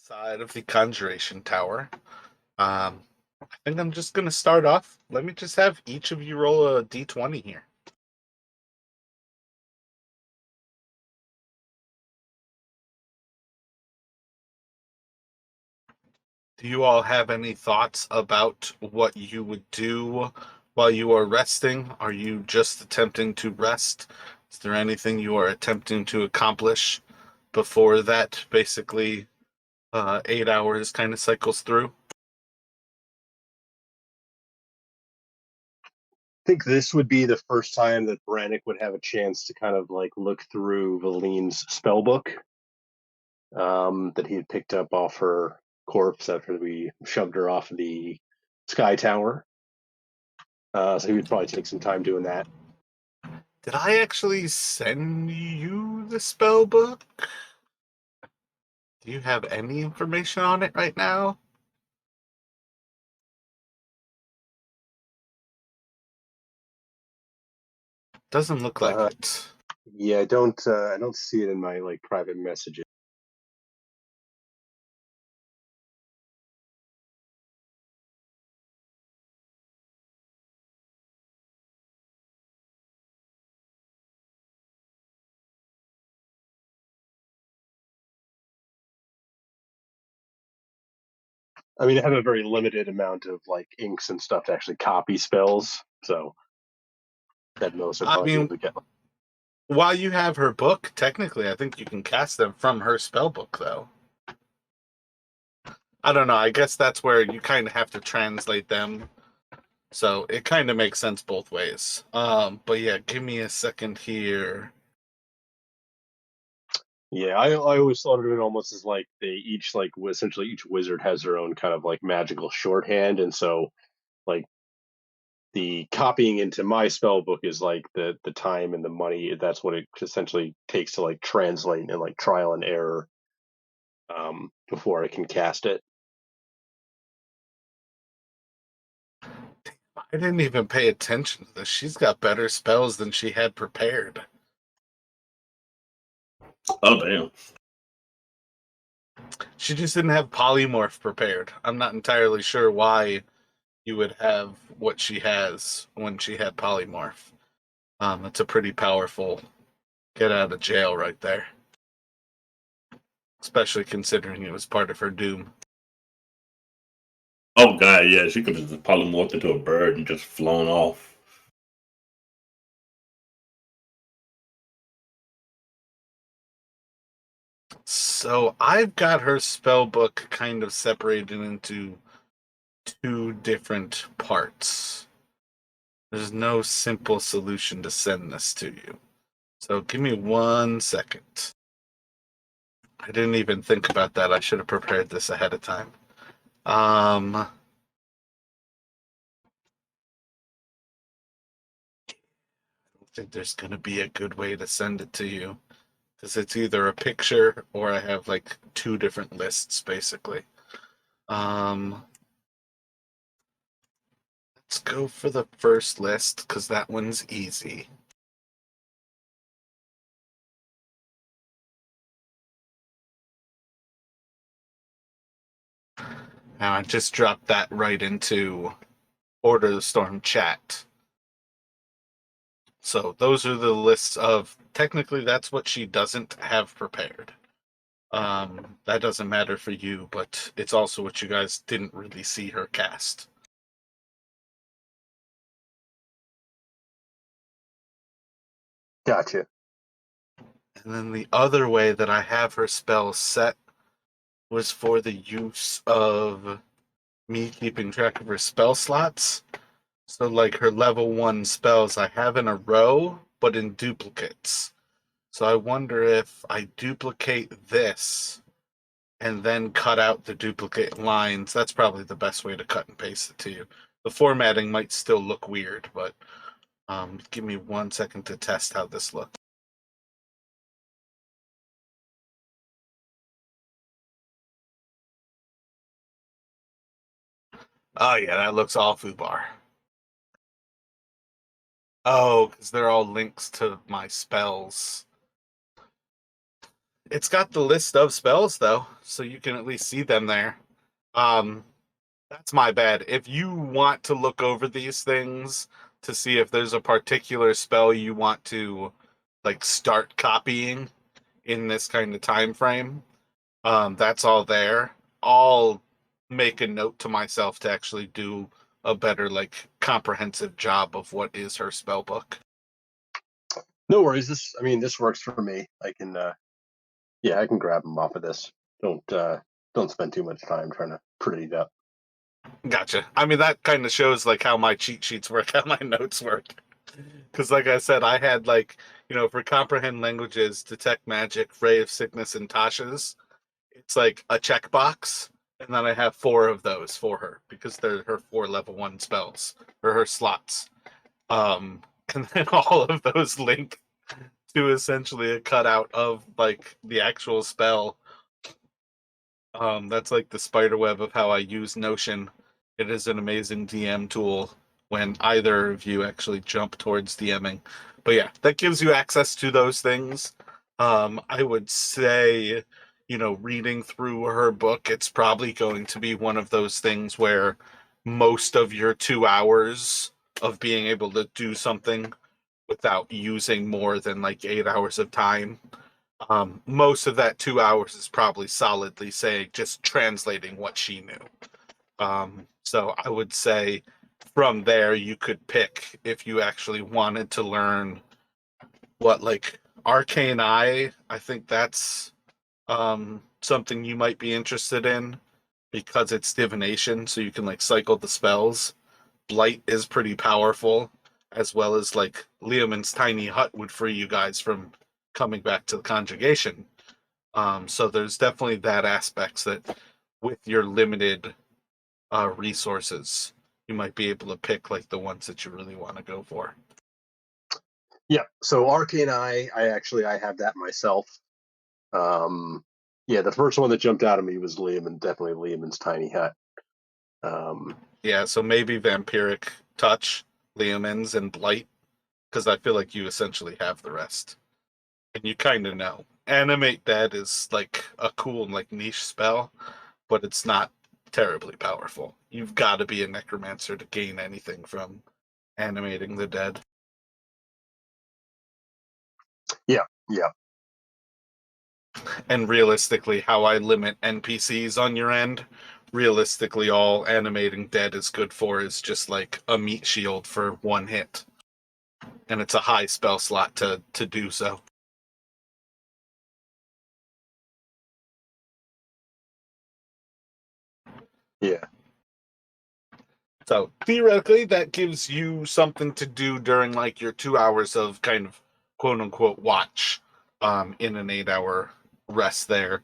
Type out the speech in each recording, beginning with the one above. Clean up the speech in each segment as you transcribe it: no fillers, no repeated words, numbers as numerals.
inside of the Conjuration Tower. Um, I think I'm just going to start off. Let me just have each of you roll a d20 here. Do you all have any thoughts about what you would do while you are resting? Are you just attempting to rest? Is there anything you are attempting to accomplish before that basically 8 hours kind of cycles through? I think this would be the first time that Brannick would have a chance to kind of like look through Valine's spell book that he had picked up off her corpse after we shoved her off the Sky Tower. So he would probably take some time doing that. Did I actually send you the spell book? Do you have any information on it right now? Doesn't look like it. Yeah, I don't see it in my like private messages. I mean, I have a very limited amount of like inks and stuff to actually copy spells, so that most would I probably be able mean, to get. while you have her book, technically, I think you can cast them from her spell book, though. I don't know. I guess that's where you kind of have to translate them. So it kind of makes sense both ways. But yeah, give me a second here. Yeah, I always thought of it almost as like they each like essentially each wizard has their own kind of like magical shorthand, and so like the copying into my spell book is like the time and the money. That's what it essentially takes to like translate and like trial and error before I can cast it. I didn't even pay attention to this. She's got better spells than she had prepared. Oh, damn. She just didn't have polymorph prepared. I'm not entirely sure why you would have what she has when she had polymorph. It's a pretty powerful get out of jail right there. Especially considering it was part of her doom. Oh, God, yeah. She could have just polymorphed into a bird and just flown off. So I've got her spell book kind of separated into two different parts. There's no simple solution to send this to you. So give me 1 second. I didn't even think about that. I should have prepared this ahead of time. I don't think there's going to be a good way to send it to you. Because it's either a picture or I have like two different lists, basically. Let's go for the first list, because that one's easy. Now I just dropped that right into Order of the Storm chat. So those are the lists of, technically that's what she doesn't have prepared. That doesn't matter for you, but it's also what you guys didn't really see her cast. Gotcha. And then the other way that I have her spells set was for the use of me keeping track of her spell slots. So like her level 1 spells I have in a row, but in duplicates. So I wonder if I duplicate this and then cut out the duplicate lines. That's probably the best way to cut and paste it to you. The formatting might still look weird, but give me 1 second to test how this looks. Oh yeah, that looks all foobar. Oh, because they're all links to my spells. It's got the list of spells though, so you can at least see them there. Um, that's my bad. If you want to look over these things to see if there's a particular spell you want to like start copying in this kind of time frame, that's all there. I'll make a note to myself to actually do a better like comprehensive job of what is her spell book. No worries. This works for me. I can I can grab them off of this. Don't spend too much time trying to pretty it up. Gotcha. I mean, that kind of shows like how my cheat sheets work, how my notes work. Because, like I said, I had like, for comprehend languages, detect magic, ray of sickness, and Tasha's, it's like a checkbox, and then I have 4 of those for her because they're her 4 level 1 spells or her slots. And then all of those link to essentially a cutout of like the actual spell. That's like the spider web of how I use Notion. It is an amazing DM tool when either of you actually jump towards DMing. But yeah, that gives you access to those things. I would say, reading through her book, it's probably going to be one of those things where most of your 2 hours of being able to do something without using more than like 8 hours of time, most of that 2 hours is probably solidly saying just translating what she knew. So I would say from there you could pick if you actually wanted to learn what like arcane eye. I think that's something you might be interested in because it's divination, so you can like cycle the spells. Blight is pretty powerful, as well as like Leomund's tiny hut would free you guys from coming back to the conjugation. So there's definitely that aspects that with your limited resources, you might be able to pick like the ones that you really want to go for. Yeah. So Arcane Eye, I have that myself. The first one that jumped out at me was definitely Leomund's tiny hut. Yeah, so maybe Vampiric Touch, Leomund's, and Blight, because I feel like you essentially have the rest. And you kind of know. Animate Dead is like a cool like niche spell, but it's not terribly powerful. You've got to be a necromancer to gain anything from animating the dead. Yeah. And realistically, how I limit NPCs on your end, realistically, all animating dead is good for is just like a meat shield for 1 hit. And it's a high spell slot to do so. Yeah. So theoretically, that gives you something to do during like your 2 hours of kind of quote unquote watch in an 8-hour rest there.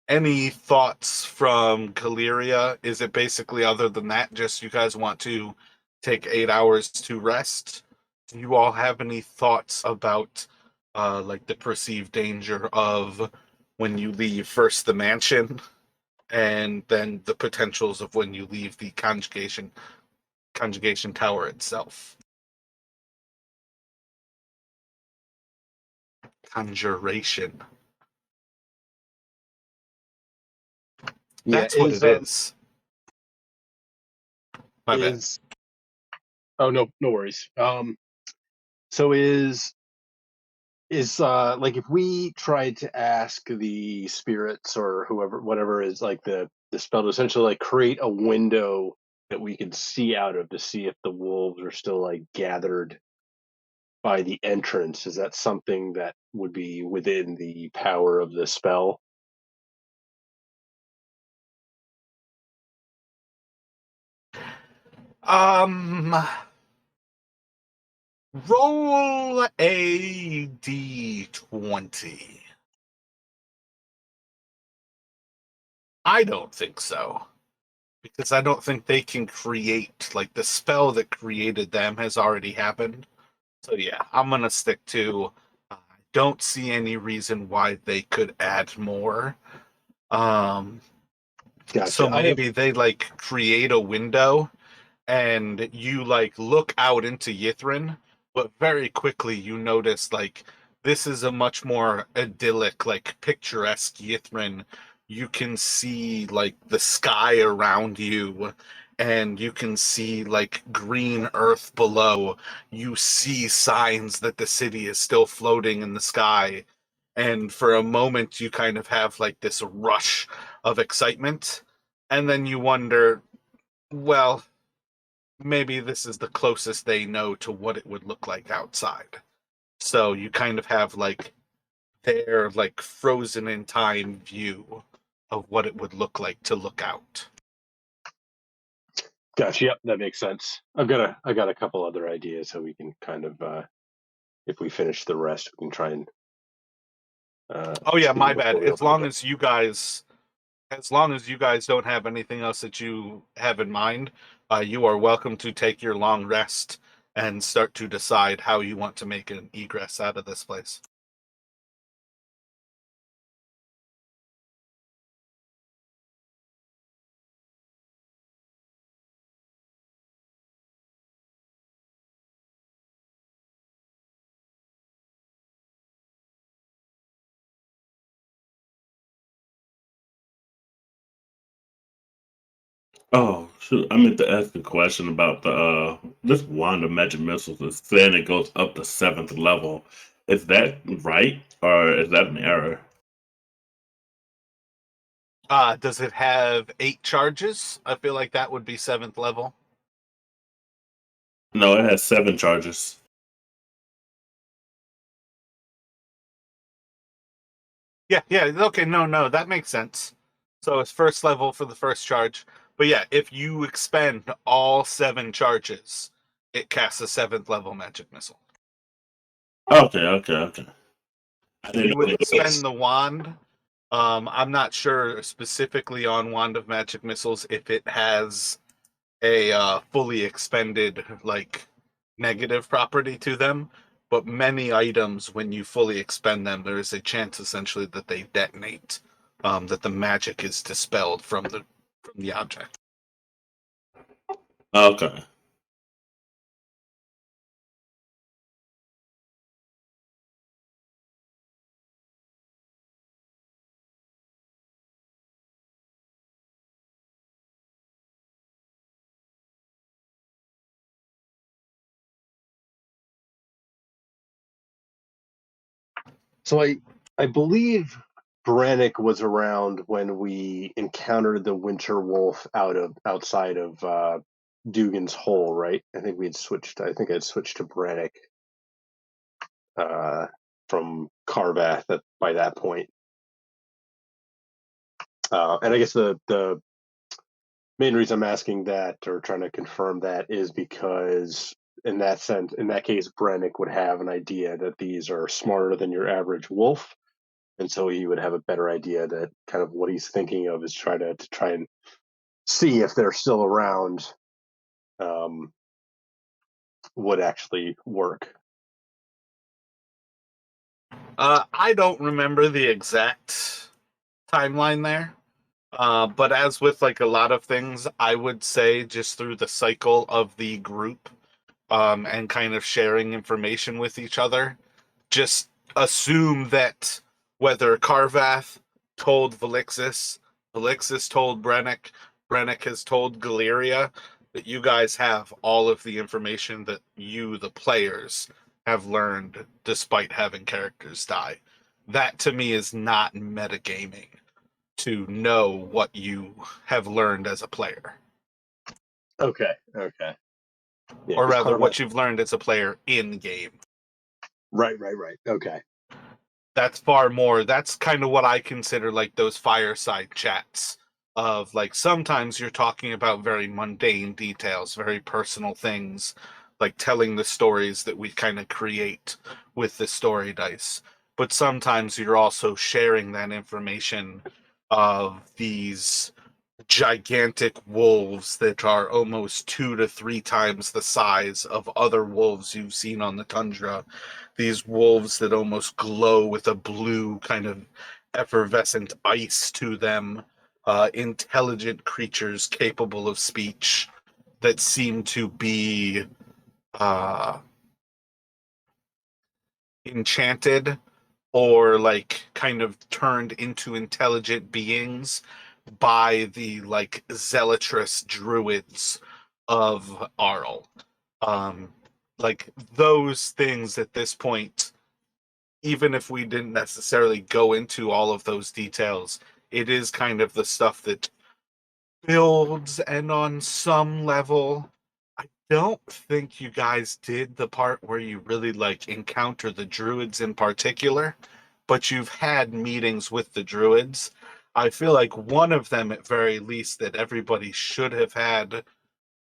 Any thoughts from Caleria? Is it basically other than that, just you guys want to take 8 hours to rest? Do you all have any thoughts about like the perceived danger of when you leave first the mansion and then the potentials of when you leave the conjugation tower itself? Conjuration. Yeah. That's what it is. My bad. Oh, no worries. So is like if we tried to ask the spirits or whatever is like the spell to essentially like create a window that we could see out of to see if the wolves are still like gathered by the entrance, is that something that would be within the power of the spell? Um, roll a d20. I don't think so. Because I don't think they can create, like, the spell that created them has already happened. So, yeah, I'm going to stick to, I don't see any reason why they could add more. So Gotcha. maybe they, like, create a window and you, like, look out into Yithrin, but very quickly you notice, like, this is a much more idyllic, like picturesque Yithrin. You can see like the sky around you, and you can see like green earth below. You see signs that the city is still floating in the sky. And for a moment, you kind of have like this rush of excitement. And then you wonder, well, maybe this is the closest they know to what it would look like outside. So you kind of have like their like frozen in time view of what it would look like to look out. Gotcha. Yep, that makes sense. I got a couple other ideas so we can kind of if we finish the rest, we can try and Oh yeah, speak my bad. before we open the door. As long as you guys don't have anything else that you have in mind, you are welcome to take your long rest and start to decide how you want to make an egress out of this place. Oh shoot! I meant to ask a question about the this wand of magic missiles. Is saying it goes up to seventh level. Is that right or is that an error? Does it have 8 charges? I feel like that would be 7th level. No, it has 7 charges. Yeah, yeah, okay, no, that makes sense. So it's first level for the first charge. But yeah, if you expend all 7 charges, it casts a 7th level magic missile. Okay, okay, okay. I If didn't you know would if it was. expend the wand, I'm not sure specifically on Wand of Magic Missiles if it has a fully expended like negative property to them, but many items when you fully expend them, there is a chance essentially that they detonate, that the magic is dispelled from the object. Okay. So I believe Brannick was around when we encountered the winter wolf outside of Dugan's Hole, right? I think we had switched. I think I'd switched to Brannick uh, from Carvath by that point. And I guess the main reason I'm asking that or trying to confirm that is because in that case, Brannick would have an idea that these are smarter than your average wolf, and so he would have a better idea that kind of what he's thinking of is try and see if they're still around, um, would actually work. I don't remember the exact timeline there. But as with like a lot of things, I would say just through the cycle of the group, and kind of sharing information with each other, just assume that whether Carvath told Valixis, Valixis told Brennick, Brennick has told Galeria, that you guys have all of the information that you, the players, have learned despite having characters die. That to me is not metagaming to know what you have learned as a player, Okay, okay, yeah, or because rather, Carvath. what you've learned as a player in game. Right. Okay, That's far more, that's kind of what I consider like those fireside chats of like sometimes you're talking about very mundane details, very personal things, like telling the stories that we kind of create with the story dice. But sometimes you're also sharing that information of these gigantic wolves that are almost 2 to 3 times the size of other wolves you've seen on the tundra. These wolves that almost glow with a blue kind of effervescent ice to them. Intelligent creatures capable of speech that seem to be uh, enchanted or like kind of turned into intelligent beings by the like zealotrous druids of Auril. Um, like those things at this point, even if we didn't necessarily go into all of those details, it is kind of the stuff that builds, and on some level, I don't think you guys did the part where you really like encounter the druids in particular, but you've had meetings with the druids. I feel like one of them, at very least, that everybody should have had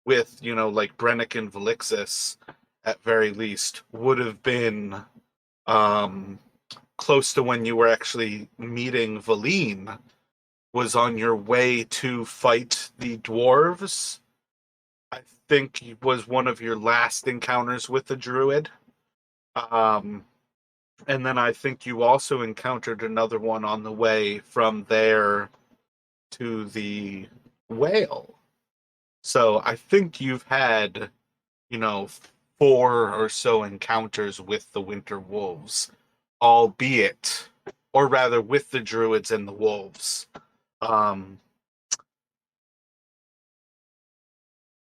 with, like Brennick and Velixis, at very least, would have been um, close to when you were actually meeting Valine, was on your way to fight the dwarves. I think was one of your last encounters with the druid. Um, and then I think you also encountered another one on the way from there to the whale. So I think you've had, you know, 4 or so encounters with the winter wolves, albeit, or rather with the druids and the wolves. Um,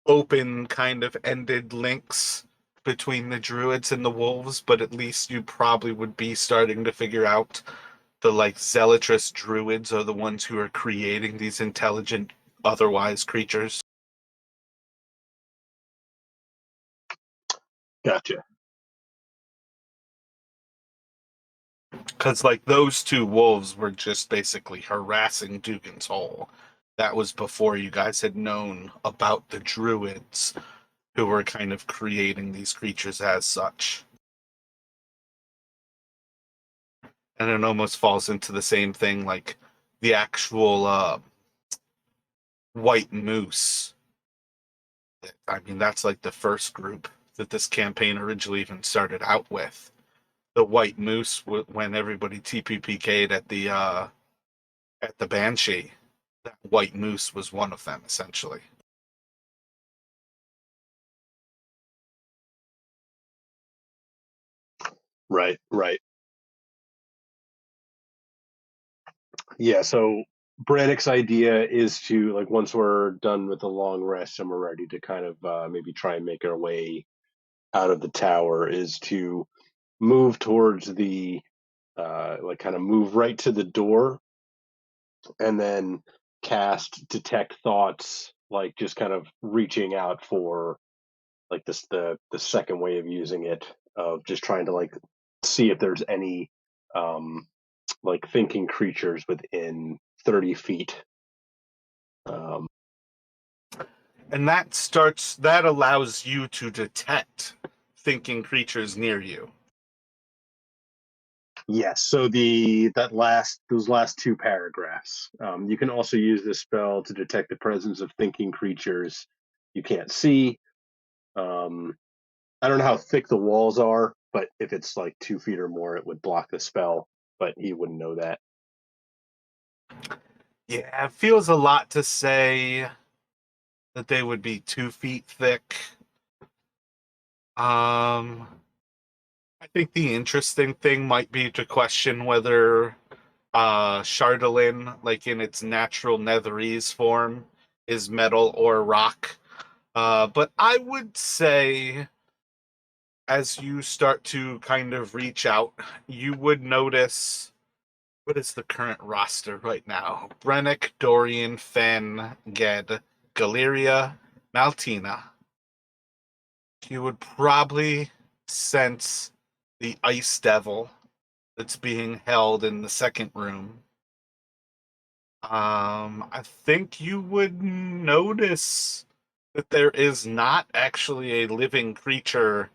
Open kind of ended links between the druids and the wolves, but at least you probably would be starting to figure out the like zealotrous druids are the ones who are creating these intelligent otherwise creatures. Gotcha. Because like those 2 wolves were just basically harassing Dugan's Hole. That was before you guys had known about the druids who were kind of creating these creatures as such. And it almost falls into the same thing like the actual white moose. I mean, that's like the first group that this campaign originally even started out with. The white moose, when everybody TPPK'd at the Banshee, that white moose was one of them essentially. Right, right. Yeah, so Braddock's idea is to, like, once we're done with the long rest and we're ready to kind of maybe try and make our way out of the tower, is to move towards the like kind of move right to the door and then cast detect thoughts, like just kind of reaching out for like this the second way of using it, of just trying to like see if there's any um like thinking creatures within 30 feet. um And that allows you to detect thinking creatures near you. yes, so the that last those last 2 paragraphs, you can also use this spell to detect the presence of thinking creatures you can't see. I don't know how thick the walls are, but if it's like 2 feet or more, it would block the spell. But he wouldn't know that. Yeah, it feels a lot to say that they would be 2 feet thick. I think the interesting thing might be to question whether Chardolin, like in its natural netherese form, is metal or rock. But I would say as you start to kind of reach out, you would notice what is the current roster right now? Brennick, Dorian, Fen, Ged, Galeria, Maltina. You would probably sense the Ice Devil that's being held in the second room. I think you would notice that there is not actually a living creature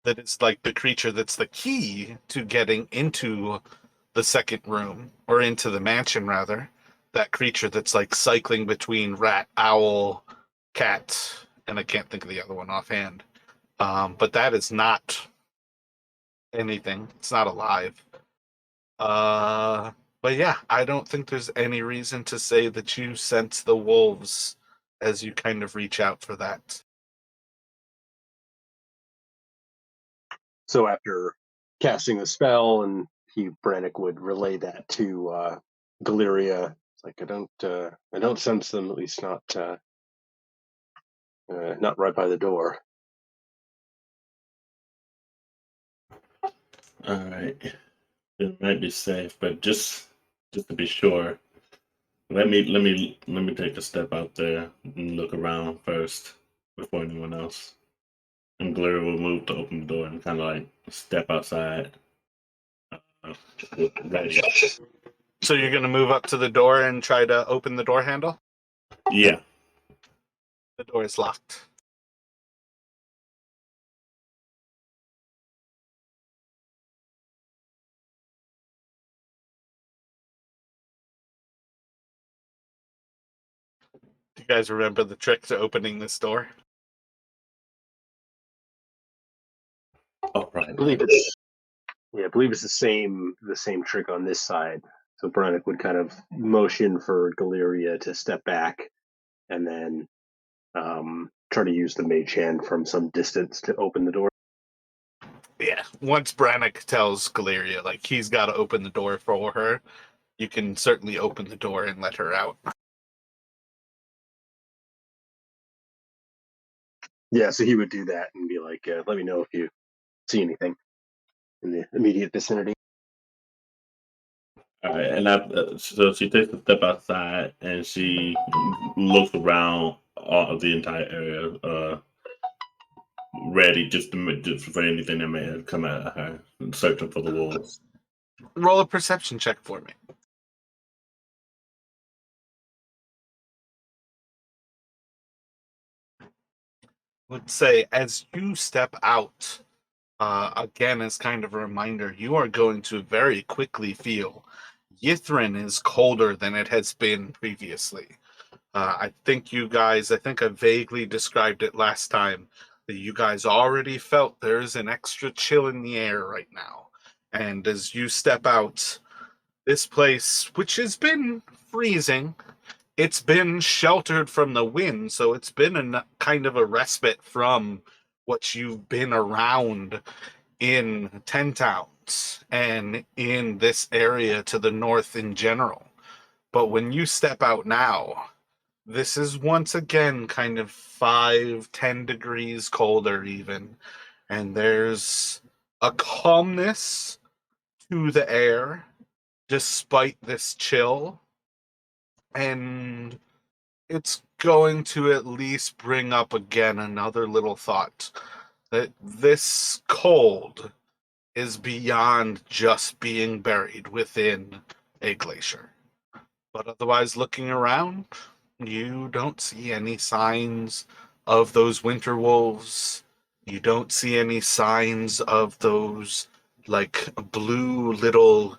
that is like the creature that's the key to getting into the second room, or into the mansion rather. That creature that's like cycling between rat, owl, cat, and I can't think of the other one offhand. But that is not anything. It's not alive. Uh, but yeah, I don't think there's any reason to say that you sense the wolves as you kind of reach out for that. So after casting the spell, and Brannick would relay that to Galeria. It's like I don't sense them, at least not right by the door. All right, it might be safe, but just to be sure, let me take a step out there and look around first before anyone else. And Gloria will move to open the door and kind of like step outside. Ready. So you're gonna move up to the door and try to open the door handle? Yeah. The door is locked. Do you guys remember the trick to opening this door? Oh, right. I believe it's the same trick on this side. So Brannick would kind of motion for Galeria to step back, and then try to use the mage hand from some distance to open the door. Yeah. Once Brannick tells Galeria, like, he's got to open the door for her, you can certainly open the door and let her out. Yeah, so he would do that and be like, let me know if you see anything in the immediate vicinity. All right, and so she takes a step outside and she looks around all of the entire area, ready just for anything that may have come at her, searching for the wolves. Roll a perception check for me. Would say as you step out, again, as kind of a reminder, you are going to very quickly feel Yithrin is colder than it has been previously. I think I vaguely described it last time, that you guys already felt there's an extra chill in the air right now. And as you step out, this place, which has been freezing, it's been sheltered from the wind, so it's been a kind of a respite from what you've been around in Ten Towns and in this area to the north in general. But when you step out now, this is once again kind of 5-10 degrees colder even, and there's a calmness to the air despite this chill, and it's going to at least bring up again another little thought that this cold is beyond just being buried within a glacier. But otherwise, looking around, you don't see any signs of those winter wolves. You don't see any signs of those like blue little,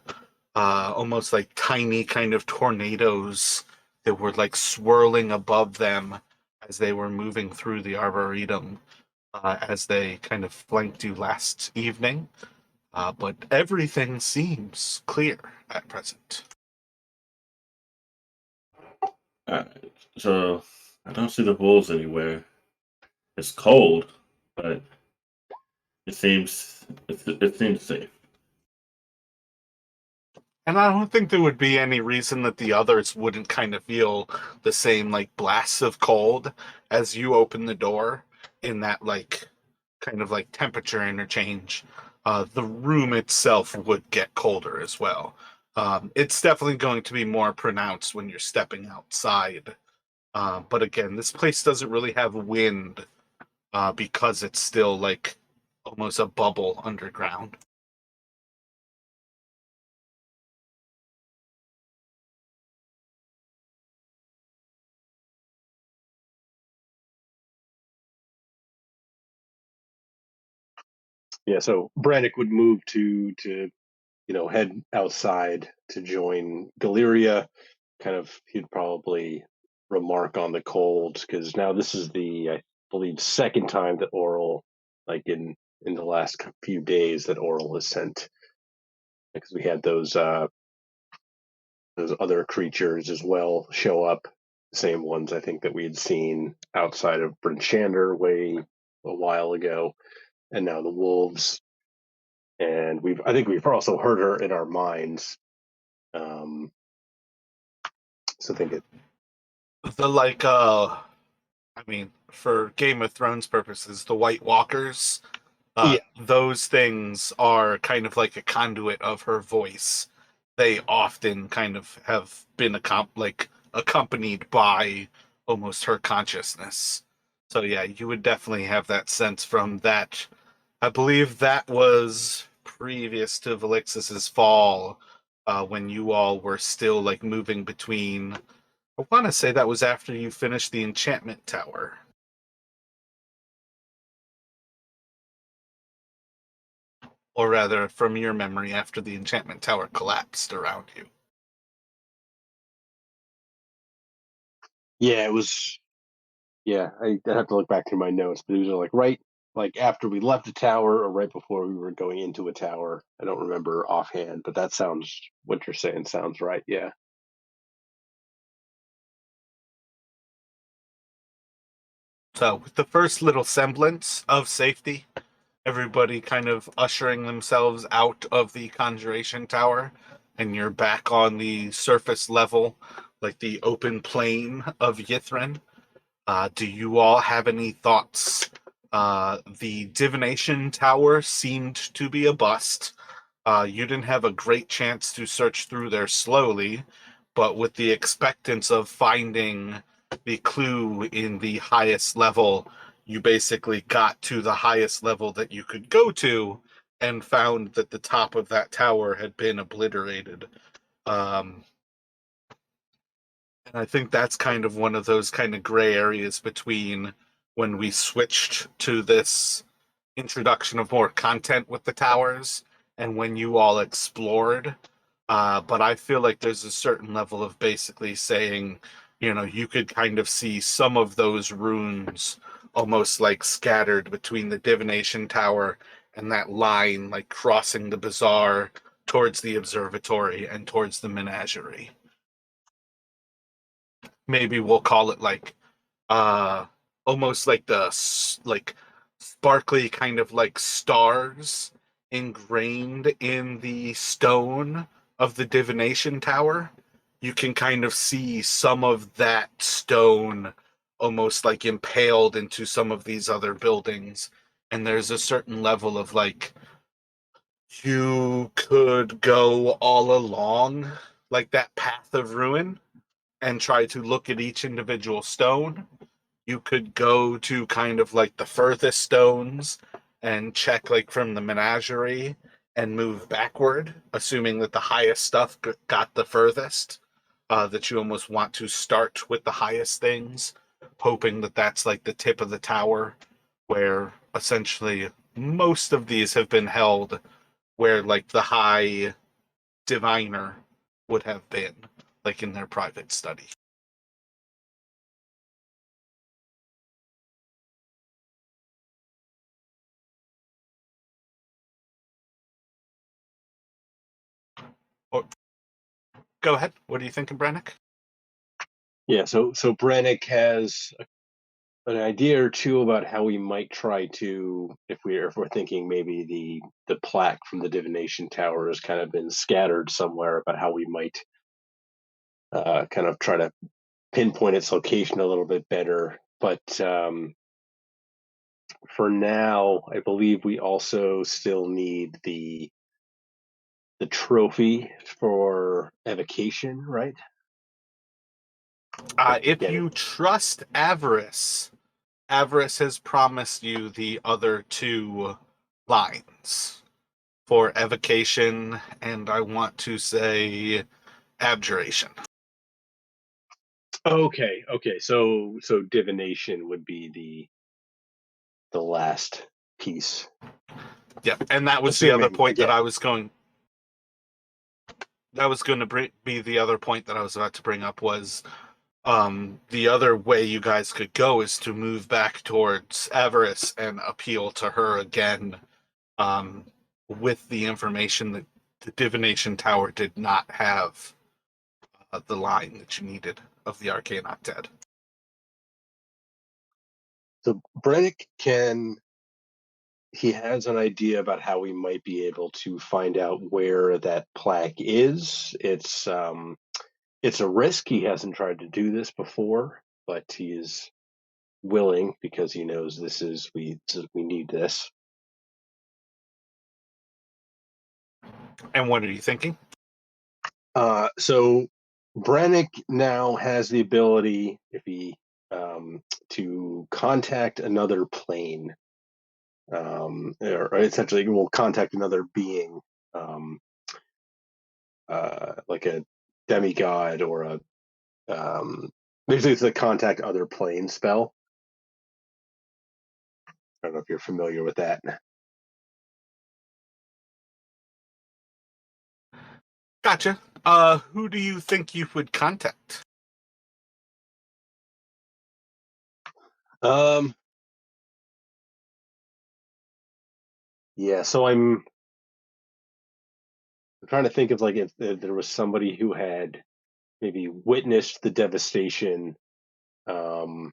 almost like tiny kind of tornadoes that were like swirling above them as they were moving through the arboretum, as they kind of flanked you last evening. But everything seems clear at present. So I don't see the wolves anywhere. It's cold, but it seems safe. And I don't think there would be any reason that the others wouldn't kind of feel the same like blasts of cold as you open the door in that like kind of like temperature interchange. The room itself would get colder as well. It's definitely going to be more pronounced when you're stepping outside. But again, this place doesn't really have wind because it's still like almost a bubble underground. Yeah, so Brannick would move to head outside to join Galeria. Kind of, he'd probably remark on the cold, because now this is I believe, second time that Auril, like in the last few days, that Auril has sent, because we had those other creatures as well show up, same ones I think that we had seen outside of Bryn Shander way a while ago, and now the wolves. and I think we've also heard her in our minds. So I think it. The I mean, for Game of Thrones purposes, the White Walkers, Yeah. those things are kind of like a conduit of her voice. They often kind of have been accompanied by almost her consciousness. So yeah, you would definitely have that sense from that. I believe that was previous to Valixis's fall, when you all were still like moving between. I want to say that was after you finished the enchantment tower. Or rather, from your memory, after the enchantment tower collapsed around you. Yeah, it was. Yeah, I have to look back through my notes, but it was like right like after we left the tower or right before we were going into a tower. I don't remember offhand, but that sounds what you're saying sounds right. Yeah. So, with the first little semblance of safety, everybody kind of ushering themselves out of the conjuration tower, and you're back on the surface level, like the open plain of Yithrin. Do you all have any thoughts? The divination tower seemed to be a bust. You didn't have a great chance to search through there slowly, but with the expectance of finding the clue in the highest level, you basically got to the highest level that you could go to and found that the top of that tower had been obliterated. Um, and I think that's kind of one of those kind of gray areas between when we switched to this introduction of more content with the towers and when you all explored. But I feel like there's a certain level of basically saying, you could kind of see some of those runes almost like scattered between the divination tower and that line, like crossing the bazaar towards the observatory and towards the menagerie. Maybe we'll call it like uh almost like like sparkly kind of like stars ingrained in the stone of the divination tower. You can kind of see some of that stone almost like impaled into some of these other buildings, and there's a certain level of like you could go all along like that path of ruin and try to look at each individual stone. You could go to kind of like the furthest stones and check like from the menagerie and move backward, assuming that the highest stuff got the furthest. That you almost want to start with the highest things, hoping that that's like the tip of the tower, where essentially most of these have been held where like the high diviner would have been, like in their private study. Or, go ahead. What are you thinking, Brannick? Yeah. So Brannick has an idea or two about how we might try to, if we're thinking maybe the plaque from the divination tower has kind of been scattered somewhere, about how we might kind of try to pinpoint its location a little bit better. But for now, I believe we also still need the trophy for evocation, right? If Get it. you trust Avarice, Avarice has promised you the other two lines for evocation, and I want to say abjuration. Okay. So divination would be the last piece. Yeah, and that was the other Assuming point that again. I was going. That was going to be the other point that I was about to bring up was the other way you guys could go is to move back towards Avarice and appeal to her again, um, with the information that the divination tower did not have the line that you needed of the arcane octet. So Brennick can he has an idea about how we might be able to find out where that plaque is. It's a risk. He hasn't tried to do this before, but he is willing because he knows we need this. And what are you thinking? So Brannick now has the ability, if he to contact another plane, or essentially will contact another being, um, like a demigod or a basically it's a contact other plane spell. I don't know if you're familiar with that. Gotcha. Who do you think you would contact? Yeah, so I'm trying to think of like if there was somebody who had maybe witnessed the devastation. Um,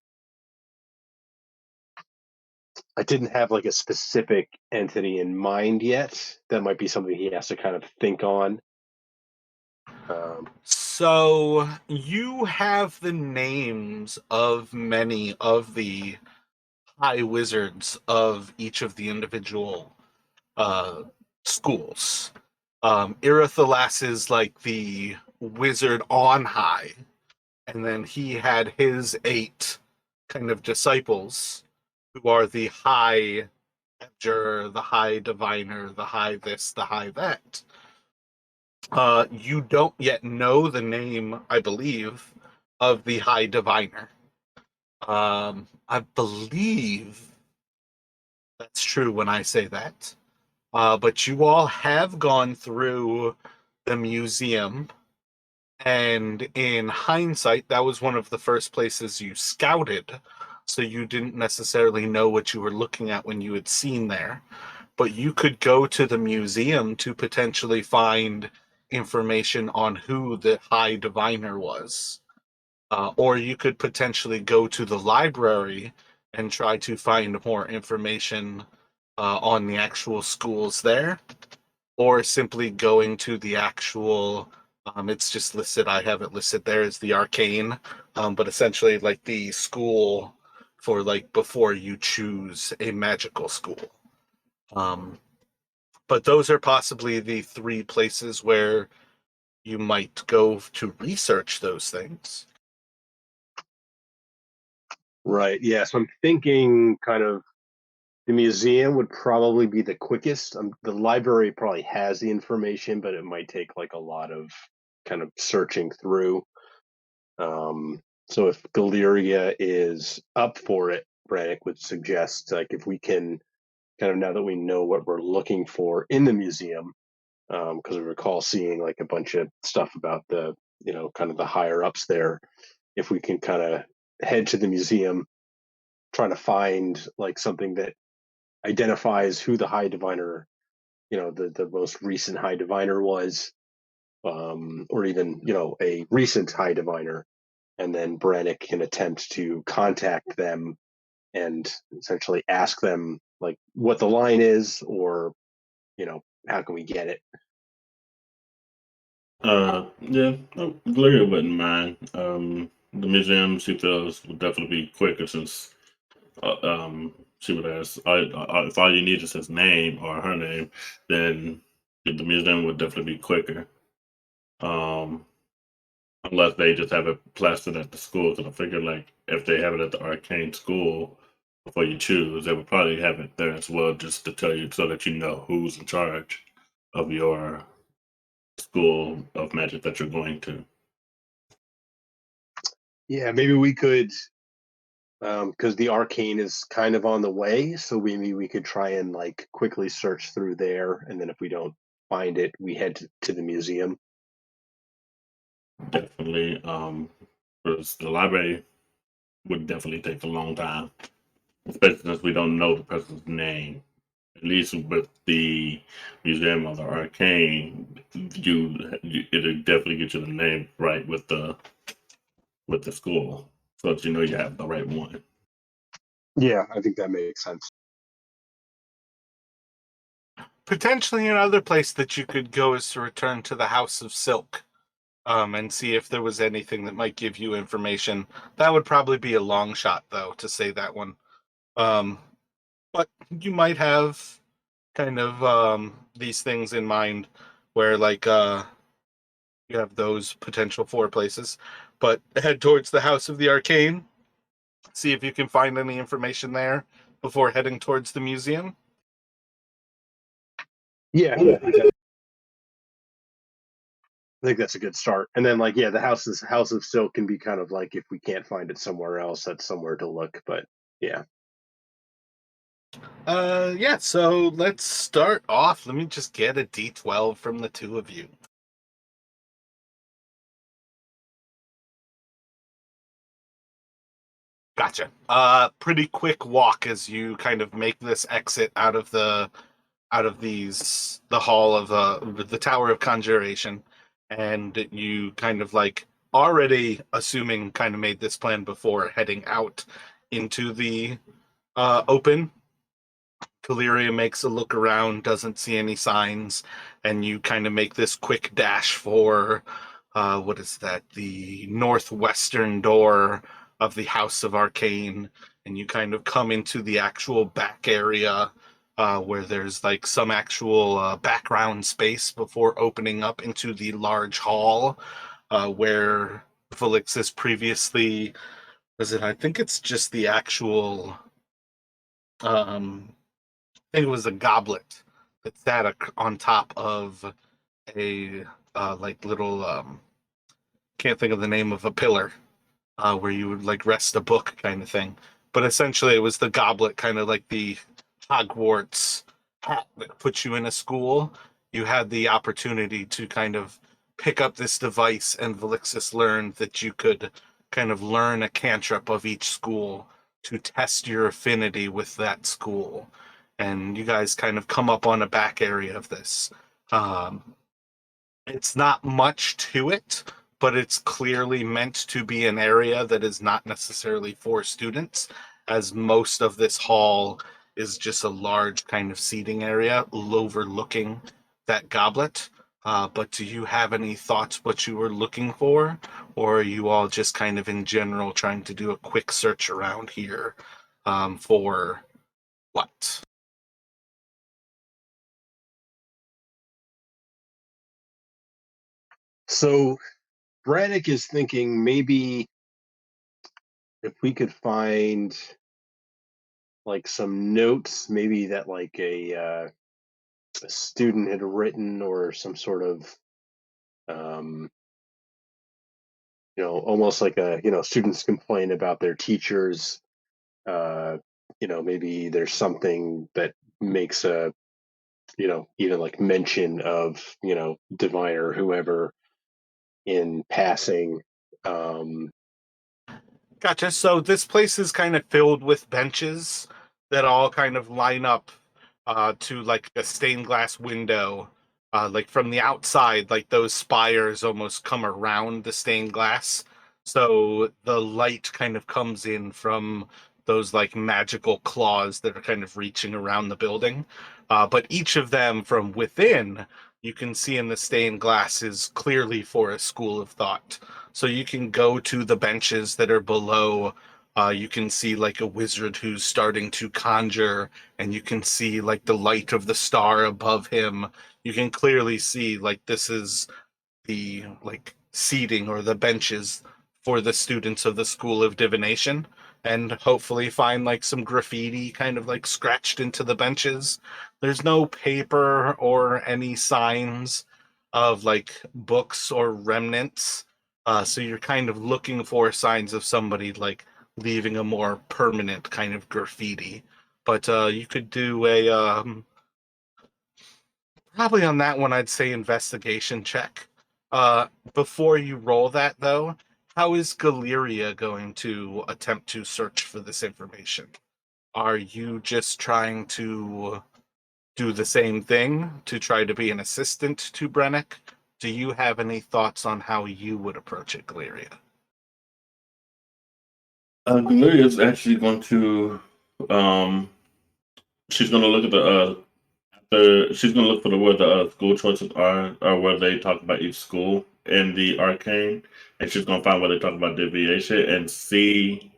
I didn't have like a specific entity in mind yet. That might be something he has to kind of think on. So you have the names of many of the high wizards of each of the individual uh, schools. Irithalas is like the wizard on high, and then he had his 8 kind of disciples who are the high Edger, the high diviner, the high this, the high that. You don't yet know the name, I believe, of the high diviner. I believe that's true when I say that. But you all have gone through the museum, and in hindsight, that was one of the first places you scouted. So you didn't necessarily know what you were looking at when you had seen there. But you could go to the museum to potentially find information on who the High Diviner was. Or you could potentially go to the library and try to find more information on the actual schools there, or simply going to the actual. It's just listed. I have it listed there as the arcane, but essentially like the school for like before you choose a magical school. Um, but those are possibly the 3 places where you might go to research those things. Right. Yeah. So I'm thinking kind of the museum would probably be the quickest. The library probably has the information, but it might take like a lot of kind of searching through. So if Galeria is up for it, Brannick would suggest like if we can kind of now that we know what we're looking for in the museum, because we recall seeing like a bunch of stuff about the kind of the higher ups there. If we can kind of head to the museum, trying to find like something that identifies who the high diviner, the most recent high diviner was, or even a recent high diviner, and then Brannick can attempt to contact them and essentially ask them like what the line is, or how can we get it. Yeah, Gloria wouldn't mind. The museum she feels would definitely be quicker since she would ask if all you need is his name or her name, then the museum would definitely be quicker. Um, unless they just have it plastered at the school, because I figure like if they have it at the arcane school before you choose, they would probably have it there as well, just to tell you so that you know who's in charge of your school of magic that you're going to. Yeah, maybe we could, because the arcane is kind of on the way, so maybe we could try and like quickly search through there, and then if we don't find it, we head to the museum. Definitely, because the library would definitely take a long time, especially since we don't know the person's name. At least with the Museum of the Arcane, it'll definitely get you the name right with the school, so that you know you have the right one. Yeah, I think that makes sense. Potentially another place that you could go is to return to the House of Silk, and see if there was anything that might give you information. That would probably be a long shot, though, to say that one. Um, but you might have kind of these things in mind where, like, you have those potential 4 places. But head towards the House of the Arcane, see if you can find any information there before heading towards the museum. Yeah, I think that's a good start. And then, like, yeah, the House of Silk can be kind of like, if we can't find it somewhere else, that's somewhere to look. But yeah. Yeah, so let's start off. Let me just get a D12 from the two of you. Gotcha. Pretty quick walk as you kind of make this exit out of the hall of the Tower of Conjuration, and you kind of like already assuming kind of made this plan before heading out into the open. Caleria makes a look around, doesn't see any signs, and you kind of make this quick dash for what is that? The northwestern door of the House of Arcane, and you kind of come into the actual back area where there's like some actual background space before opening up into the large hall where Felix is previously. Was it? I think it's just the actual. I think it was a goblet that sat on top of a like little can't think of the name of a pillar where you would like rest a book kind of thing. But essentially, it was the goblet, kind of like the Hogwarts hat that puts you in a school. You had the opportunity to kind of pick up this device, and Velixis learned that you could kind of learn a cantrip of each school to test your affinity with that school. And you guys kind of come up on a back area of this. Um, it's not much to it, but it's clearly meant to be an area that is not necessarily for students, as most of this hall is just a large kind of seating area overlooking that goblet. But do you have any thoughts what you were looking for, or are you all just kind of in general trying to do a quick search around here for what? So Brannick is thinking maybe if we could find like some notes, maybe that like a student had written, or some sort of um, almost like students complain about their teachers. Uh, maybe there's something that makes a even like mention of Divine or whoever in passing. Um, Gotcha. So this place is kind of filled with benches that all kind of line up to like a stained glass window. Like from the outside, like those spires almost come around the stained glass. So the light kind of comes in from those like magical claws that are kind of reaching around the building. But each of them from within, you can see in the stained glass is clearly for a school of thought. So you can go to the benches that are below. You can see like a wizard who's starting to conjure, and you can see like the light of the star above him. You can clearly see like this is the like seating or the benches for the students of the School of Divination, and hopefully find like some graffiti kind of like scratched into the benches. There's no paper or any signs of like books or remnants. So you're kind of looking for signs of somebody like leaving a more permanent kind of graffiti. But you could do a probably on that one, I'd say investigation check. Uh, Before you roll that, though, how is Galeria going to attempt to search for this information? Are you just trying to do the same thing to try to be an assistant to Brennick? Do you have any thoughts on how you would approach it, Galeria? Galeria is actually going to, um, she's going to look at she's gonna look for where the school choices are, or where they talk about each school in the arcane, and she's gonna find where they talk about deviation and see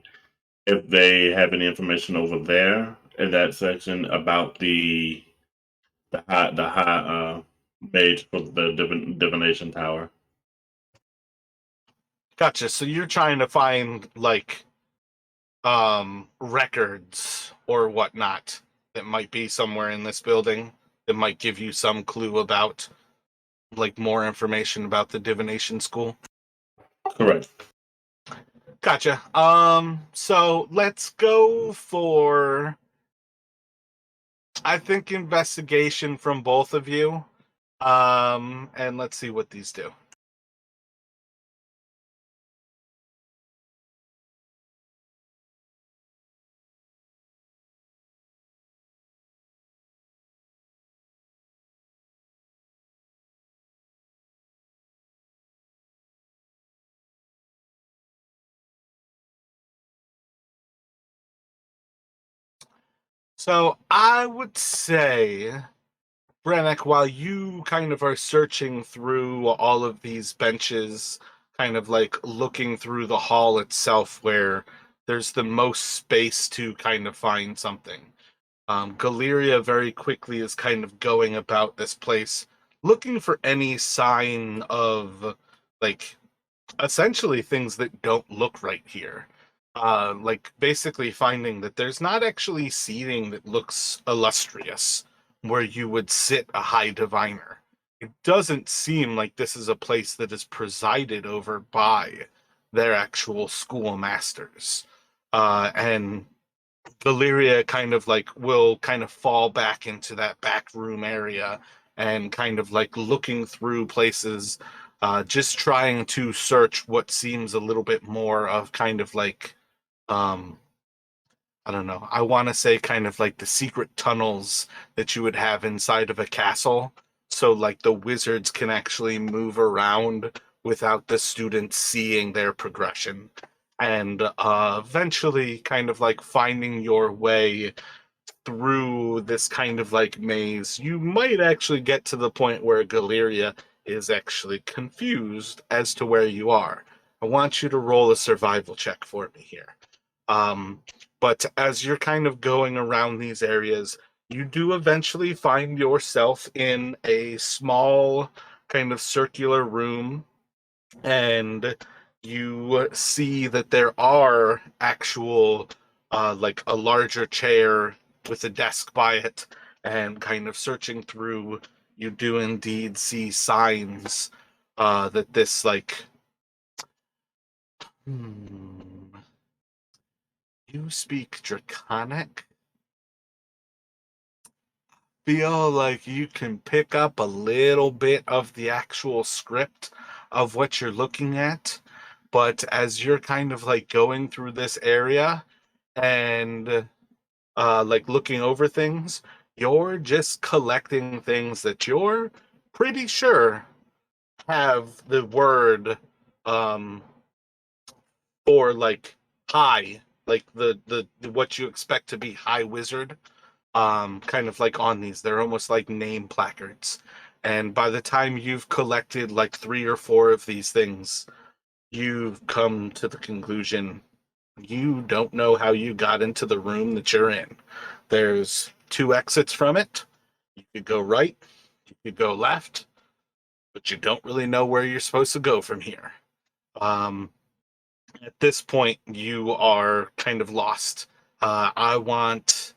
if they have any information over there in that section about the high mage for the divination tower. Gotcha. So you're trying to find like records or whatnot that might be somewhere in this building that might give you some clue about like more information about the divination school. Correct. Gotcha. So let's go for, I think, investigation from both of you. And let's see what these do. So I would say, Brennick, while you kind of are searching through all of these benches, kind of like looking through the hall itself where there's the most space to kind of find something, Galeria very quickly is kind of going about this place looking for any sign of like essentially things that don't look right here. Like basically finding that there's not actually seating that looks illustrious where you would sit a high diviner. It doesn't seem like this is a place that is presided over by their actual school masters. And Valyria kind of like will kind of fall back into that back room area and kind of like looking through places, just trying to search what seems a little bit more of kind of like, um, I don't know, I want to say kind of like the secret tunnels that you would have inside of a castle. So like the wizards can actually move around without the students seeing their progression. And eventually kind of like finding your way through this kind of like maze, you might actually get to the point where Galeria is actually confused as to where you are. I want you to roll a survival check for me here. Um, but as you're kind of going around these areas, you do eventually find yourself in a small kind of circular room, and you see that there are actual like a larger chair with a desk by it, and kind of searching through, you do indeed see signs that this like hmm, you speak Draconic. Feel like you can pick up a little bit of the actual script of what you're looking at, but as you're kind of like going through this area and like looking over things, you're just collecting things that you're pretty sure have the word um or like high, like the what you expect to be high wizard, kind of like on these. They're almost like name placards. And by the time you've collected like 3 or 4 of these things, you've come to the conclusion you don't know how you got into the room that you're in. There's 2 exits from it. You could go right, you could go left, but you don't really know where you're supposed to go from here. Um, at this point, you are kind of lost. I want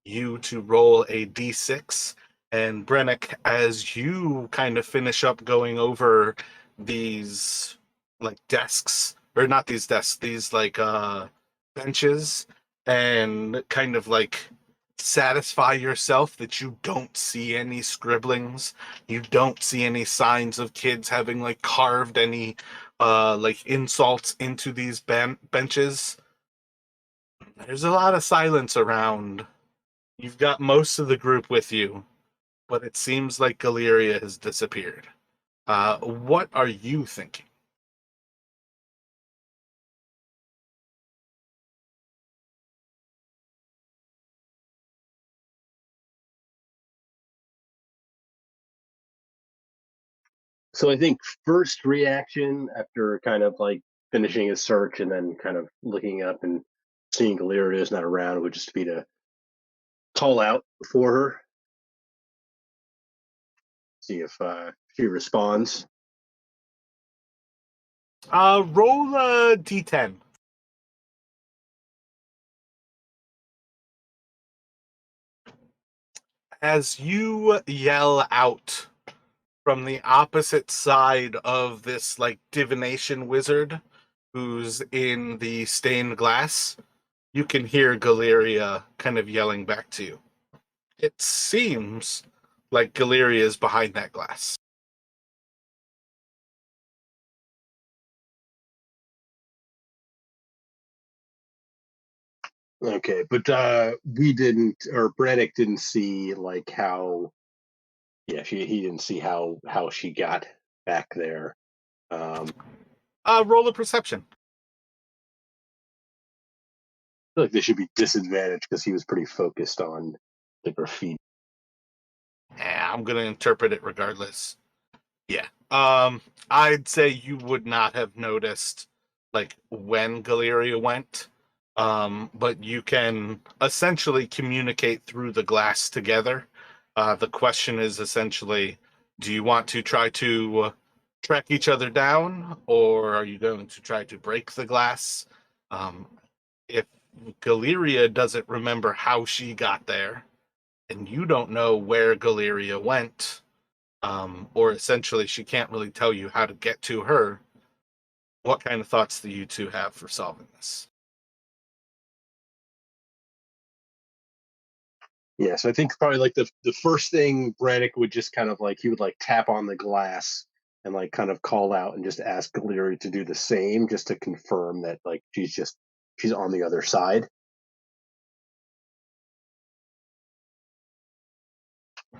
you to roll a d6. And Brennick, as you kind of finish up going over these like desks, or not these desks, these like benches, and kind of like satisfy yourself that you don't see any scribblings, you don't see any signs of kids having like carved any like insults into these benches. There's a lot of silence around. You've got most of the group with you, but it seems like Galeria has disappeared. What are you thinking? So I think first reaction after kind of like finishing his search and then kind of looking up and seeing Galeria is not around would just be to call out for her, see if she responds. Roll a d10. As you yell out from the opposite side of this like divination wizard who's in the stained glass, you can hear Galeria kind of yelling back to you. It seems like Galeria is behind that glass. Okay, but we didn't, or Brannick didn't see like how. Yeah, he didn't see how she got back there. Roll a perception. I feel like they should be disadvantaged because he was pretty focused on the graffiti. I'm gonna interpret it regardless. Yeah. I'd say you would not have noticed like when Galeria went. But you can essentially communicate through the glass together. The question is essentially, do you want to try to track each other down, or are you going to try to break the glass? Um, if Galeria doesn't remember how she got there, and you don't know where Galeria went, or essentially she can't really tell you how to get to her, what kind of thoughts do you two have for solving this? Yeah, so I think probably like the first thing Brannick would just kind of like he would like tap on the glass and like kind of call out and just ask Galeri to do the same just to confirm that like she's on the other side.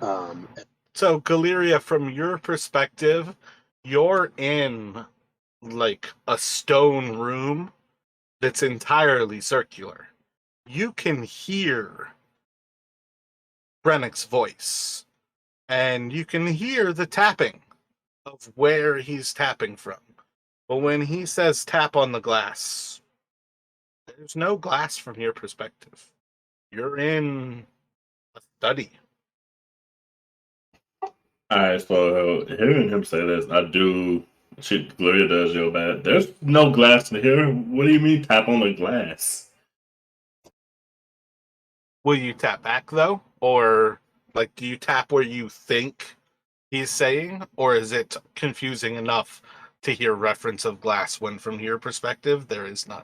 Um, So, Galeria, from your perspective, you're in like a stone room that's entirely circular. You can hear Brennick's voice, and you can hear the tapping of where he's tapping from. But when he says tap on the glass, there's no glass from your perspective. You're in a study. Alright, so hearing him say this, I do. Gloria does yell back. There's no glass in here. What do you mean tap on the glass? Will you tap back though? Or like do you tap where you think he's saying, or is it confusing enough to hear reference of glass when from your perspective there is none?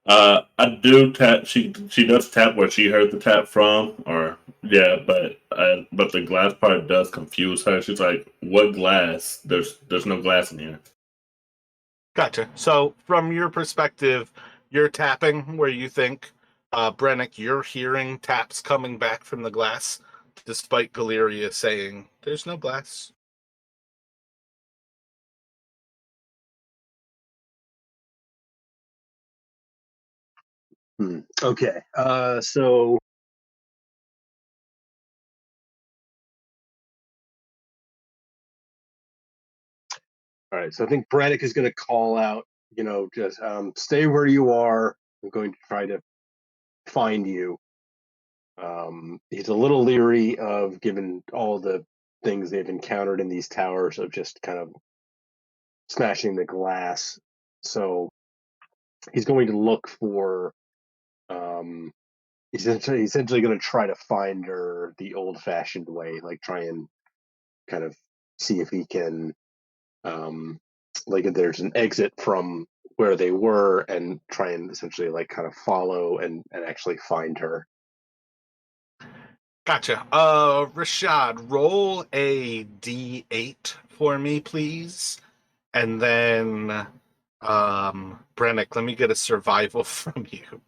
I do tap. She does tap where she heard the tap from, or yeah, but the glass part does confuse her. She's like, "What glass? There's no glass in here." Gotcha. So from your perspective, you're tapping where you think, Brennick, you're hearing taps coming back from the glass, despite Galeria saying there's no glass. okay, so all right, so I think Brannick is going to call out, just stay where you are. I'm going to try to find you. He's a little leery of, given all the things they've encountered in these towers, of just kind of smashing the glass. So he's going to look for. He's essentially going to try to find her the old-fashioned way, like try and kind of see if he can, like if there's an exit from where they were, and try and essentially like kind of follow and actually find her. Gotcha. Rashad, roll a d8 for me, please. And then, Brennick, let me get a survival from you.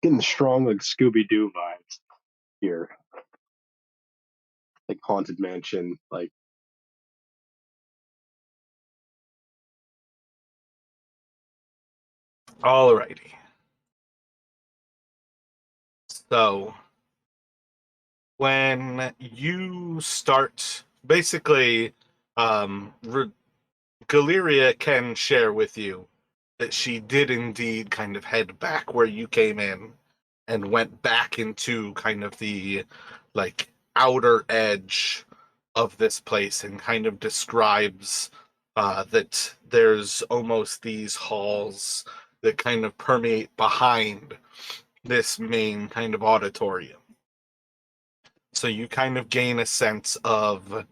getting strong like Scooby Doo vibes here, like haunted mansion, like. Alrighty. So when you start, basically, Galeria can share with you that she did indeed kind of head back where you came in and went back into kind of the like outer edge of this place and kind of describes that there's almost these halls that kind of permeate behind this main kind of auditorium. So you kind of gain a sense of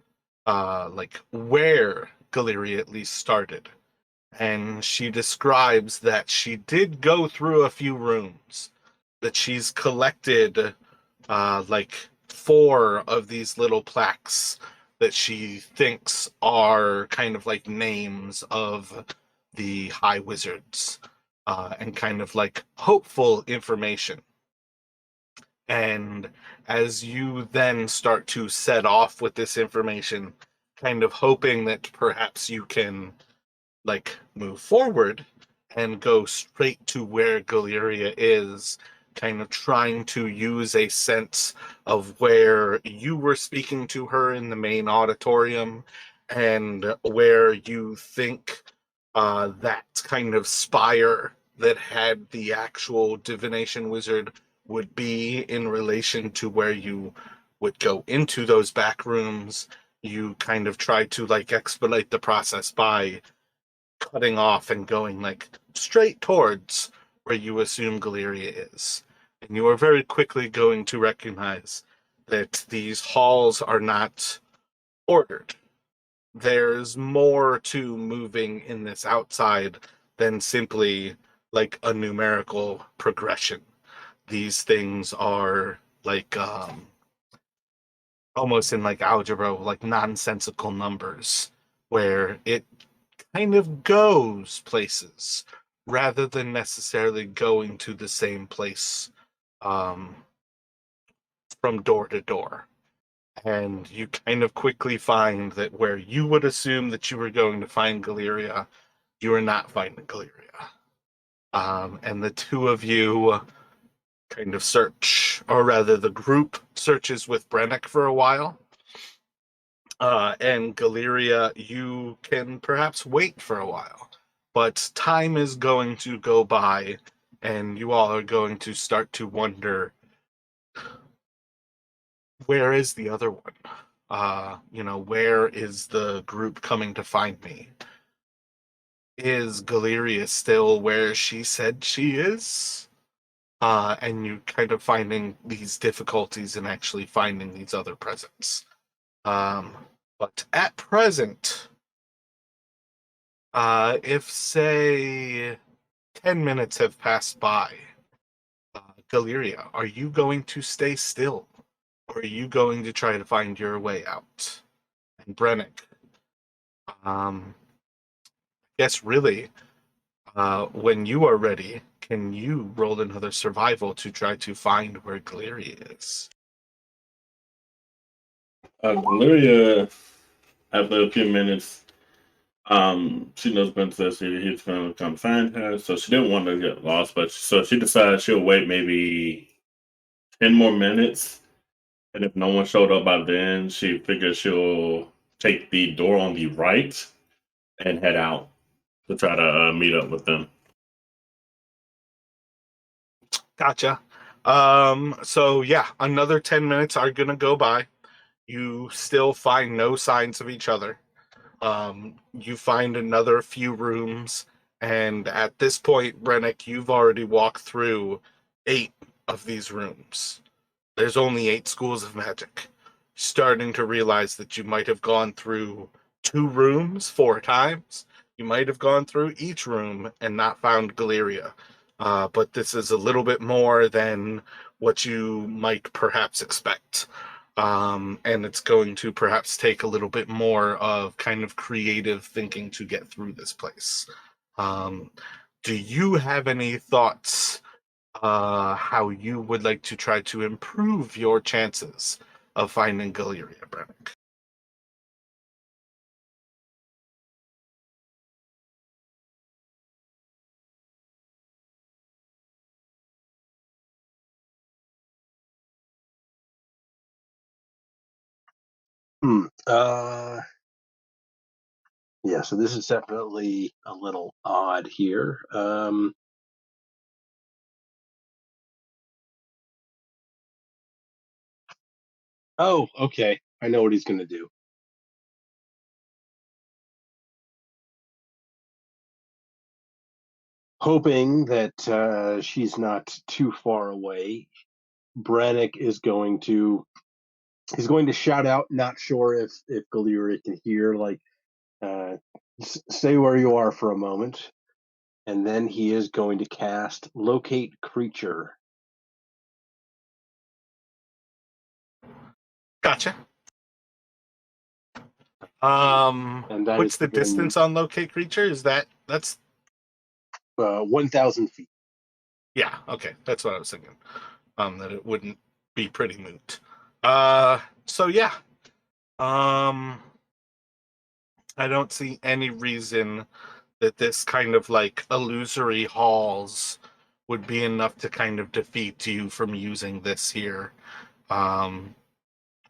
like where Galeria at least started. And she describes that she did go through a few rooms, that she's collected like 4 of these little plaques that she thinks are kind of like names of the high wizards, and kind of like hopeful information. And as you then start to set off with this information, kind of hoping that perhaps you can like move forward and go straight to where Galeria is, kind of trying to use a sense of where you were speaking to her in the main auditorium and where you think that kind of spire that had the actual divination wizard would be in relation to where you would go into those back rooms. You kind of try to like expedite the process by cutting off and going like straight towards where you assume Galeria is. And you are very quickly going to recognize that these halls are not ordered. There's more to moving in this outside than simply like a numerical progression. These things are like almost in like algebra, like nonsensical numbers, where it kind of goes places rather than necessarily going to the same place um, from door to door. And you kind of quickly find that where you would assume that you were going to find Galeria, you are not finding Galeria. And the two of you kind of search, or rather, the group searches with Brennick for a while. And Galeria, you can perhaps wait for a while. But time is going to go by, and you all are going to start to wonder, where is the other one? Where is the group coming to find me? Is Galeria still where she said she is? And you kind of finding these difficulties in actually finding these other presents. But at present, if say 10 minutes have passed by, Galeria, are you going to stay still? Or are you going to try to find your way out? And Brennick, yes, really, when you are ready, can you roll another survival to try to find where Galeria is? Galeria, after a few minutes, she knows Ben says he's going to come find her, so she didn't want to get lost, but so she decided she'll wait maybe 10 more minutes, and if no one showed up by then, she figures she'll take the door on the right and head out to try to meet up with them. Gotcha. So yeah, another 10 minutes are gonna go by. You still find no signs of each other. You find another few rooms, and at this point, Brennick, you've already walked through 8 of these rooms. There's only 8 schools of magic. Starting to realize that you might have gone through 2 rooms 4 times. You might have gone through each room and not found Galeria. But this is a little bit more than what you might perhaps expect. And it's going to perhaps take a little bit more of kind of creative thinking to get through this place. Do you have any thoughts how you would like to try to improve your chances of finding Galeria, Brennick. Hmm. Yeah, so this is definitely a little odd here. Oh, okay. I know what he's going to do. Hoping that she's not too far away, Brannick is going to he's going to shout out. Not sure if Galeria can hear. Like, stay where you are for a moment, and then he is going to cast Locate Creature. Gotcha. And that What's is the within distance on locate creature? Is that's 1,000 feet. yeah, okay. That's what I was thinking. That it wouldn't be pretty moot. So yeah. Um, I don't see any reason that this kind of like illusory halls would be enough to kind of defeat you from using this here. Um,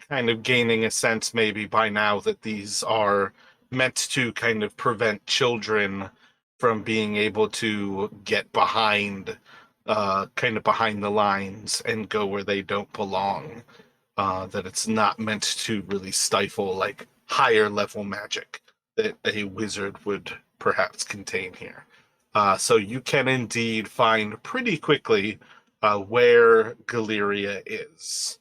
Kind of gaining a sense maybe by now that these are meant to kind of prevent children from being able to get behind, kind of behind the lines and go where they don't belong. That it's not meant to really stifle like higher level magic that a wizard would perhaps contain here. So you can indeed find pretty quickly where Galeria is.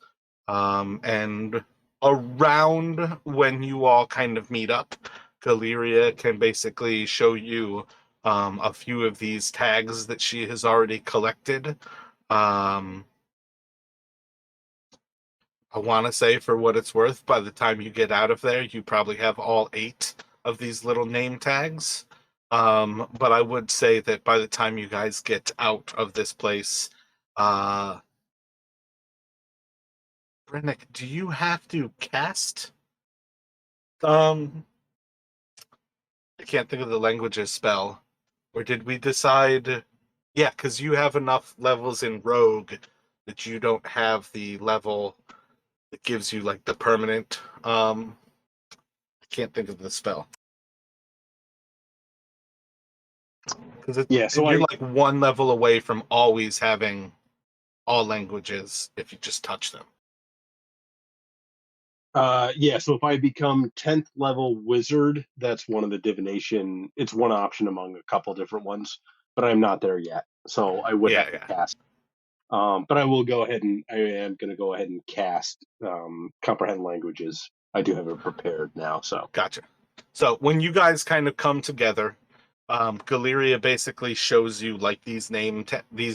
And around when you all kind of meet up, Galeria can basically show you a few of these tags that she has already collected. Um, I want to say, for what it's worth, by the time you get out of there, you probably have all 8 of these little name tags. But I would say that by the time you guys get out of this place, uh, Brennick, do you have to cast? Um, I can't think of the languages spell. Or did we decide? Yeah, because you have enough levels in Rogue that you don't have the level that gives you like the permanent. I can't think of the spell. Because Yeah, so you're like one level away from always having all languages if you just touch them. so if I become 10th level wizard, that's one of the divination. It's one option among a couple different ones, but I'm not there yet, so I would have to Yeah. cast. But I will go ahead and I am going to go ahead and cast comprehend languages. I do have it prepared now, so Gotcha. So when you guys kind of come together, Galeria basically shows you like these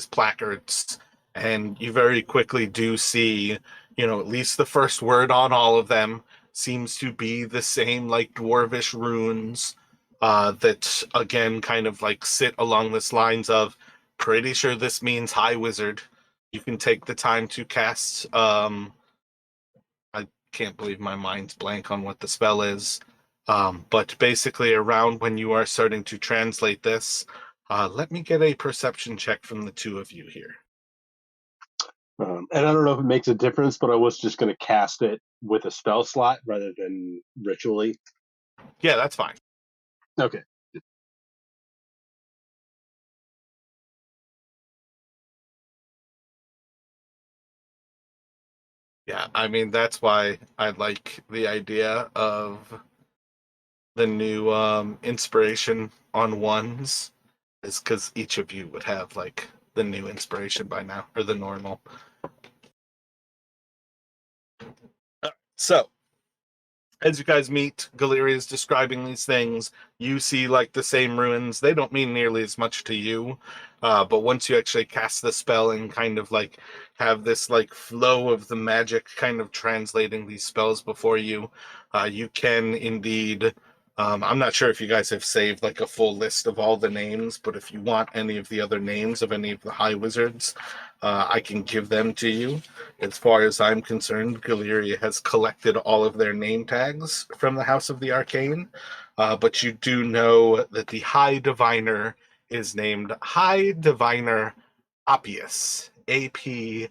placards, and you very quickly do see, at least the first word on all of them seems to be the same like dwarvish runes, that again kind of like sit along this lines of, pretty sure this means high wizard. You can take the time to cast. I can't believe my mind's blank on what the spell is. But basically, around when you are starting to translate this, let me get a perception check from the two of you here. and I don't know if it makes a difference, but I was just going to cast it with a spell slot rather than ritually. Yeah, that's fine. Okay. Yeah, I mean, that's why I like the idea of the new inspiration on ones, is because each of you would have like the new inspiration by now, or the normal. So, as you guys meet, Galeria is describing these things. You see like the same ruins. They don't mean nearly as much to you, but once you actually cast the spell and kind of like have this like flow of the magic kind of translating these spells before you, you can indeed I'm not sure if you guys have saved like a full list of all the names, but if you want any of the other names of any of the high wizards, I can give them to you. As far as I'm concerned, Galeria has collected all of their name tags from the House of the Arcane, but you do know that the High Diviner is named High Diviner Appius, Apius.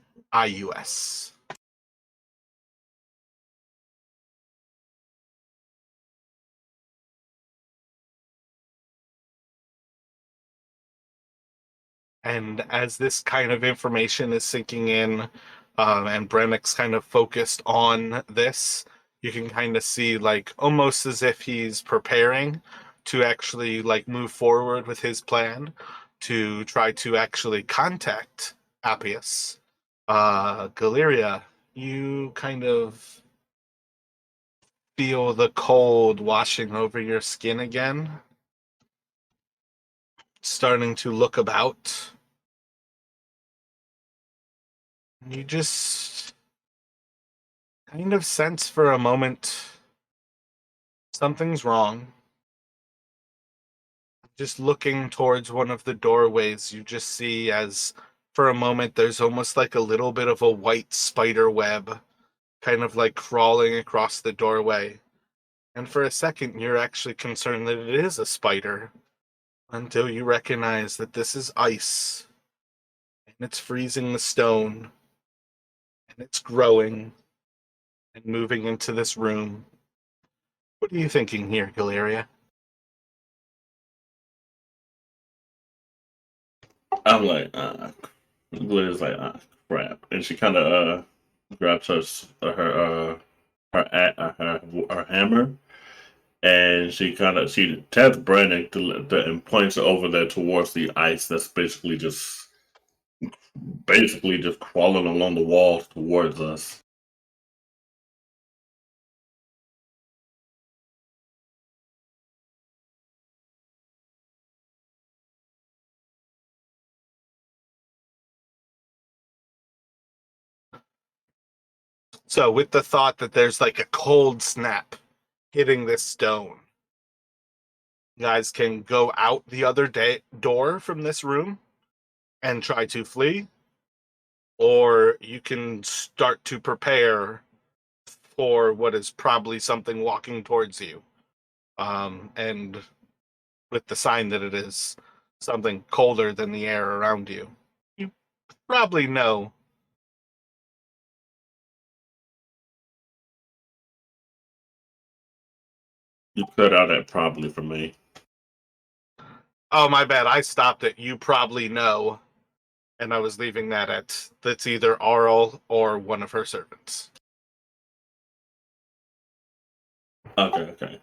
And as this kind of information is sinking in, and Brennick's kind of focused on this, you can kind of see like almost as if he's preparing to actually like move forward with his plan to try to actually contact Appius. Galeria, you kind of feel the cold washing over your skin again, starting to look about. You just kind of sense for a moment something's wrong. Just looking towards one of the doorways, you just see as for a moment there's almost like a little bit of a white spider web kind of like crawling across the doorway. And for a second, you're actually concerned that it is a spider until you recognize that this is ice and it's freezing the stone and it's growing and moving into this room. What are you thinking here, Galeria? I'm like, Glitter's like, crap, and she kind of grabs her hammer, and she taps Brandon and points over there towards the ice that's basically just crawling along the wall towards us. So, with the thought that there's like a cold snap hitting this stone, you guys can go out the other door from this room and try to flee, or you can start to prepare for what is probably something walking towards you. And with the sign that it is something colder than the air around you. You probably know. You cut out that probably for me. Oh, my bad. I stopped at you probably know. And I was leaving that at that's either Auril or one of her servants. Okay.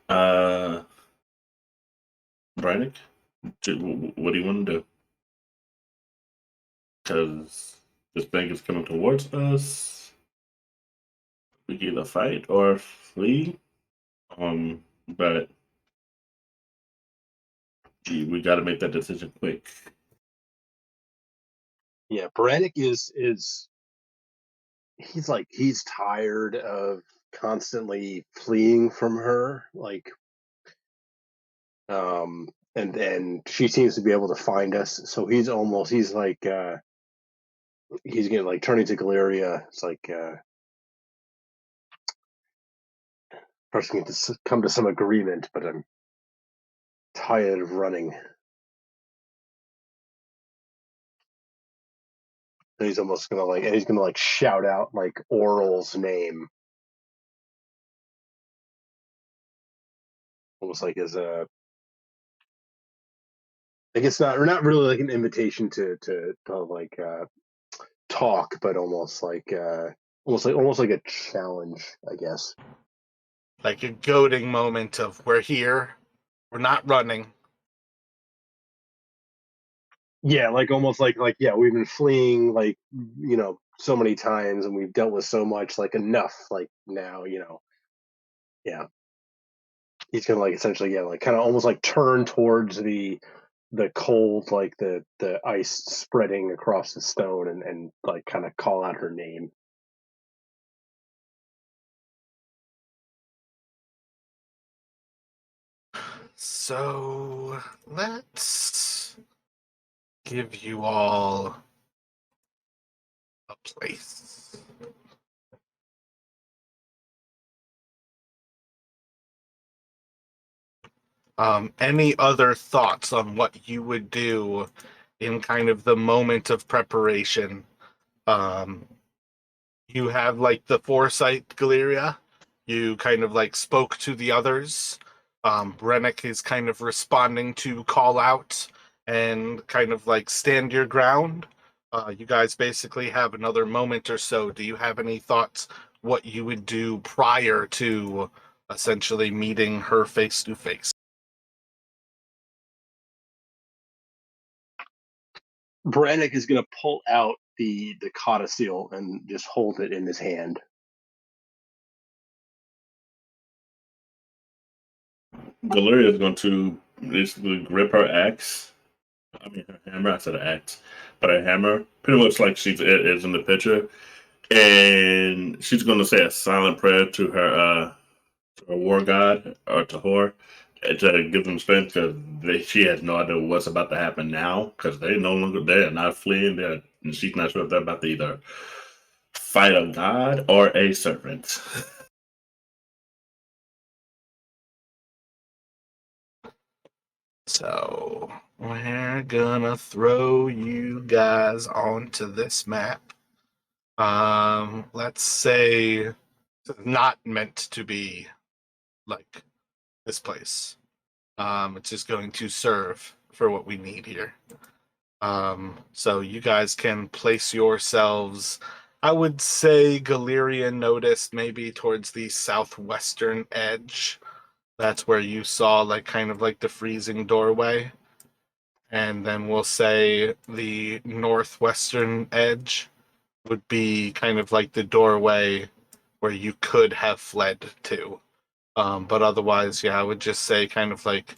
Uh, Brannick, what do you want to do? Because this thing is coming towards us. We can either fight or flee. But we got to make that decision quick. Yeah, Brannick is he's tired of constantly fleeing from her, like and she seems to be able to find us, so he's getting like turning to Galeria. It's like pressing to come to some agreement, but I'm tired of running. And he's gonna like shout out like Auril's name, almost like as a, I guess not really like an invitation to like talk, but almost like a challenge, I guess. Like a goading moment of we're here, we're not running. Yeah, like almost like yeah, we've been fleeing like so many times, and we've dealt with so much. Like enough. Like now, yeah. He's gonna like essentially yeah, like kind of almost like turn towards the cold, like the ice spreading across the stone, and like kind of call out her name. So let's give you all a place. Any other thoughts on what you would do in kind of the moment of preparation? Um, you have like the foresight, Galeria. You kind of like spoke to the others. Rennick is kind of responding to call out and kind of like stand your ground. You guys basically have another moment or so. Do you have any thoughts what you would do prior to essentially meeting her face to face? Brannick is going to pull out the codicil and just hold it in his hand. Galeria is going to basically grip her axe. I mean, her hammer. I said an axe, but her hammer, pretty much like she is in the picture, and she's going to say a silent prayer to her war god or to Hor to give them strength because she has no idea what's about to happen now because they are not fleeing. And she's not sure if they're about to either fight a god or a serpent. So we're gonna throw you guys onto this map. Let's say it's not meant to be like this place. It's just going to serve for what we need here. So you guys can place yourselves. I would say Galerian noticed maybe towards the southwestern edge. That's where you saw like kind of like the freezing doorway. And then we'll say the northwestern edge would be kind of like the doorway where you could have fled to. But otherwise, yeah, I would just say kind of like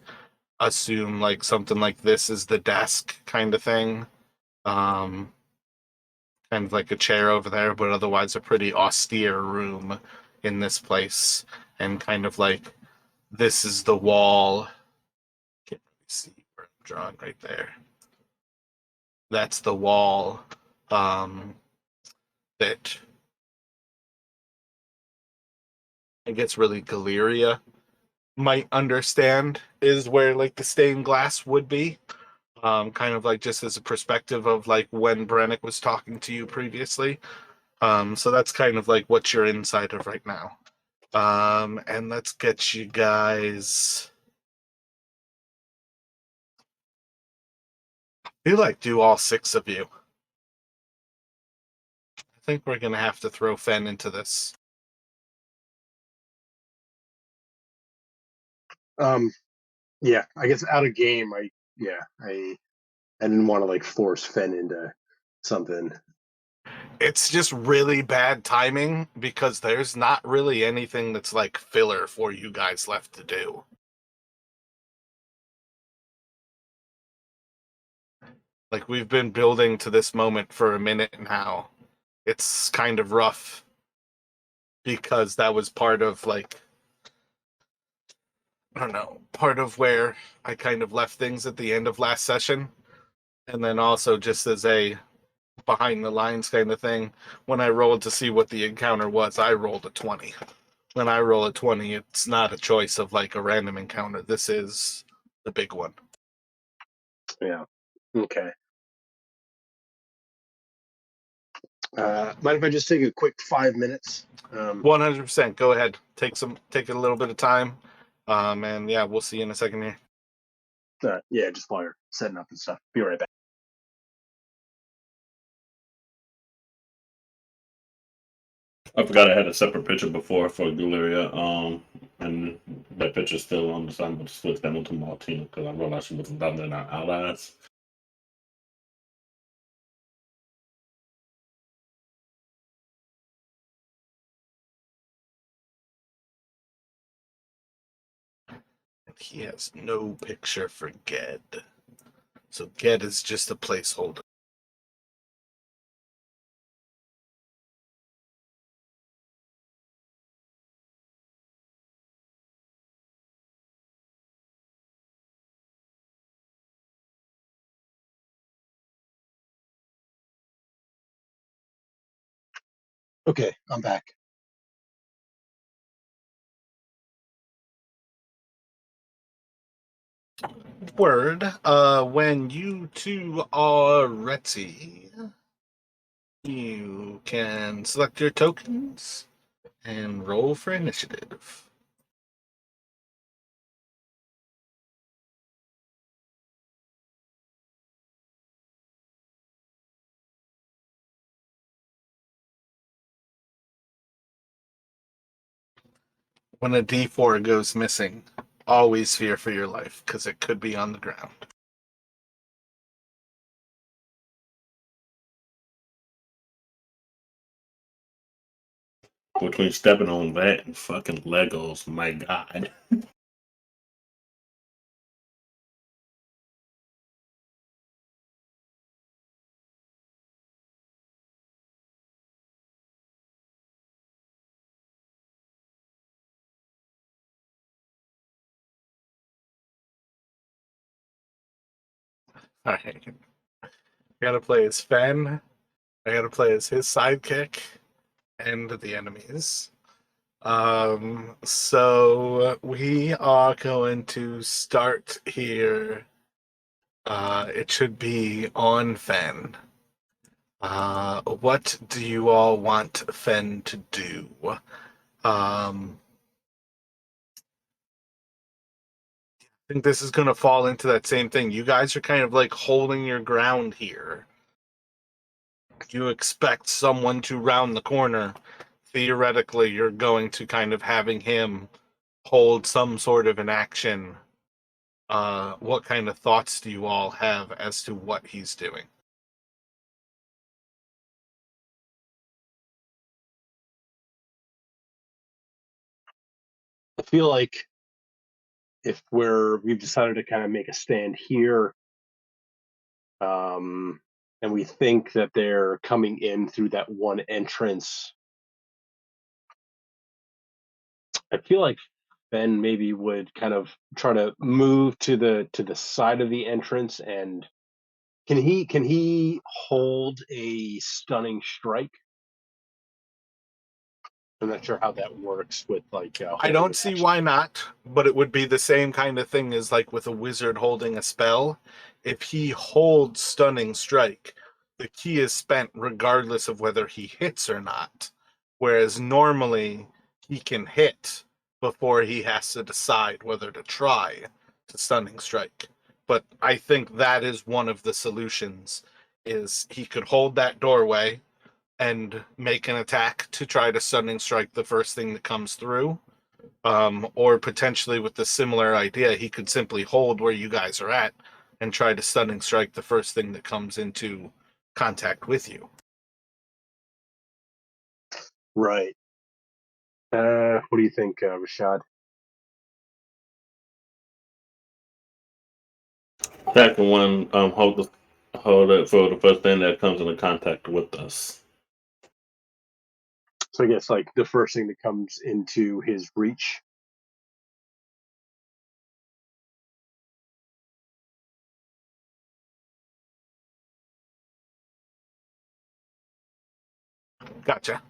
assume like something like this is the desk kind of thing. Um, Kind of like a chair over there, but otherwise a pretty austere room in this place. And kind of like this is the wall. Can't really see where I'm drawing right there. That's the wall that I guess really Galeria might understand is where like the stained glass would be. Kind of like just as a perspective of like when Brannick was talking to you previously. So that's kind of like what you're inside of right now. And let's get you guys. I feel like do all six of you. I think we're gonna have to throw Fen into this. Yeah, I guess out of game, I didn't want to like force Fen into something. It's just really bad timing because there's not really anything that's like filler for you guys left to do. Like we've been building to this moment for a minute now. It's kind of rough because that was part of like I don't know, part of where I kind of left things at the end of last session. And then also just as a behind the lines kind of thing, when I rolled to see what the encounter was, I rolled a 20. When I roll a 20, it's not a choice of like a random encounter. This is the big one. Yeah. Okay. Mind if I just take a quick 5 minutes? 100%. Go ahead. Take a little bit of time. And yeah, we'll see you in a second here. Yeah, just while you're setting up and stuff. Be right back. I forgot I had a separate picture before for Galeria. And that picture's still on the side, but switch that one to Martina because I realized she wasn't done in our allies. He has no picture for Ged. So Ged is just a placeholder. Okay, I'm back. Word. When you two are ready, you can select your tokens and roll for initiative. When a D4 goes missing, always fear for your life, because it could be on the ground. Between stepping on that and fucking Legos, my god. Alright. I gotta play as Fen. I gotta play as his sidekick and the enemies. So we are going to start here. It should be on Fen. What do you all want Fen to do? Um, I think this is going to fall into that same thing. You guys are kind of like holding your ground here. You expect someone to round the corner. Theoretically, you're going to kind of having him hold some sort of an action. What kind of thoughts do you all have as to what he's doing? I feel like if we've decided to kind of make a stand here, and we think that they're coming in through that one entrance, I feel like Ben maybe would kind of try to move to the side of the entrance. And can he hold a stunning strike? I'm not sure how that works with like I holding don't an see action. why not, but it would be the same kind of thing as like with a wizard holding a spell. If he holds Stunning Strike, the key is spent regardless of whether he hits or not. Whereas normally he can hit before he has to decide whether to try to Stunning Strike. But I think that is one of the solutions is he could hold that doorway and make an attack to try to Stunning Strike the first thing that comes through, or potentially with the similar idea, he could simply hold where you guys are at and try to Stunning Strike the first thing that comes into contact with you. Right. What do you think, Rashad? Second one, hold it for the first thing that comes into contact with us. So I guess like the first thing that comes into his reach. Gotcha.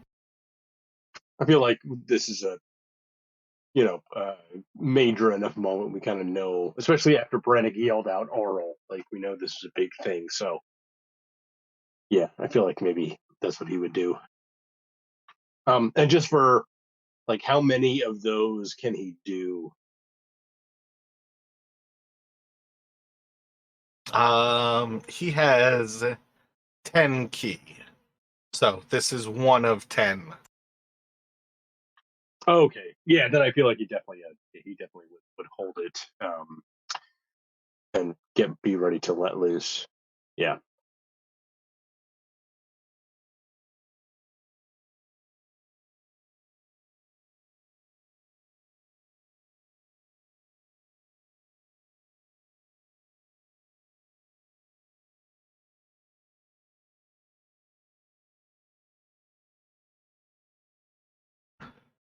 I feel like this is a major enough moment. We kind of know, especially after Brannick yelled out Auril, like we know this is a big thing. So yeah, I feel like maybe that's what he would do. And just for like, how many of those can he do? He has 10 key. So this is one of 10. Okay, yeah, then I feel like he definitely would hold it, and be ready to let loose. Yeah.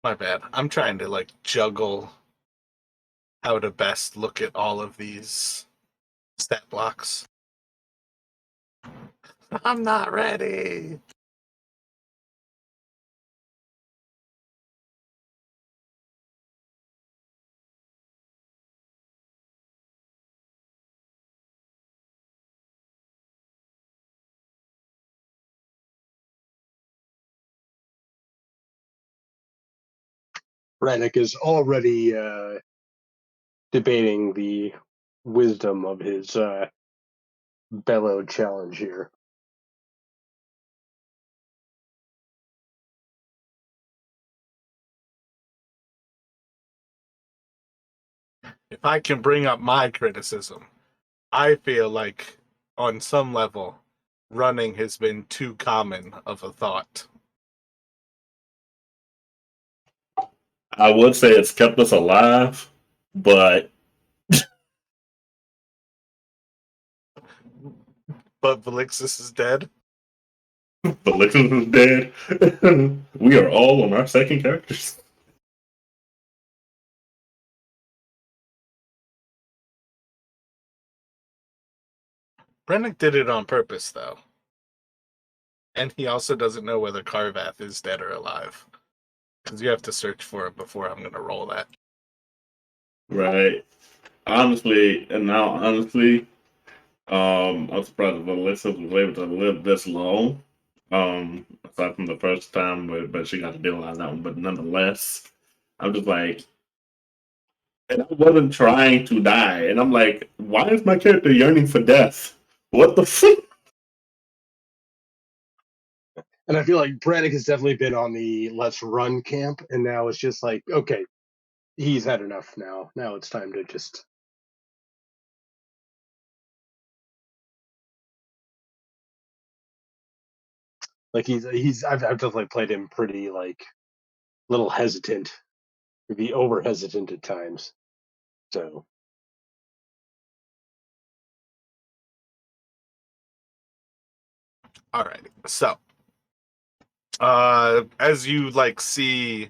My bad. I'm trying to like juggle how to best look at all of these stat blocks. I'm not ready. Brannick is already debating the wisdom of his bellowed challenge here. If I can bring up my criticism, I feel like on some level, running has been too common of a thought. I would say it's kept us alive, but But Valixis is dead. Felixus is dead. We are all on our second characters. Brennick did it on purpose, though. And he also doesn't know whether Carvath is dead or alive. Because you have to search for it before I'm going to roll that. Right. Honestly, I'm surprised Felixus was able to live this long. Aside from the first time, but she got to deal with that one. But nonetheless, I'm just like, and I wasn't trying to die. And I'm like, why is my character yearning for death? What the fuck? And I feel like Brannick has definitely been on the let's run camp, and now it's just like, okay, he's had enough now. Now it's time to just. Like I've definitely played him pretty like little hesitant, maybe over hesitant at times. So Alrighty. So, as you see.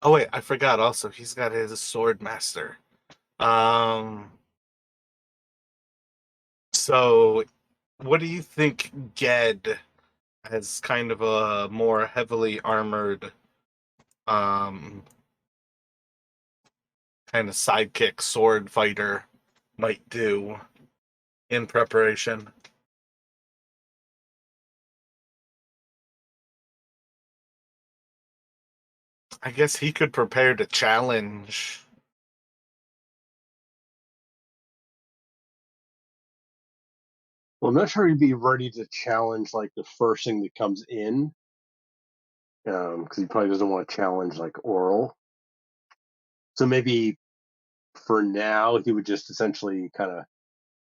Oh wait, I forgot. Also, he's got his sword master. So, what do you think Ged, as kind of a more heavily armored, kind of sidekick sword fighter, might do in preparation? I guess he could prepare to challenge. well, I'm not sure he'd be ready to challenge like the first thing that comes in, because he probably doesn't want to challenge like Auril. So maybe for now he would just essentially kind of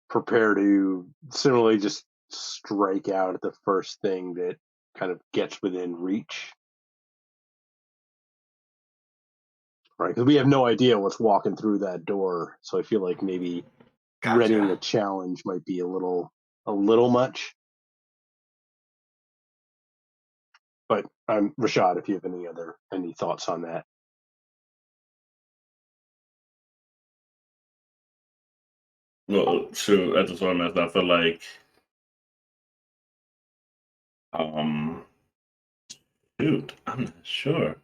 prepare to similarly just strike out at the first thing that kind of gets within reach. Right, because we have no idea what's walking through that door, so I feel like maybe readying a challenge might be a little much. But Rashad, if you have any thoughts on that. Well, shoot, at the sort of I feel like, um, shoot, I'm not sure.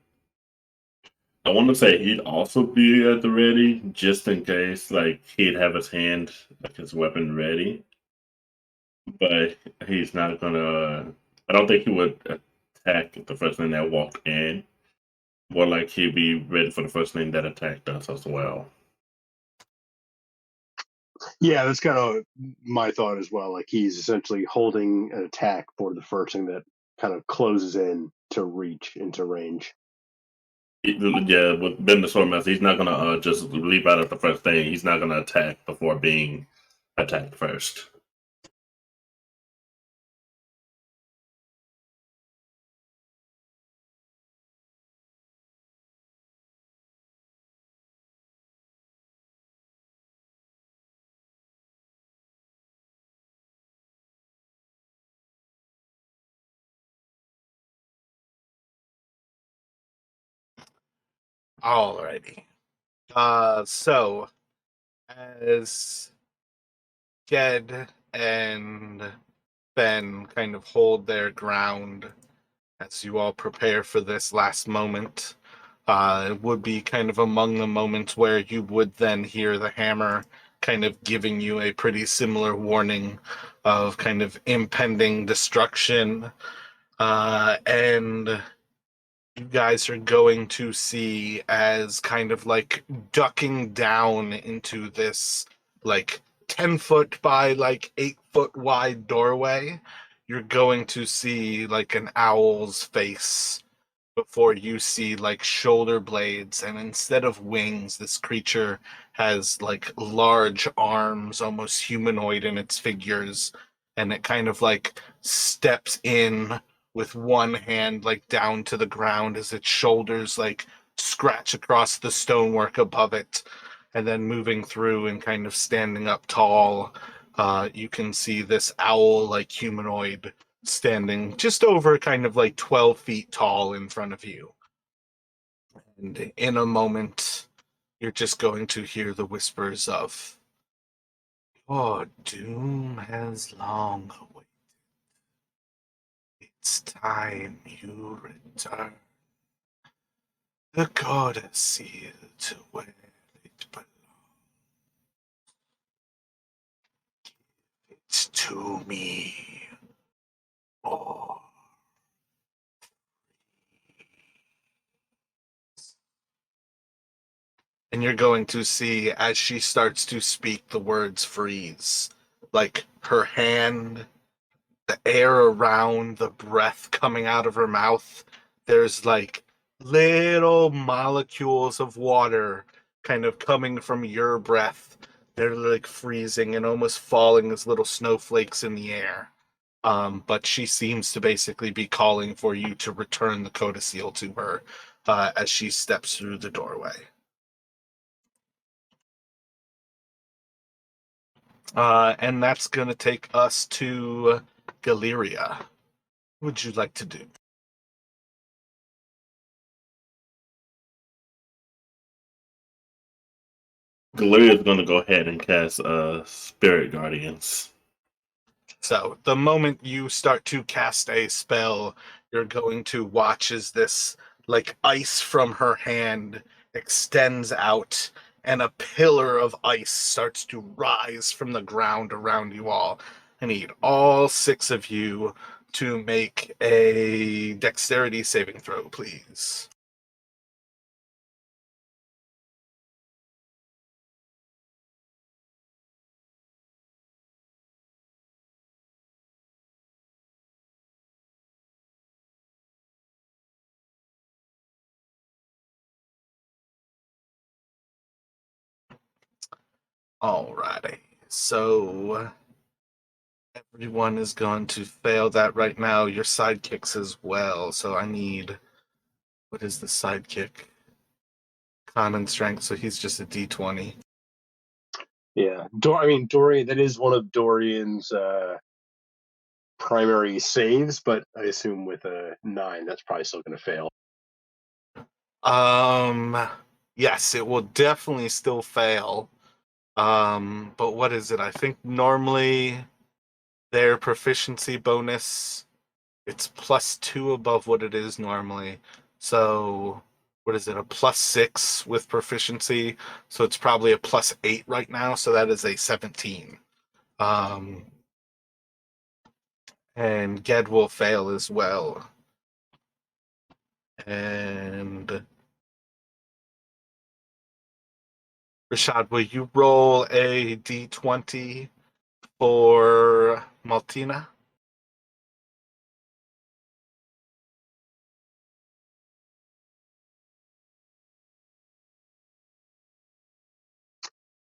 I want to say he'd also be at the ready, just in case, like he'd have his hand, like his weapon ready. But he's not gonna. I don't think he would attack the first thing that walked in. More like he'd be ready for the first thing that attacked us as well. Yeah, that's kind of my thought as well. Like he's essentially holding an attack for the first thing that kind of closes in to reach into range. Yeah, with Ben the Swordmaster, he's not gonna just leap out at the first thing. He's not gonna attack before being attacked first. Alrighty. So as Ged and Ben kind of hold their ground as you all prepare for this last moment, it would be kind of among the moments where you would then hear the hammer kind of giving you a pretty similar warning of kind of impending destruction. And you guys are going to see as kind of like ducking down into this like 10 foot by like 8 foot wide doorway. You're going to see like an owl's face before you see like shoulder blades, and instead of wings, this creature has like large arms, almost humanoid in its figures, and it kind of like steps in with one hand like down to the ground as its shoulders like scratch across the stonework above it, and then moving through and kind of standing up tall. You can see this owl like humanoid standing just over kind of like 12 feet tall in front of you. And in a moment, you're just going to hear the whispers of, "Your doom has long awaited. It's time you return. The goddess seal to where it belongs. It's to me. Or and you're going to see as she starts to speak the words freeze. Like her hand, the air around, the breath coming out of her mouth, there's like little molecules of water kind of coming from your breath. They're like freezing and almost falling as little snowflakes in the air. But she seems to basically be calling for you to return the codicil to her as she steps through the doorway. And that's going to take us to Galeria. What would you like to do? Galeria is going to go ahead and cast Spirit Guardians. So the moment you start to cast a spell, you're going to watch as this like ice from her hand extends out and a pillar of ice starts to rise from the ground around you all. I need all 6 of you to make a dexterity saving throw, please. Alrighty. So everyone is going to fail that right now. Your sidekicks as well. So I need, what is the sidekick? Con and strength, so he's just a D20. Yeah, Dorian. That is one of Dorian's primary saves, but I assume with a 9, that's probably still going to fail. Yes, it will definitely still fail. But what is it? I think normally their proficiency bonus, it's +2 above what it is normally. So what is it? A +6 with proficiency. So it's probably a +8 right now. So that is a 17. And Ged will fail as well. And Rashad, will you roll a d20 for Maltina?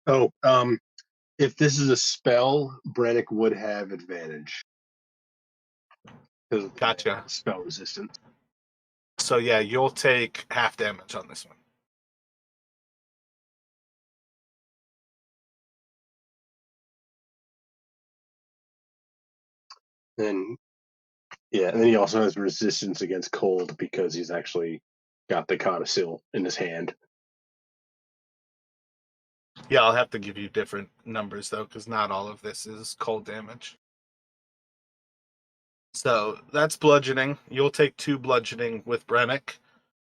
Oh, if this is a spell, Brannick would have advantage because of the Gotcha. spell resistance. So yeah, you'll take half damage on this one. And yeah, and then he also has resistance against cold because he's actually got the codicil in his hand. Yeah, I'll have to give you different numbers though, because not all of this is cold damage. So that's bludgeoning. You'll take 2 bludgeoning with Brennick.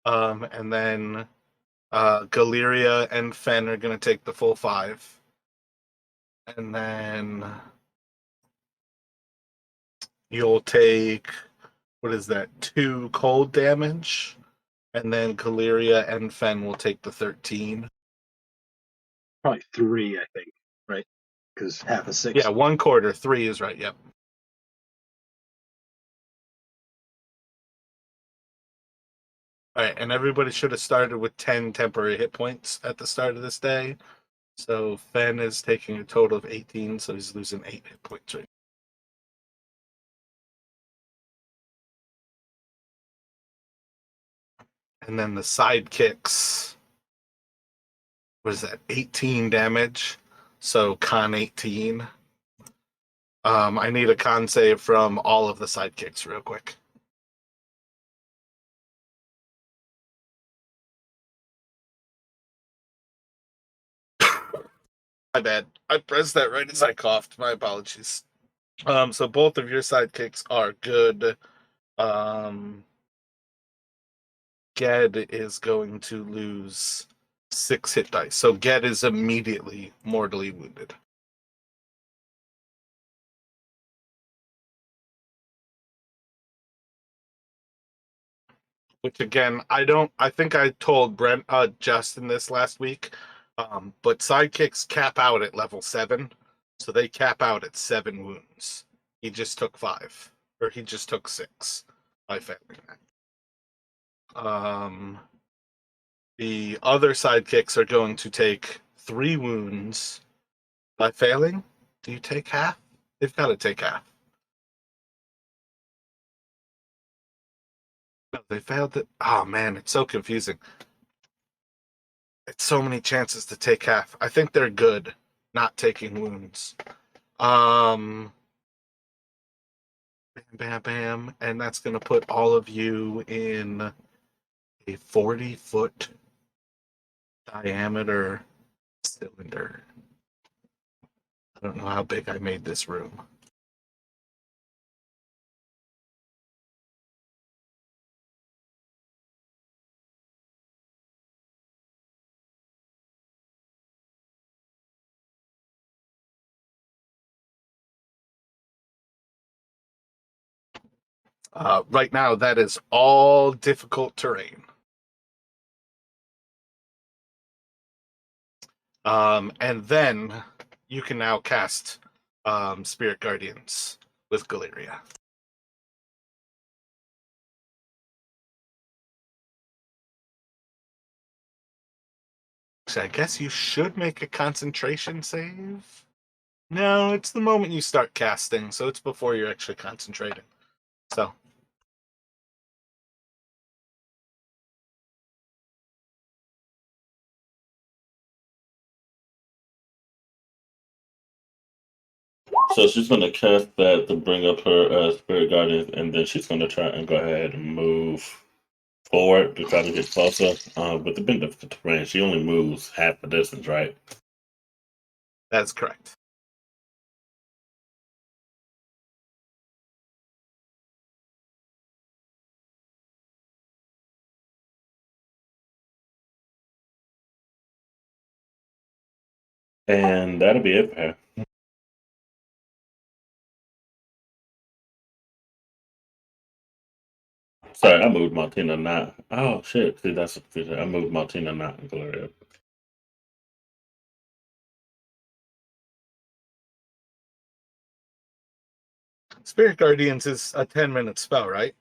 And then Galeria and Fen are going to take the full 5. And then you'll take, what is that, 2 cold damage. and then Galeria and Fen will take the 13. Probably 3, I think, right? Because half a 6. Yeah, 1/4. 3 is right. Yep. All right, and everybody should have started with 10 temporary hit points at the start of this day. So Fen is taking a total of 18, so he's losing 8 hit points right. And then the sidekicks, what is that, 18 damage? So con 18. I need a con save from all of the sidekicks real quick. My bad. I pressed that right as I coughed. My apologies. So both of your sidekicks are good. Ged is going to lose 6 hit dice. So Ged is immediately mortally wounded. Which again, I think I told Brent Justin this last week. But sidekicks cap out at level 7. So they cap out at 7 wounds. He just took 5. Or he just took 6 by failing that. The other sidekicks are going to take 3 wounds by failing. Do you take half? They've got to take half. No, they failed it. Oh man, it's so confusing. It's so many chances to take half. I think they're good not taking wounds. Bam, bam, bam. And that's going to put all of you in a 40-foot diameter cylinder. I don't know how big I made this room. Right now, that is all difficult terrain. And then you can now cast Spirit Guardians with Galeria. So I guess you should make a concentration save. No, it's the moment you start casting, so it's before you're actually concentrating. So. So she's gonna cast that to bring up her spirit guardians, and then she's gonna try and go ahead and move forward to try to get closer. But the bit difficult terrain, she only moves half the distance, right? That's correct. And that'll be it for her. Sorry, I moved Martina not. Oh shit! See, that's I moved Martina not and Gloria. Spirit Guardians is a 10-minute spell, right?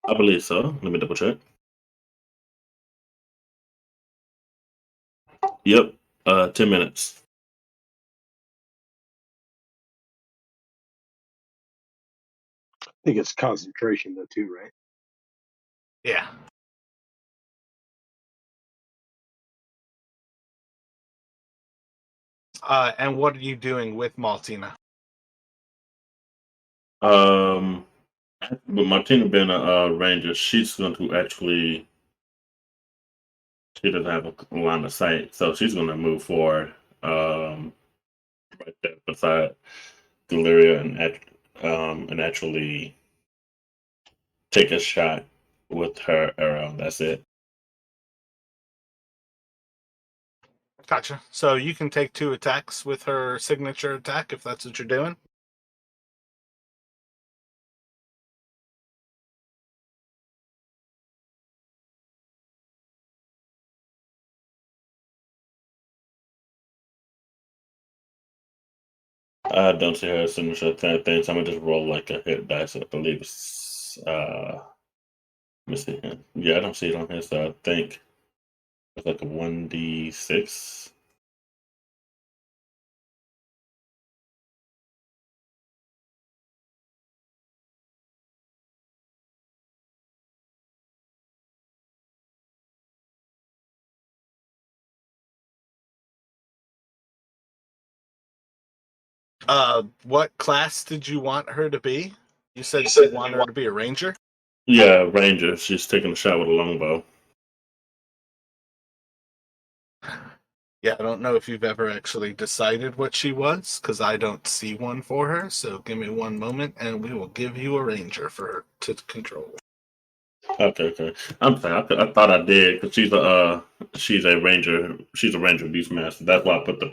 I believe so. Let me double check. Yep, 10 minutes. I think it's concentration though too, right? Yeah. And what are you doing with Maltina? But Martina being a ranger, she's going to actually. She doesn't have a line of sight, so she's going to move forward, right there beside Deliria, and actually take a shot with her arrow. That's it. Gotcha. So you can take 2 attacks with her signature attack if that's what you're doing. I don't see her signature thing, so I'm gonna just roll like a hit dice. I believe it's let me see here. Yeah, I don't see it on here, so I think it's like a 1d6. What class did you want her to be? You said you wanted her to be a ranger? Yeah, Ranger. She's taking a shot with a longbow. Yeah, I don't know if you've ever actually decided what she was, because I don't see one for her. So give me one moment, and we will give you a ranger for her to control. Okay. I'm sorry. I thought I did because she's a ranger. She's a ranger beastmaster. That's why I put that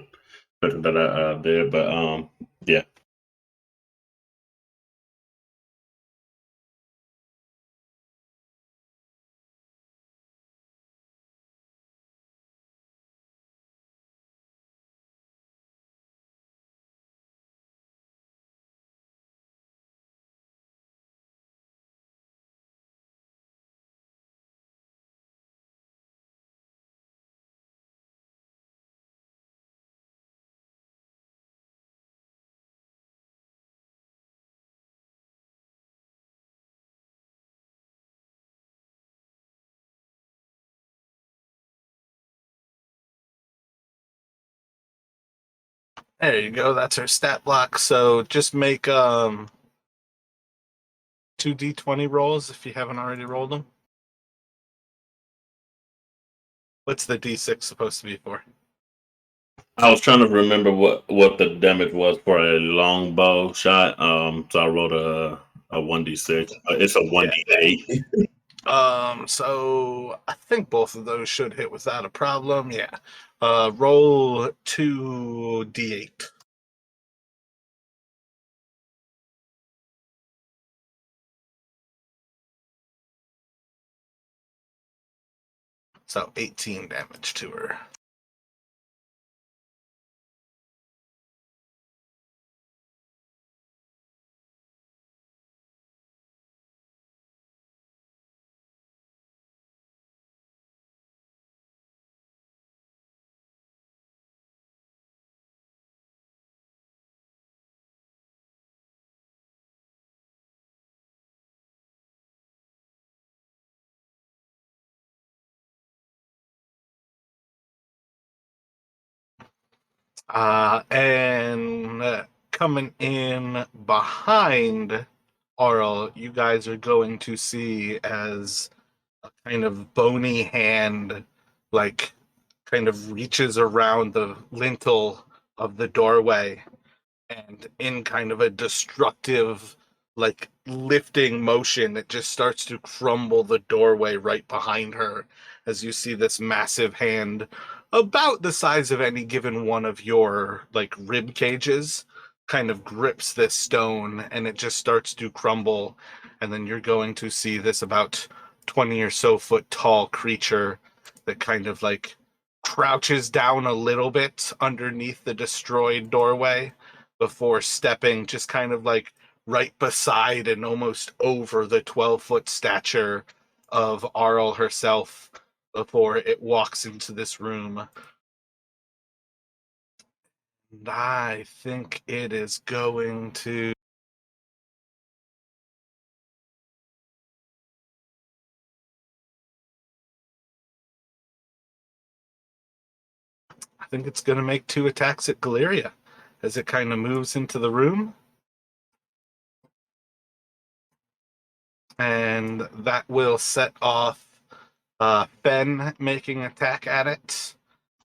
I did. But yeah. There you go. That's her stat block. So just make 2d20 rolls if you haven't already rolled them. What's the d6 supposed to be for? I was trying to remember what the damage was for a longbow shot. So I wrote a 1d6. It's a 1d8. So I think both of those should hit without a problem. Yeah. Roll 2d8. So 18 damage to her. And coming in behind Auril, you guys are going to see as a kind of bony hand, like, kind of reaches around the lintel of the doorway, and in kind of a destructive, like, lifting motion, it just starts to crumble the doorway right behind her as you see this massive hand about the size of any given one of your, like, rib cages kind of grips this stone, and it just starts to crumble. And then you're going to see this about 20 or so foot tall creature that kind of, like, crouches down a little bit underneath the destroyed doorway before stepping just kind of like right beside and almost over the 12-foot stature of Auril herself before it walks into this room. And I think it is going to... I think it's going to make 2 attacks at Galeria as it kind of moves into the room. And that will set off Fen making an attack at it.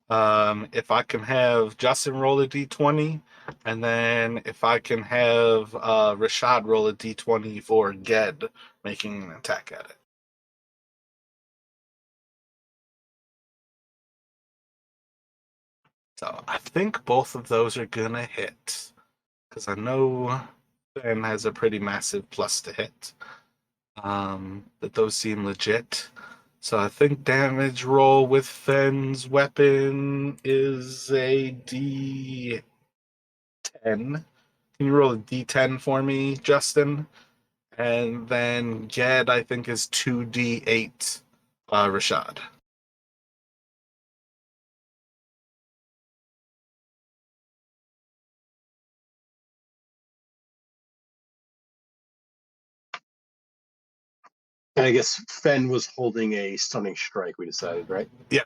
If I can have Justin roll a d20, and then if I can have Rashad roll a d20 for Ged making an attack at it. So I think both of those are gonna hit, because I know Ben has a pretty massive plus to hit. But those seem legit. So I think damage roll with Fen's weapon is a d10. Can you roll a d10 for me, Justin? And then Ged, I think, is 2d8, Rashad. And I guess Fen was holding a stunning strike, we decided, right? Yeah.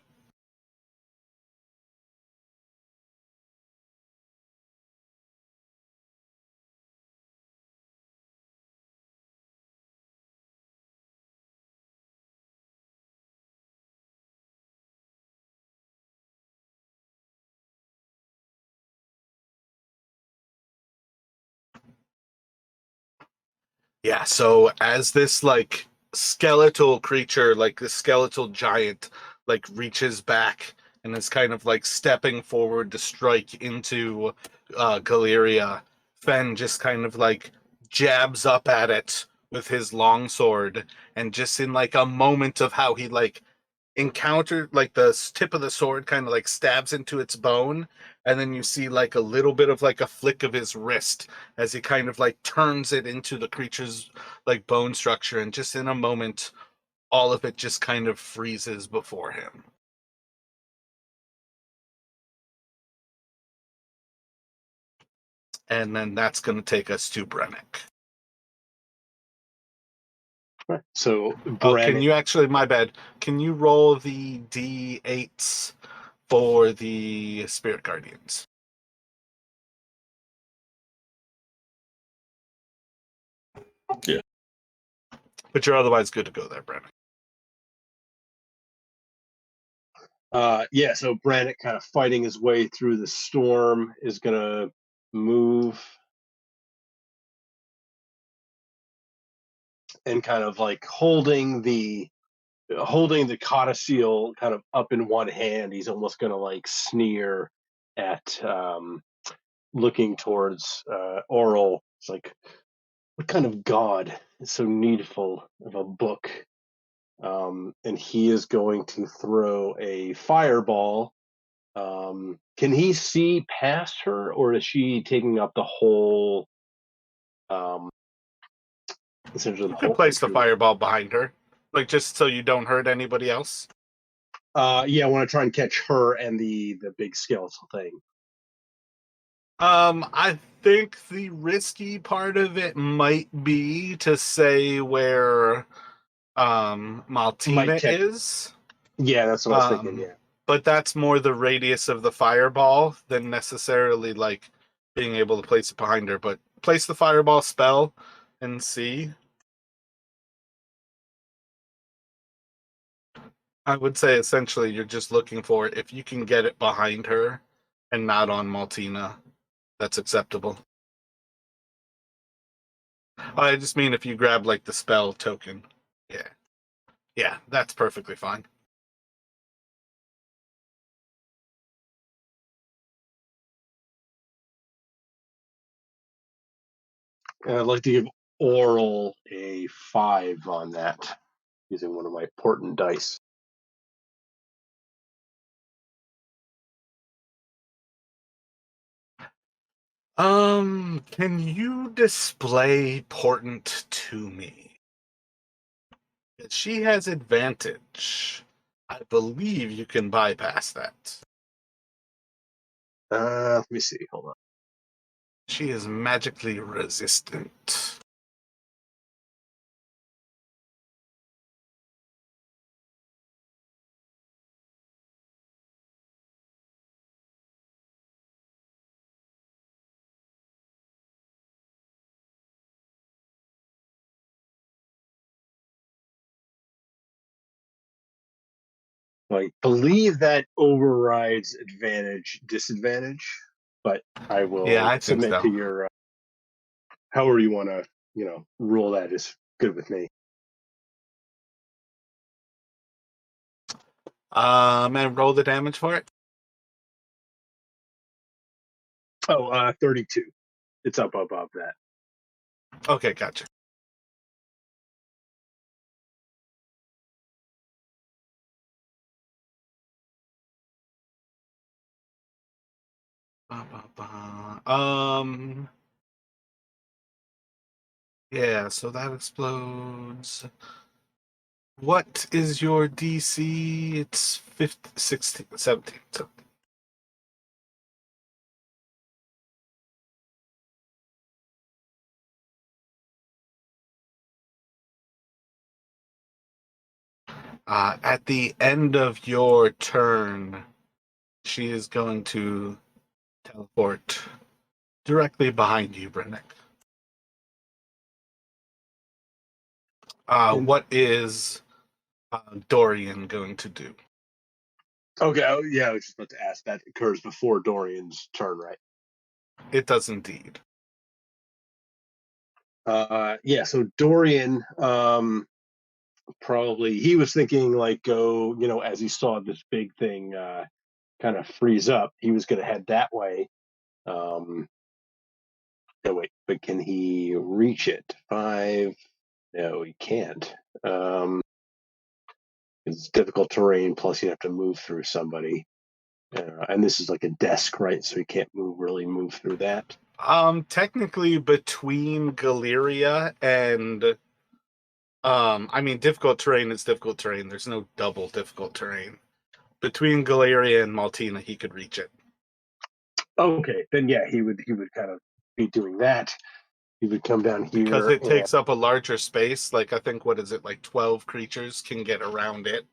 Yeah, so as this like skeletal creature, like this skeletal giant, like reaches back and is kind of like stepping forward to strike into Galeria, Fen just kind of like jabs up at it with his long sword, and just in like a moment of how he like encountered like the tip of the sword kind of like stabs into its bone, and then you see like a little bit of like a flick of his wrist as he kind of like turns it into the creature's like bone structure, and just in a moment all of it just kind of freezes before him. And then that's going to take us to Brennick. Right. So Oh, can Bren, you actually, my bad, can you roll the d8s for the spirit guardians? Yeah. But you're otherwise good to go there, Brennick. yeah, so Brannick kind of fighting his way through the storm is gonna move and kind of like holding the codicil kind of up in one hand. He's almost gonna like sneer at looking towards Auril. It's like, what kind of god is so needful of a book? And he is going to throw a fireball. Can he see past her, or is she taking up the whole, um, essentially the You could whole place the entry? fireball behind her, like just so you don't hurt anybody else. Yeah, I want to try and catch her and the big skeletal thing. I think the risky part of it might be to say where Might Maltina catch. is. Yeah, that's what I was thinking. Um, Yeah. but that's more the radius of the fireball than necessarily like being able to place it behind her. But place the fireball spell and see. I would say essentially you're just looking for it. If you can get it behind her and not on Maltina, that's acceptable. I just mean if you grab like the spell token. Yeah. Yeah, that's perfectly fine. And I'd like to give Oral a 5 on that using one of my portent dice. Can you display portent to me? She has advantage. I believe you can bypass that. Let me see. Hold on. She is magically resistant. I believe that overrides advantage disadvantage, but I Yeah, will I think submit so. to your however you want to rule that is good with me. And roll the damage for it. Oh, 32. It's up above that. Okay, gotcha. Ba, ba, ba. Yeah, so that explodes. What is your DC? It's 15, 16, 17. So, at the end of your turn, she is going to teleport directly behind you, Brennick. And- What is Dorian going to do? Okay, yeah, I was just about to ask. That occurs before Dorian's turn, right? It does indeed. Yeah. So Dorian, probably he was thinking like go, as he saw this big thing kind of freeze up, he was going to head that way. No, wait, but can he reach it? 5? No, he can't. It's difficult terrain. Plus, you have to move through somebody. And this is like a desk, right? So he can't really move through that. Technically between Galeria and I mean difficult terrain is difficult terrain. There's no double difficult terrain. Between Galeria and Maltina, he could reach it. Okay, then yeah, he would kind of be doing that. He would come down Because here it and takes up a larger space. Like I think what is it, like 12 creatures can get around it.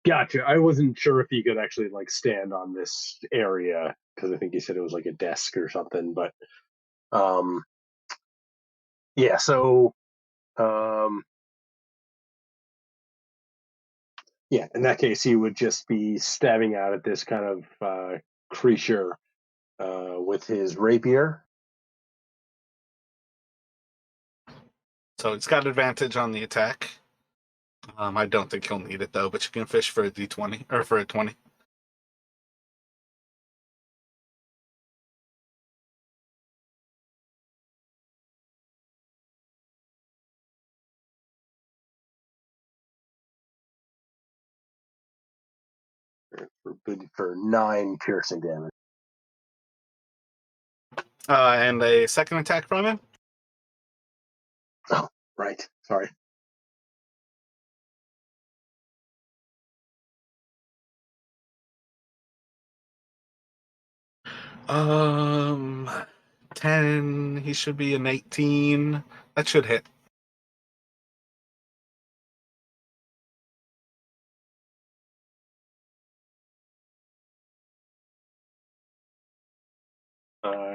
gotcha. I wasn't sure if he could actually like stand on this area because I think he said it was like a desk or something. But um, yeah, so um, yeah, in that case, he would just be stabbing out at this kind of creature with his rapier. So it's got advantage on the attack. I don't think he'll need it though, but you can fish for a D20 or for a 20. For 9 piercing damage. And a second attack from him. Oh, right. Sorry. Um, 10. He should be an 18. That should hit.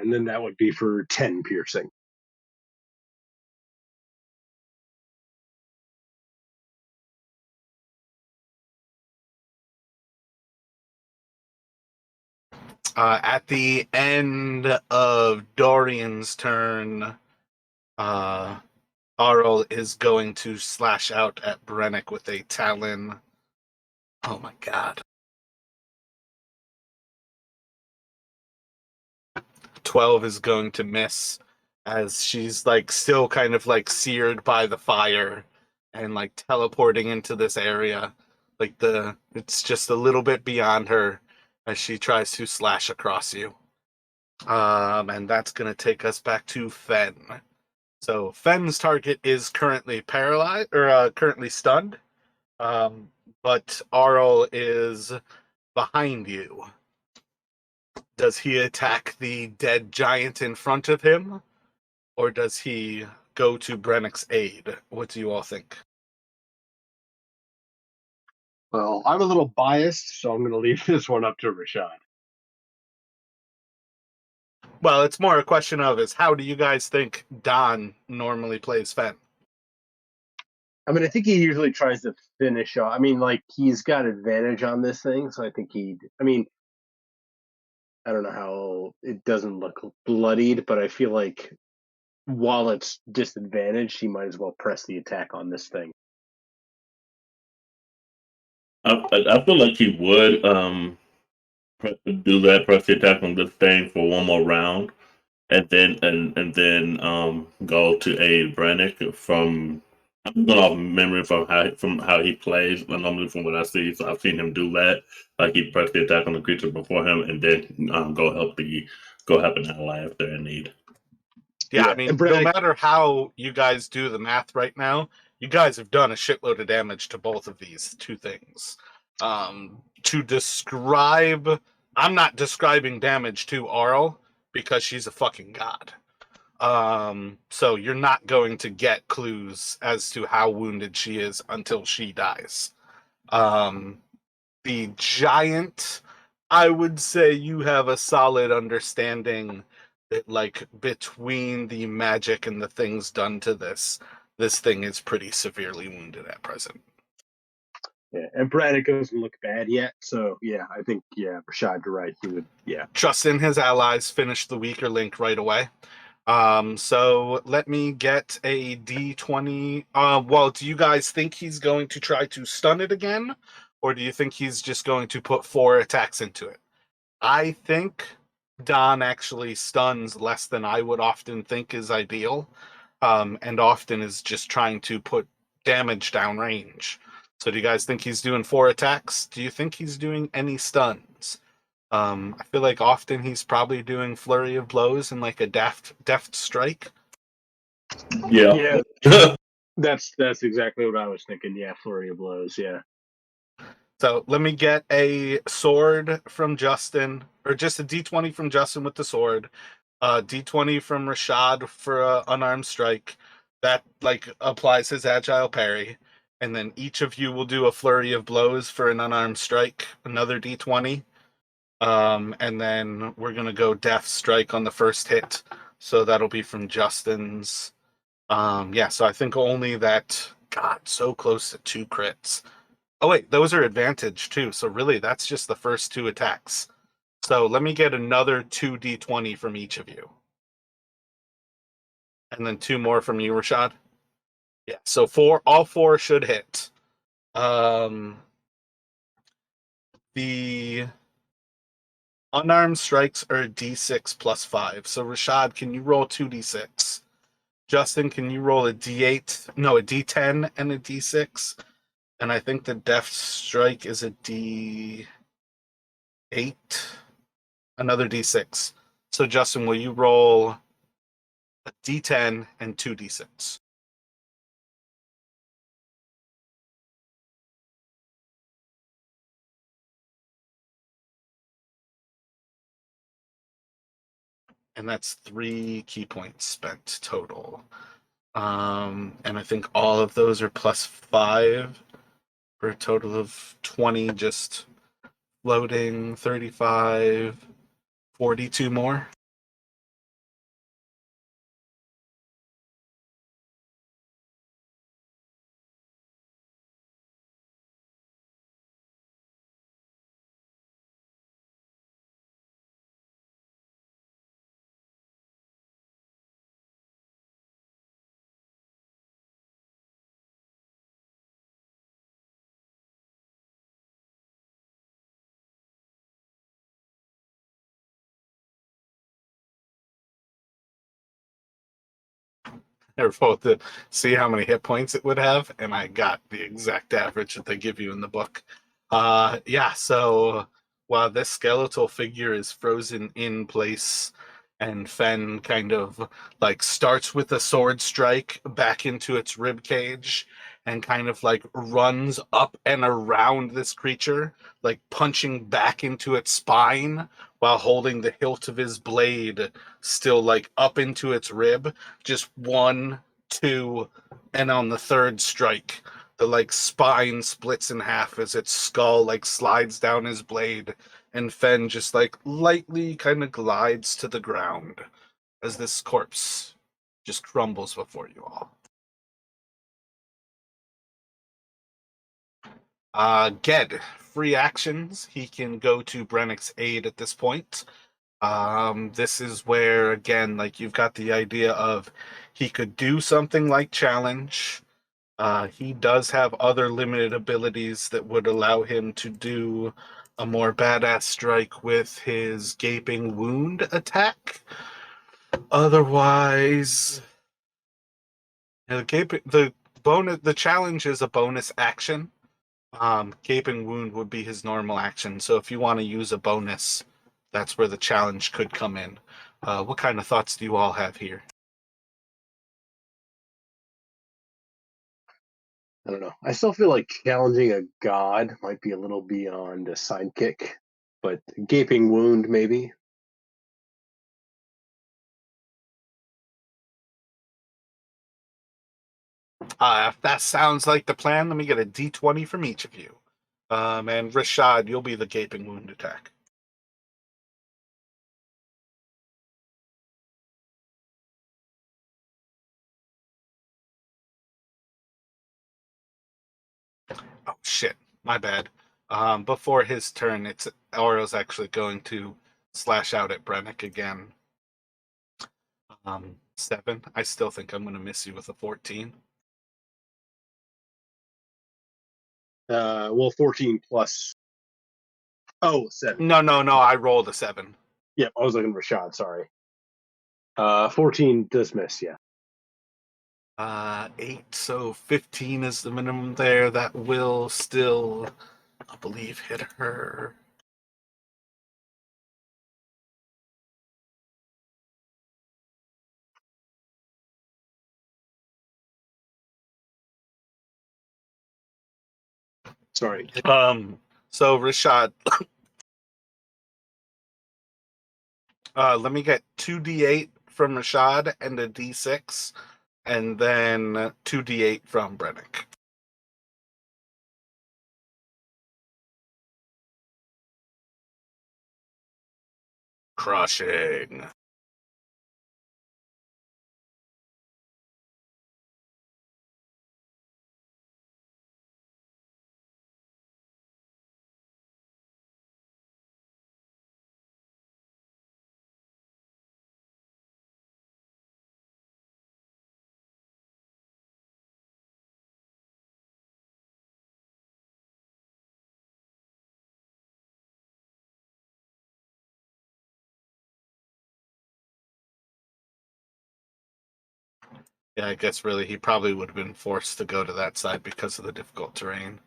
And then that would be for 10 piercing. At the end of Dorian's turn, Auril is going to slash out at Brennick with a talon. Oh my god. 12 is going to miss as she's like still kind of like seared by the fire and like teleporting into this area. Like it's just a little bit beyond her as she tries to slash across you. And that's gonna take us back to Fen. So Fen's target is currently paralyzed or currently stunned. Um, but Auril is behind you. Does he attack the dead giant in front of him? Or does he go to Brennick's aid? What do you all think? Well, I'm a little biased, so I'm going to leave this one up to Rashad. Well, it's more a question of is how do you guys think Don normally plays Fen? I mean, I think he usually tries to finish off. I mean, like, he's got advantage on this thing, so I think I don't know how it doesn't look bloodied, but I feel like while it's disadvantaged, he might as well press the attack on this thing. I feel like he would do that, press the attack on this thing for one more round, and then go to aid Brannick from. I'm going off memory from how he plays. Normally, from what I see, so I've seen him do that. Like he pressed the attack on the creature before him, and then go help an ally if they're in need. Yeah, I Yeah, mean, and no Brannick, matter how you guys do the math right now, you guys have done a shitload of damage to both of these two things. To describe, I'm not describing damage to Auril because she's a fucking god. So you're not going to get clues as to how wounded she is until she dies. The giant, I would say you have a solid understanding that, like, between the magic and the things done to this thing is pretty severely wounded at present. yeah, and Brannick doesn't look bad yet. So yeah, I think Rashad, you're right. He would, yeah. Justin, his allies finished the weaker link right away. So let me get a D20. Well, do you guys think he's going to try to stun it again? Or do you think he's just going to put 4 attacks into it? I think Don actually stuns less than I would often think is ideal, and often is just trying to put damage downrange. So do you guys think he's doing 4 attacks? Do you think he's doing any stuns? I feel like often he's probably doing flurry of blows and like a deft strike. Yeah. That's exactly what I was thinking. Yeah, flurry of blows. Yeah. So let me get a sword from Justin, or just a D20 from Justin with the sword, D20 from Rashad for an unarmed strike. That like applies his agile parry, and then each of you will do a flurry of blows for an unarmed strike. Another D20, and then we're gonna go death strike on the first hit. So that'll be from Justin's. Yeah. So I think only that. God, so close to 2 crits. Oh wait, those are advantage too. So really, that's just the first 2 attacks. So let me get another 2d20 from each of you, and then 2 more from you, Rashad. Yeah. So all 4 should hit. The unarmed strikes are d6 plus 5. So Rashad, can you roll 2d6? Justin, can you roll a d8? No, a d10 and a d6. And I think the deft strike is a d8. Another d6. So Justin, will you roll a d10 and 2d6? And that's 3 key points spent total. And I think all of those are plus 5 for a total of 20, just floating 35, 42 more. They're both to see how many hit points it would have, and I got the exact average that they give you in the book. Yeah, so while this skeletal figure is frozen in place, and Fen kind of like starts with a sword strike back into its rib cage and kind of like runs up and around this creature, like punching back into its spine while holding the hilt of his blade still like up into its rib. Just 1, 2, and on the third strike, the like spine splits in half as its skull like slides down his blade, and Fen just like lightly kind of glides to the ground as this corpse just crumbles before you all. Ged, free actions. He can go to Brennick's aid at this point. This is where, again, like you've got the idea of he could do something like challenge. He does have other limited abilities that would allow him to do a more badass strike with his gaping wound attack. Otherwise, the challenge is a bonus action. Gaping wound would be his normal action. So if you want to use a bonus, that's where the challenge could come in. What kind of thoughts do you all have here? I don't know. I still feel like challenging a god might be a little beyond a sidekick, but gaping wound maybe. If that sounds like the plan, let me get a d20 from each of you. And Rashad, you'll be the gaping wound attack. Oh shit, my bad. Before his turn, it's Aurel's actually going to slash out at Brennick again. 7. I still think I'm going to miss you with a 14. Well, 14 plus. Oh, 7. No. I rolled a 7. Yep, I was looking for Rashad. Sorry. 14 does miss. Yeah. 8, so 15 is the minimum there. That will still, I believe, hit her. Sorry. So Rashad, let me get 2d8 from Rashad and a d6, and then 2d8 from Brennick. Crushing. Yeah, I guess really he probably would have been forced to go to that side because of the difficult terrain.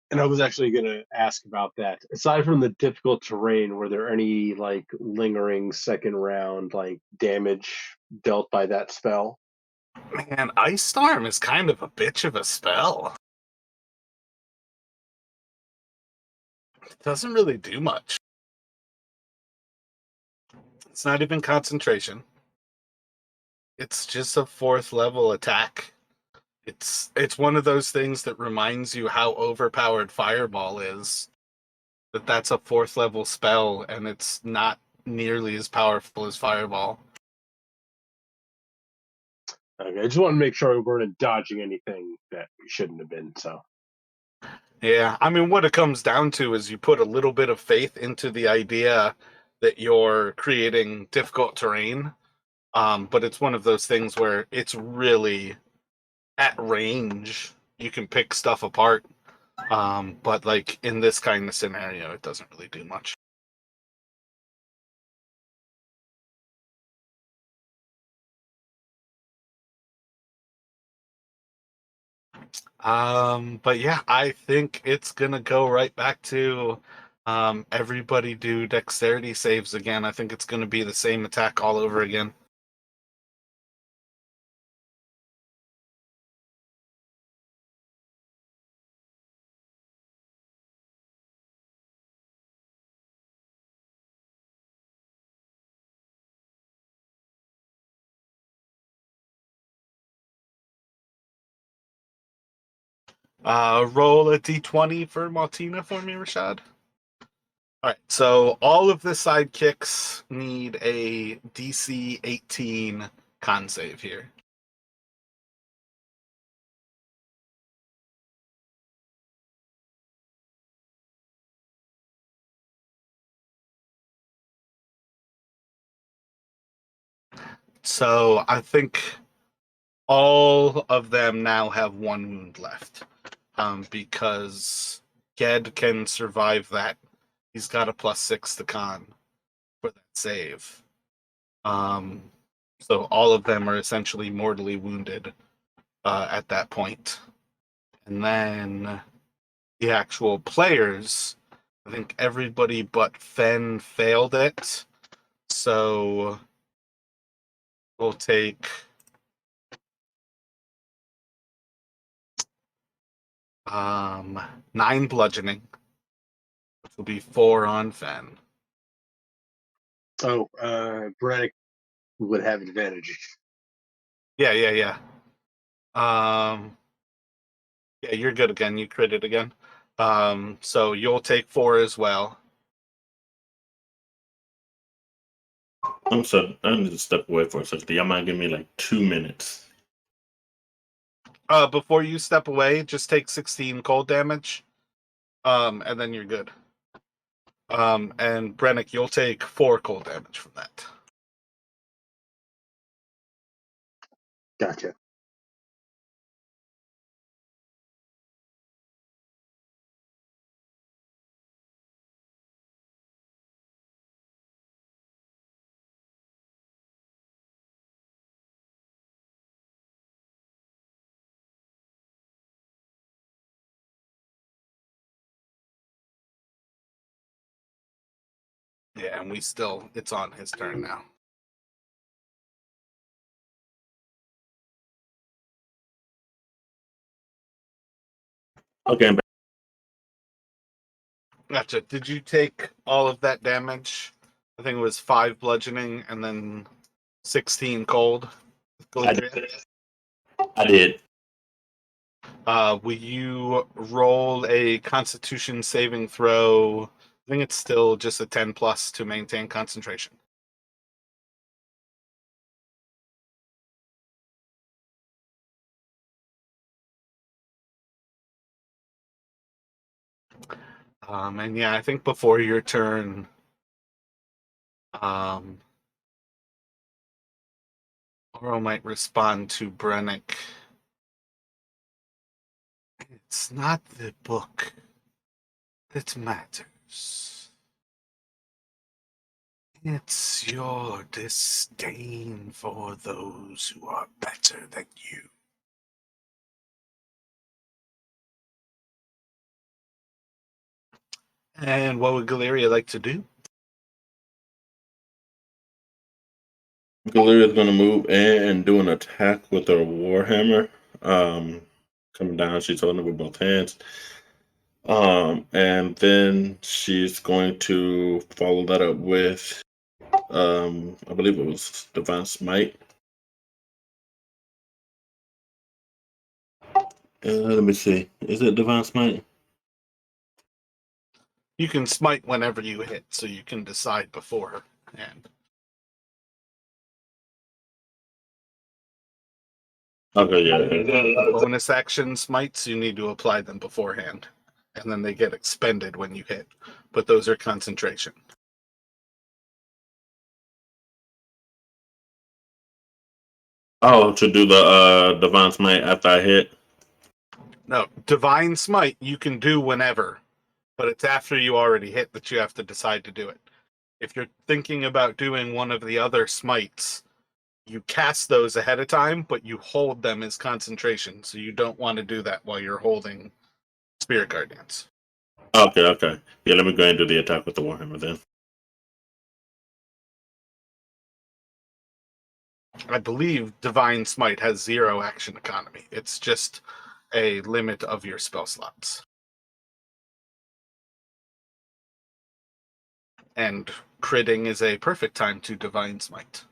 And I was actually going to ask about that. Aside from the difficult terrain, were there any like lingering second round like damage dealt by that spell? Man, Ice Storm is kind of a bitch of a spell. It doesn't really do much. It's not even concentration. It's just a 4th level attack. It's one of those things that reminds you how overpowered Fireball is. That's a 4th level spell, and it's not nearly as powerful as Fireball. Okay, I just want to make sure we weren't dodging anything that we shouldn't have been. So Yeah, I mean, what it comes down to is you put a little bit of faith into the idea that you're creating difficult terrain, but it's one of those things where it's really at range. You can pick stuff apart, but like in this kind of scenario, it doesn't really do much. But yeah, I think it's gonna go right back to everybody do dexterity saves again. I think it's gonna be the same attack all over again. Roll a d20 for Martina for me, Rashad. All right, so all of the sidekicks need a DC 18 con save here. So I think all of them now have 1 wound left, because Ged can survive that. He's got a +6 to con for that save. So all of them are essentially mortally wounded at that point. And then the actual players, I think everybody but Fen failed it. So we'll take 9 bludgeoning, which will be 4 on Fen. Oh, Brannick would have advantage. Yeah. Yeah, you're good again. You critted again. So you'll take 4 as well. I'm sorry. I need to step away for a second. Y'all might give me like 2 minutes. Before you step away, just take 16 cold damage. And then you're good. And Brennick, you'll take 4 cold damage from that. Gotcha. Yeah, and it's on his turn now. Okay, I'm back. Gotcha. Did you take all of that damage? I think it was 5 bludgeoning and then 16 cold. I did. I did. Will you roll a Constitution saving throw? I think it's still just a 10 plus to maintain concentration. And yeah, I think before your turn, Auril might respond to Brennick. It's not the book that matters. It's your disdain for those who are better than you. And what would Galeria like to do? Galeria's gonna move in and do an attack with her warhammer. Coming down, she's holding it with both hands. And then she's going to follow that up with, I believe it was Divine Smite. Let me see. Is it Divine Smite? You can smite whenever you hit, so you can decide beforehand. Okay, yeah. Bonus action smites, you need to apply them beforehand. And then they get expended when you hit. But those are concentration. Oh, to do the Divine Smite after I hit. No, Divine Smite you can do whenever, but it's after you already hit that you have to decide to do it. If you're thinking about doing one of the other smites, you cast those ahead of time, but you hold them as concentration, so you don't want to do that while you're holding Spirit Guardians. Okay. Yeah, let me go ahead and do the attack with the Warhammer then. I believe Divine Smite has 0 action economy. It's just a limit of your spell slots. And critting is a perfect time to Divine Smite.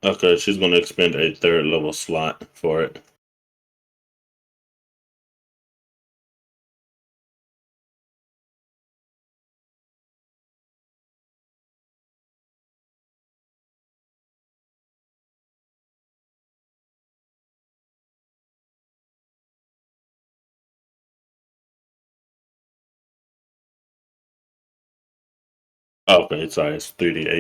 Okay, she's going to expend a 3rd level slot for it. Okay, sorry, it's 3d8.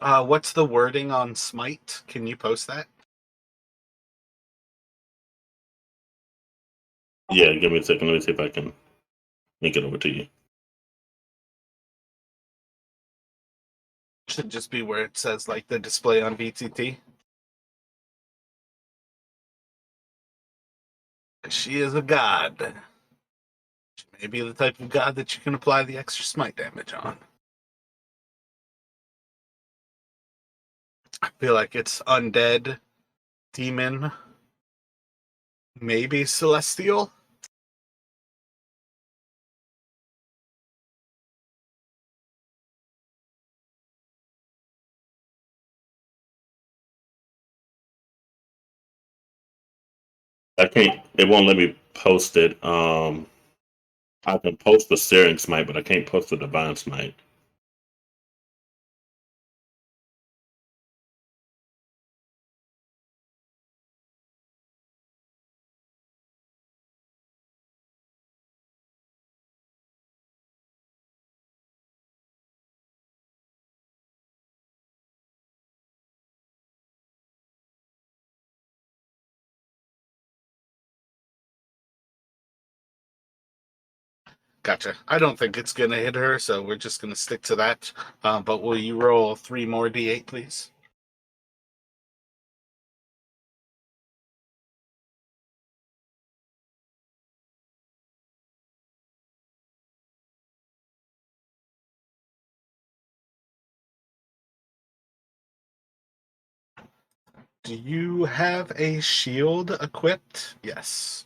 What's the wording on Smite? Can you post that? Yeah, give me a second. Let me see if I can link it over to you. Should just be where it says like the display on VTT. She is a god. She may be the type of god that you can apply the extra smite damage on. I feel like it's undead, demon, maybe celestial. I can't. It won't let me post it. I can post the Searing Smite, but I can't post the Divine Smite. Gotcha. I don't think it's going to hit her, so we're just going to stick to that. But will you roll 3 more d8, please? Do you have a shield equipped? Yes.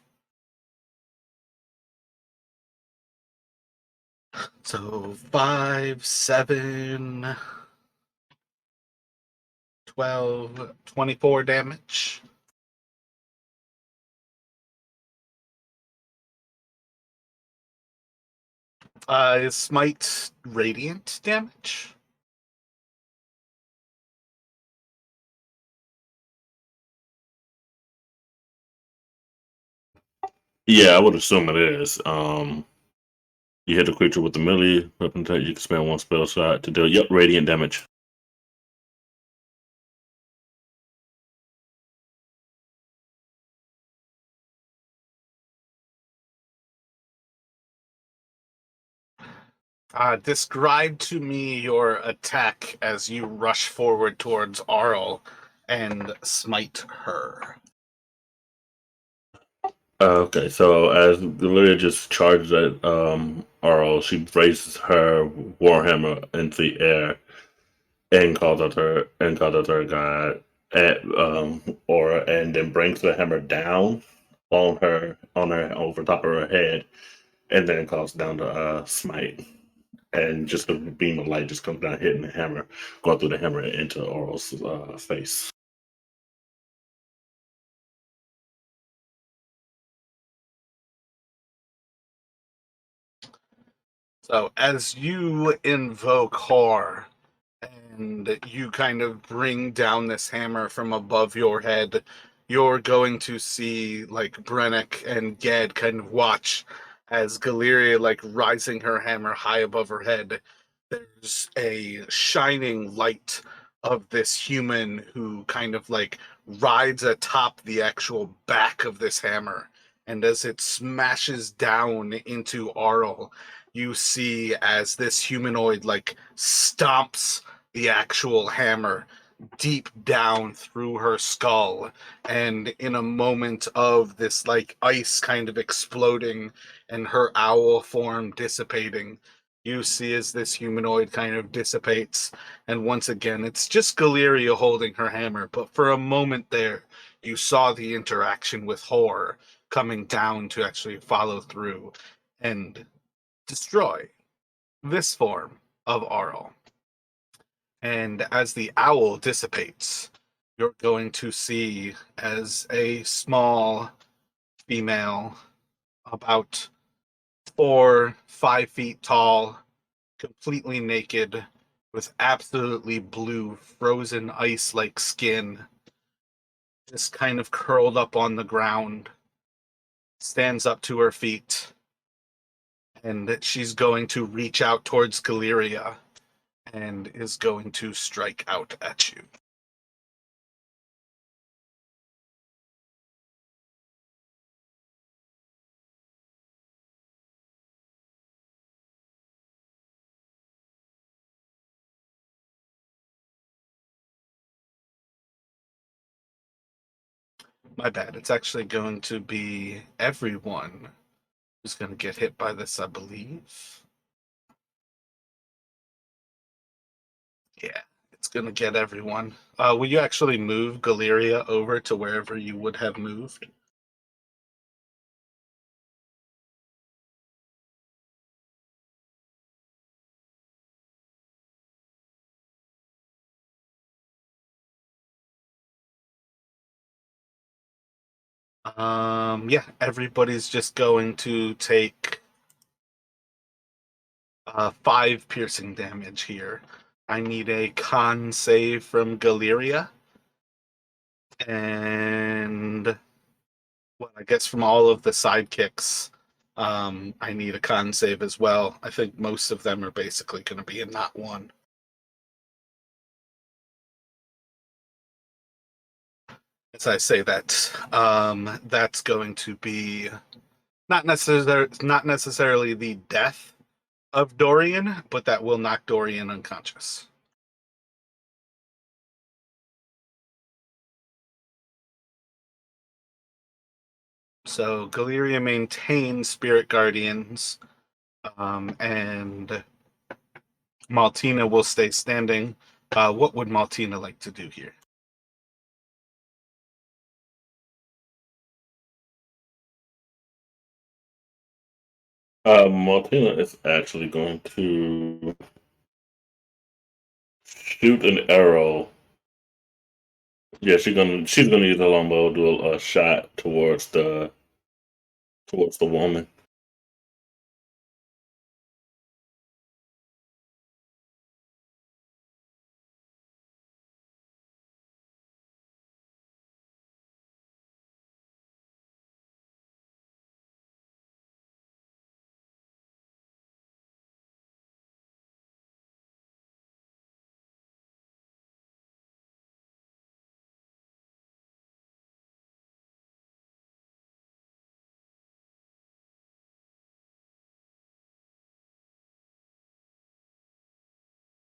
So 5, 7, 12, 24 damage. Is smite radiant damage? Yeah, I would assume it is. You hit a creature with the melee weapon attack. You can spend one spell slot to deal radiant damage. Describe to me your attack as you rush forward towards Auril and smite her. Okay, so as Gallia just charges at Auril, she raises her warhammer into the air and calls out her god at Aura, and then brings the hammer down on her over top of her head, and then calls down the smite, and just a beam of light just comes down, hitting the hammer, going through the hammer into Aural's face. So as you invoke horror and you kind of bring down this hammer from above your head, you're going to see like Brennick and Ged kind of watch as Galeria like rising her hammer high above her head. There's a shining light of this human who kind of like rides atop the actual back of this hammer. And as it smashes down into Arl, you see as this humanoid like stomps the actual hammer deep down through her skull, and in a moment of this like ice kind of exploding and her owl form dissipating, you see as this humanoid kind of dissipates, and once again it's just Galeria holding her hammer, but for a moment there you saw the interaction with horror coming down to actually follow through and destroy this form of Arl. And as the owl dissipates, you're going to see as a small female, about 4, 5 feet tall, completely naked, with absolutely blue, frozen ice like skin, just kind of curled up on the ground, stands up to her feet, and she's going to reach out towards Galeria and is going to strike out at you. My bad. It's actually going to be everyone who's going to get hit by this, I believe. Yeah, it's going to get everyone. Will you actually move Galeria over to wherever you would have moved? Yeah, everybody's just going to take 5 piercing damage here. I need a con save from Galeria. And well, I guess from all of the sidekicks, I need a con save as well. I think most of them are basically going to be a not one. As I say that, that's going to be not necessarily the death of Dorian, but that will knock Dorian unconscious. So Galeria maintains Spirit Guardians, and Maltina will stay standing. What would Maltina like to do here? Martina is actually going to shoot an arrow. Yeah, she's gonna use the longbow, do a shot towards the woman.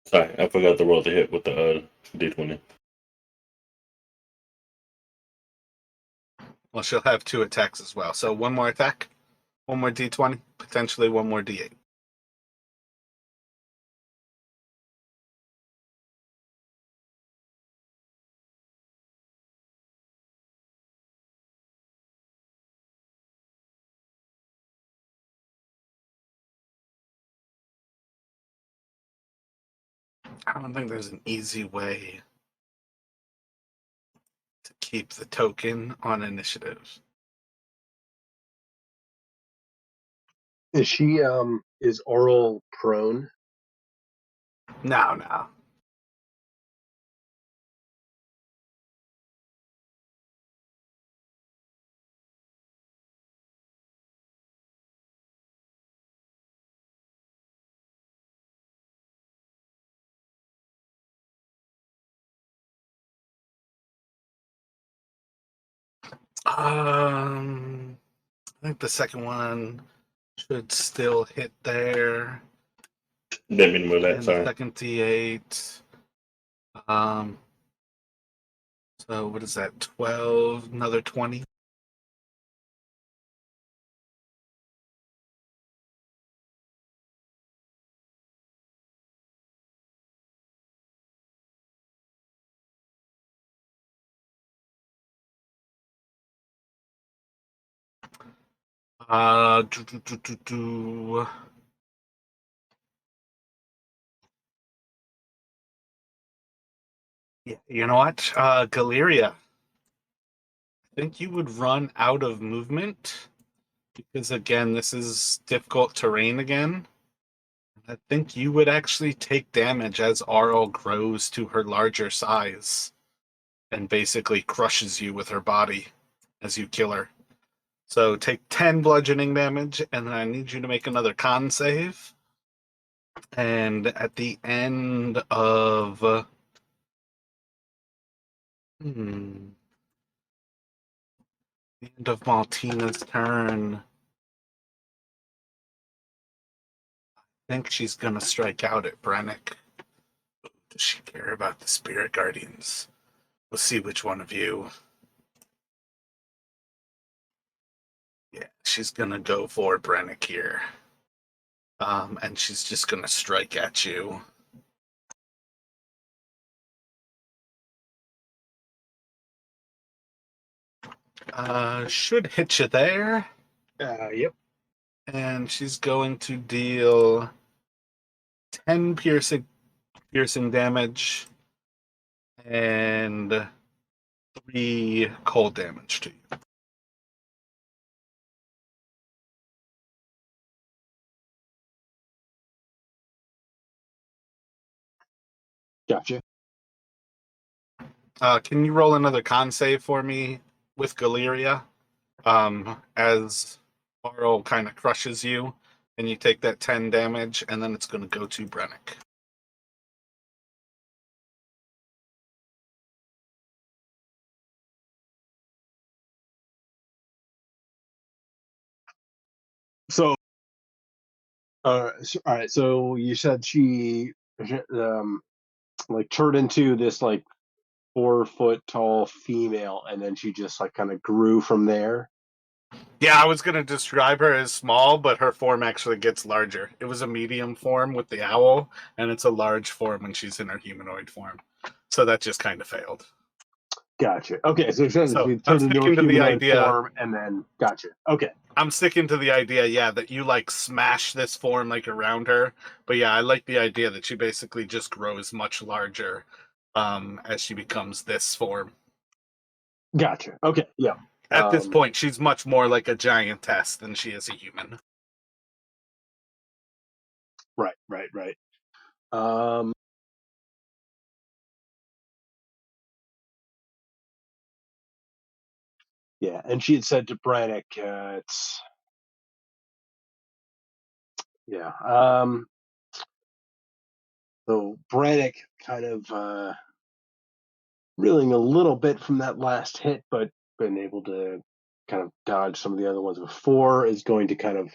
Sorry, I forgot to roll the hit with the d20. Well, she'll have 2 attacks as well. So one more attack, one more d20, potentially one more d8. I don't think there's an easy way to keep the token on initiative. Is Auril prone? No. I think the second one should still hit there. Didn't mean to move that. And the Sorry. second d8. So what is that? 12, another 20. Uh, do, do, do, do, do. Yeah, you know what? Galeria, I think you would run out of movement because, again, this is difficult terrain again. I think you would actually take damage as Auril grows to her larger size and basically crushes you with her body as you kill her. So take 10 bludgeoning damage, and then I need you to make another con save. And at the end of the end of Maltina's turn, I think she's gonna strike out at Brennick. Does she care about the Spirit Guardians? We'll see which one of you. she's gonna go for Brennick here. And she's just gonna strike at you. Should hit you there. Yep. And she's going to deal 10 piercing damage and 3 cold damage to you. Gotcha. Can you roll another con save for me with Galeria? As Auril kind of crushes you, and you take that 10 damage, and then it's going to go to Brennick. So, all right. So you said she, like turned into this like 4 foot tall female, and then she just like kind of grew from there. Yeah, I was going to describe her as small, but her form actually gets larger. It was a medium form with the owl, and it's a large form when she's in her humanoid form. So that just kind of failed. Gotcha. Okay, so she So, turned I'm into a sticking to the humanoid idea. form, and then gotcha. Okay. I'm sticking to the idea, yeah, that you like smash this form like around her. But yeah, I like the idea that she basically just grows much larger as she becomes this form. Gotcha. Okay. Yeah. At this point, she's much more like a giantess than she is a human. Right. Yeah, and she had said to Brannick, it's yeah. So Brannick kind of reeling a little bit from that last hit, but been able to kind of dodge some of the other ones before, is going to kind of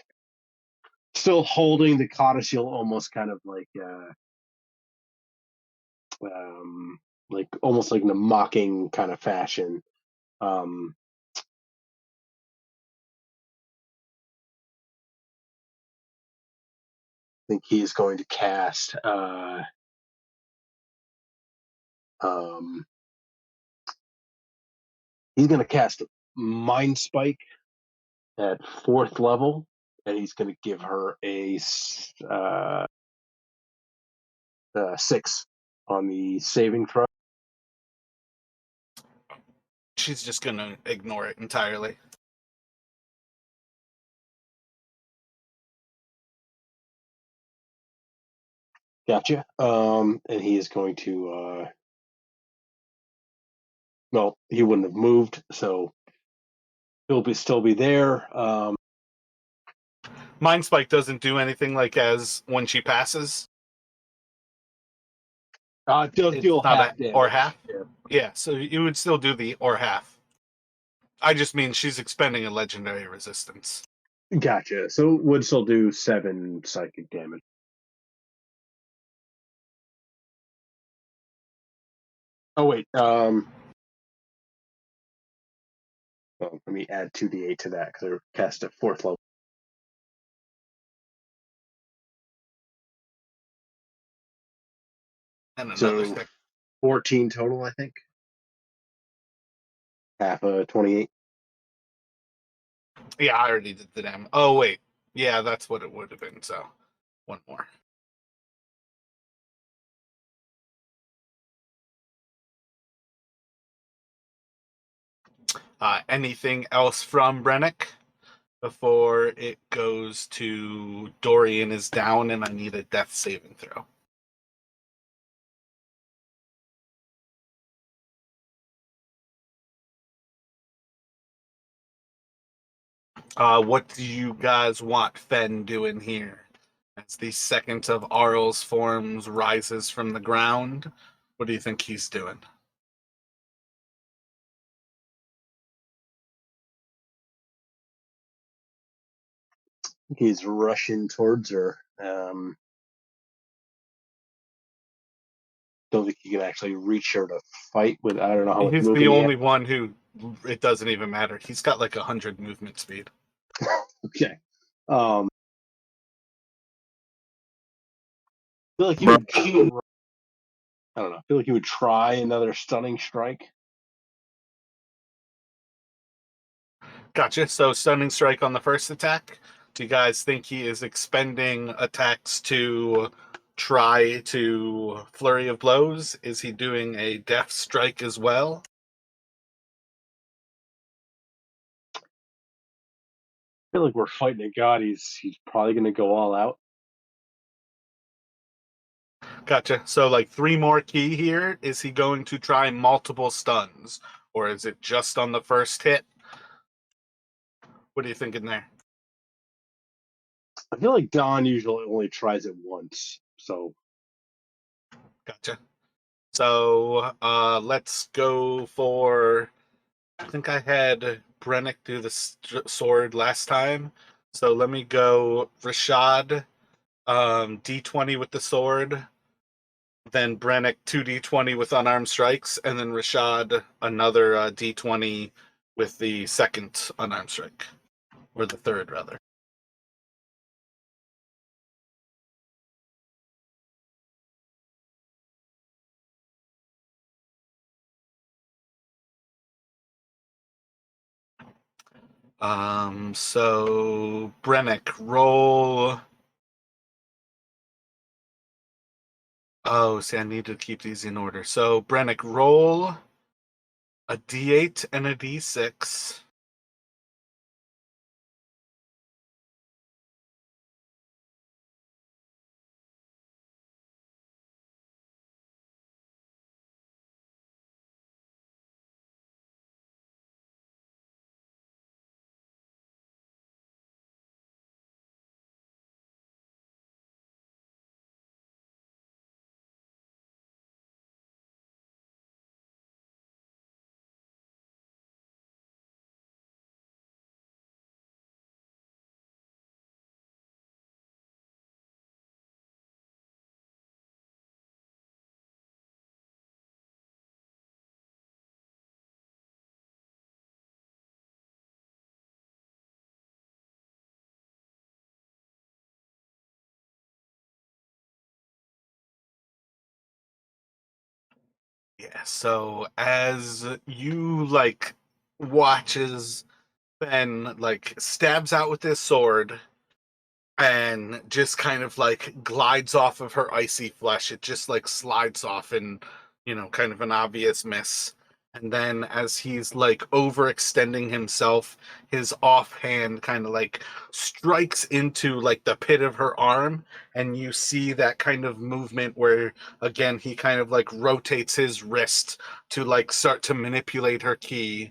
still holding the codicil, almost kind of like almost like in a mocking kind of fashion. I think he is going to cast he's going to cast Mind Spike at 4th level, and he's going to give her a 6 on the saving throw. She's just going to ignore it entirely. Gotcha. And he is going to well, he wouldn't have moved, so he'll still be there. Mind Spike doesn't do anything like as when she passes. It does It's deal not half damage. or half. Yeah. Yeah, so you would still do the or half. I just mean she's expending a legendary resistance. Gotcha. So would still do 7 psychic damage. Oh wait. Well, let me add 2d8 to that because they're cast at 4th level. And another So 6. 14 total, I think. Half a 28. Yeah, I already did the damage. Oh, wait. Yeah, that's what it would have been, so one more. Anything else from Brennick before it goes to Dorian is down and I need a death saving throw? What do you guys want Fen doing here? As the second of Auril's forms rises from the ground, what do you think he's doing? He's rushing towards her. Don't think he can actually reach her to fight with. I don't know how much He's movement the he only one who it doesn't even matter. He's got like 100 movement speed. Okay. I feel like you would. I don't know. I feel like you would try another stunning strike. Gotcha. So stunning strike on the first attack. Do you guys think he is expending attacks to try to flurry of blows? Is he doing a death strike as well? I feel like we're fighting a god. He's probably going to go all out. Gotcha. So like 3 more key here. Is he going to try multiple stuns? Or is it just on the first hit? What are you thinking there? I feel like Don usually only tries it once. So Gotcha. So let's go for. I think I had Brennick do the sword last time. So let me go Rashad, D20 with the sword, then Brennick 2D20 with unarmed strikes, and then Rashad another D20 with the second unarmed strike, or the third rather. So Brennick, roll. Oh, see, I need to keep these in order. So Brennick, roll a D8 and a D6. Yeah, so as you like watches Ben like stabs out with his sword and just kind of like glides off of her icy flesh. It just like slides off in, kind of an obvious miss. And then as he's like overextending himself, his offhand kind of like strikes into like the pit of her arm. And you see that kind of movement where, again, he kind of like rotates his wrist to like start to manipulate her ki,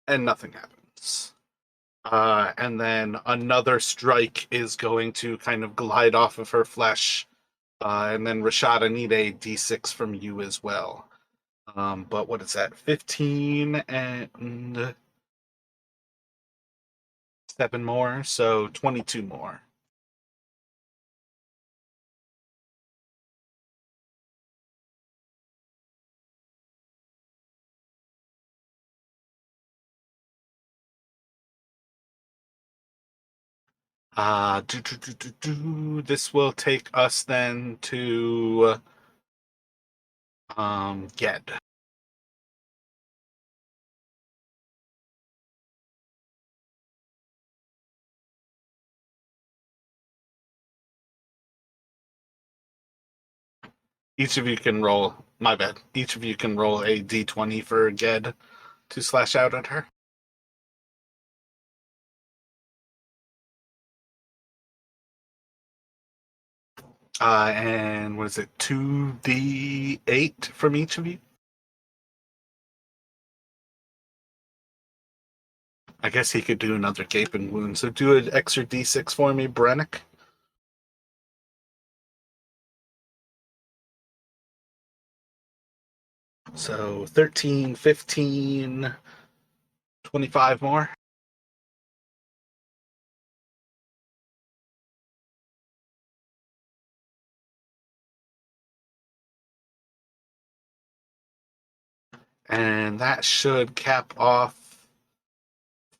and nothing happens. And then another strike is going to kind of glide off of her flesh. And then Rashad, I need a d6 from you as well. But what is that? 15 and 7 more, so 22 more. This will take us then to Ged. Each of you can roll. My bad. Each of you can roll a d20 for Ged to slash out at her. And what is it? 2d8 from each of you. I guess he could do another gaping wound. So do an extra d6 for me, Brennick. So 13, 15, 25 more. And that should cap off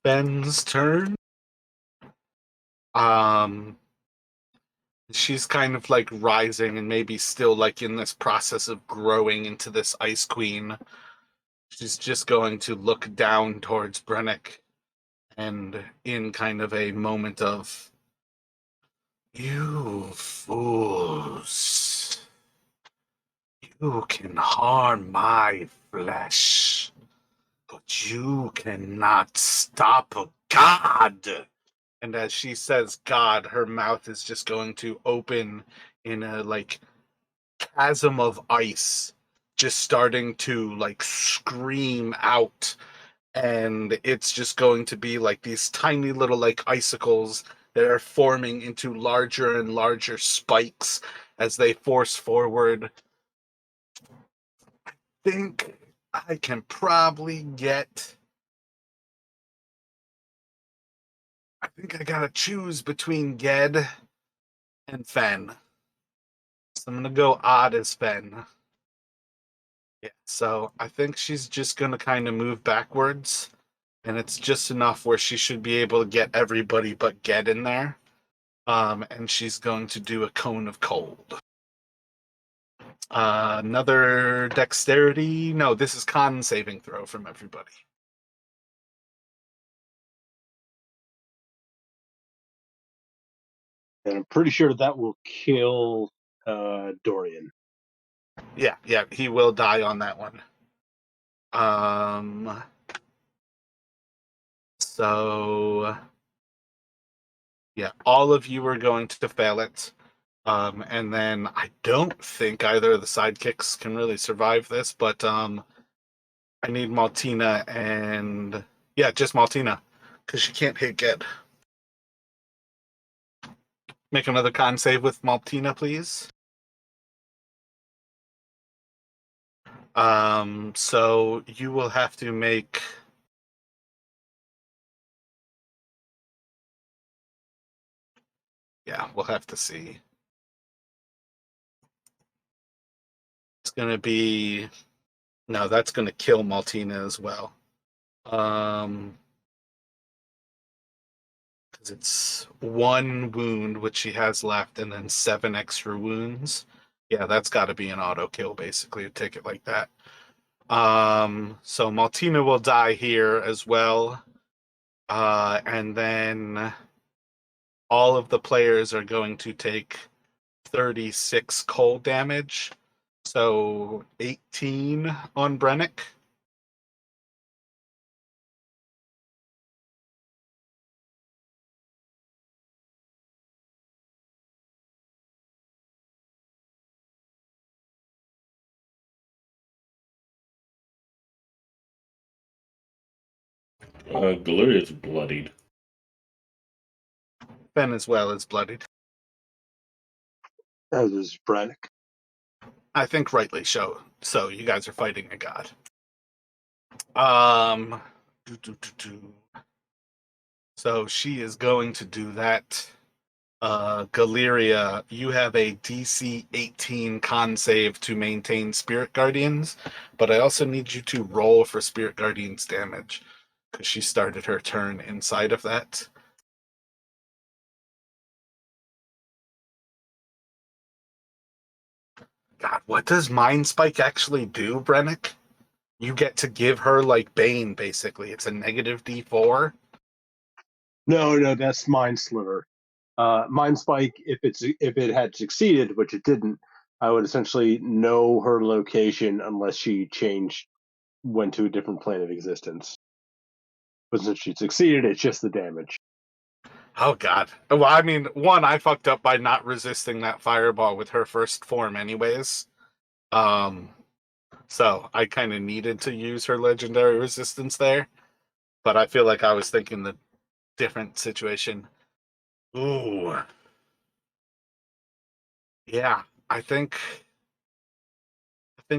Ben's turn. She's kind of like rising and maybe still like in this process of growing into this ice queen. She's just going to look down towards Brennick and in kind of a moment of, you fools, you can harm my flesh, but you cannot stop a god. And as she says God, her mouth is just going to open in a like chasm of ice, just starting to like scream out. And it's just going to be like these tiny little like icicles that are forming into larger and larger spikes as they force forward. Think I can probably get. I think I gotta choose between Ged and Fen. So I'm gonna go odd as Fen. Yeah, so I think she's just gonna kind of move backwards, and it's just enough where she should be able to get everybody but Ged in there. And she's going to do a cone of cold. Another dexterity. No, this is con saving throw from everybody. And I'm pretty sure that will kill Dorian. Yeah, he will die on that one. So yeah, all of you are going to fail it. And then I don't think either of the sidekicks can really survive this, but I need Maltina and yeah, just Maltina because she can't hit Ged. Make another con save with Maltina, please. So you will have to make. Yeah, we'll have to see. It's gonna be. No, that's gonna kill Maltina as well. Because it's one wound which she has left, and then 7 extra wounds. Yeah, that's got to be an auto kill, basically. Take it like that. So Maltina will die here as well. And then all of the players are going to take 36 cold damage. So 18 on Brennick. Galeria's bloodied. Ben as well is bloodied. As is Brannick. I think rightly so. So you guys are fighting a god. Um, So she is going to do that. Galeria, you have a DC 18 con save to maintain Spirit Guardians, but I also need you to roll for Spirit Guardians damage because she started her turn inside of that. God, what does Mind Spike actually do, Brennick? You get to give her like Bane, basically. It's a negative D4. No, that's Mind Sliver. Mind Spike, if it had succeeded, which it didn't, I would essentially know her location unless she went to a different plane of existence. But since she succeeded, it's just the damage. Oh God. Well, I mean, one, I fucked up by not resisting that fireball with her first form, anyways. So I kind of needed to use her legendary resistance there, but I feel like I was thinking the different situation. Ooh, yeah. I think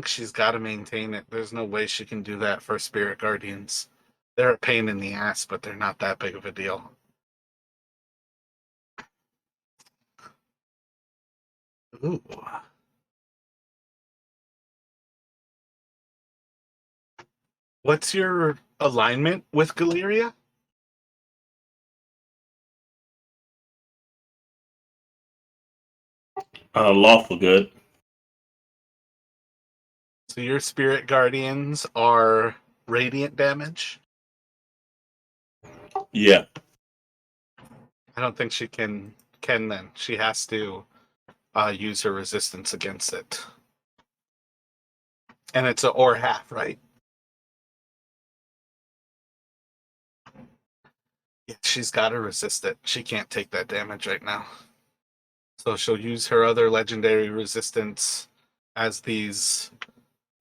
she's got to maintain it. There's no way she can do that for Spirit Guardians. They're a pain in the ass, but they're not that big of a deal. Ooh. What's your alignment with Galeria? Lawful good. So your spirit guardians are radiant damage. Yeah. I don't think she can then. She has to use her resistance against it. And it's a or half, right? Yeah, she's got to resist it. She can't take that damage right now. So she'll use her other legendary resistance as these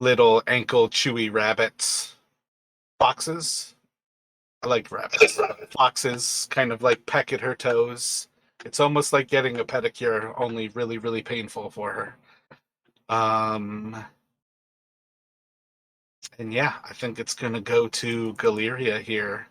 little ankle chewy rabbits. Foxes? I like rabbits. Foxes kind of like peck at her toes. It's almost like getting a pedicure, only really, really painful for her. And yeah, I think it's going to go to Galeria here.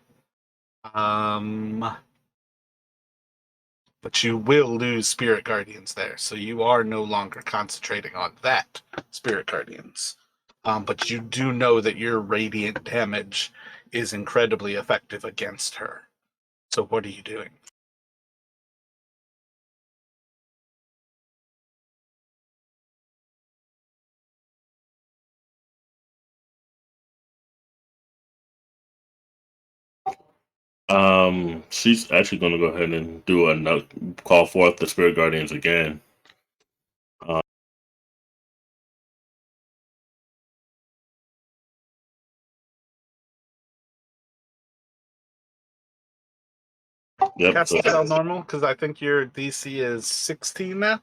But you will lose Spirit Guardians there, so you are no longer concentrating on that Spirit Guardians. But you do know that your radiant damage is incredibly effective against her. So what are you doing? She's actually going to go ahead and do another call forth the Spirit Guardians again. Yep. Cast So, spell normal, because I think your DC is 16 now.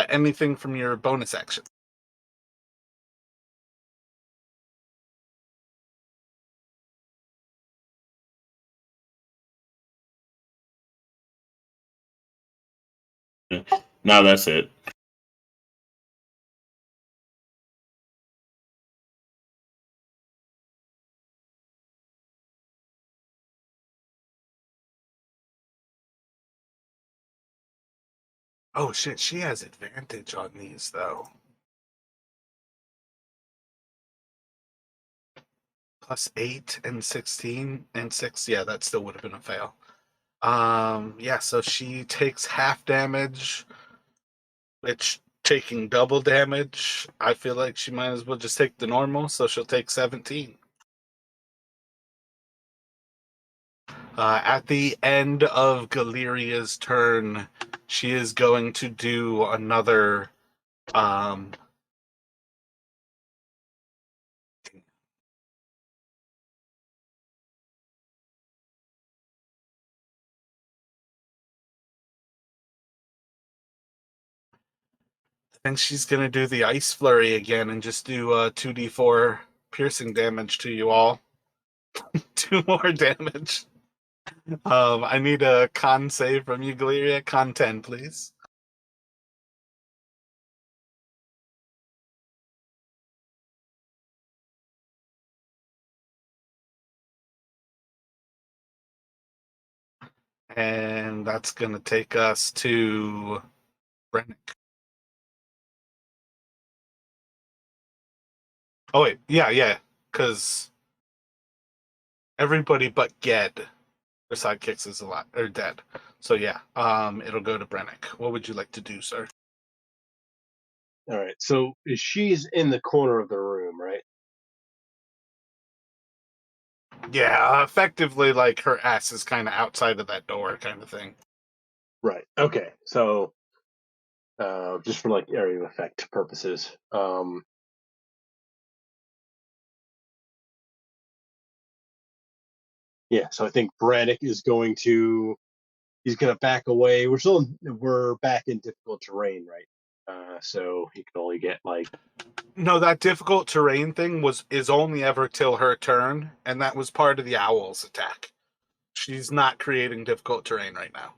Anything from your bonus action? now that's it. Oh shit, she has advantage on these though. +8 and 16 and 6. Yeah, that still would have been a fail. Yeah, so she takes half damage, which taking double damage, I feel like she might as well just take the normal, so she'll take 17. At the end of Galeria's turn, she is going to do another and she's going to do the Ice Flurry again and just do 2d4 piercing damage to you all. 2 more damage. I need a con save from you, Galeria. Con 10, please. And that's going to take us to Brennick. Oh, wait. Yeah. Because everybody but Ged, their sidekicks, is alive or dead. So yeah, it'll go to Brennick. What would you like to do, sir? All right. So she's in the corner of the room, right? Yeah, effectively, like her ass is kind of outside of that door, kind of thing. Right. Okay. So just for like area of effect purposes. Yeah, so I think Braddock is going to back away. We're back in difficult terrain, right? So he can only get like No, that difficult terrain thing is only ever till her turn, and that was part of the owl's attack. She's not creating difficult terrain right now.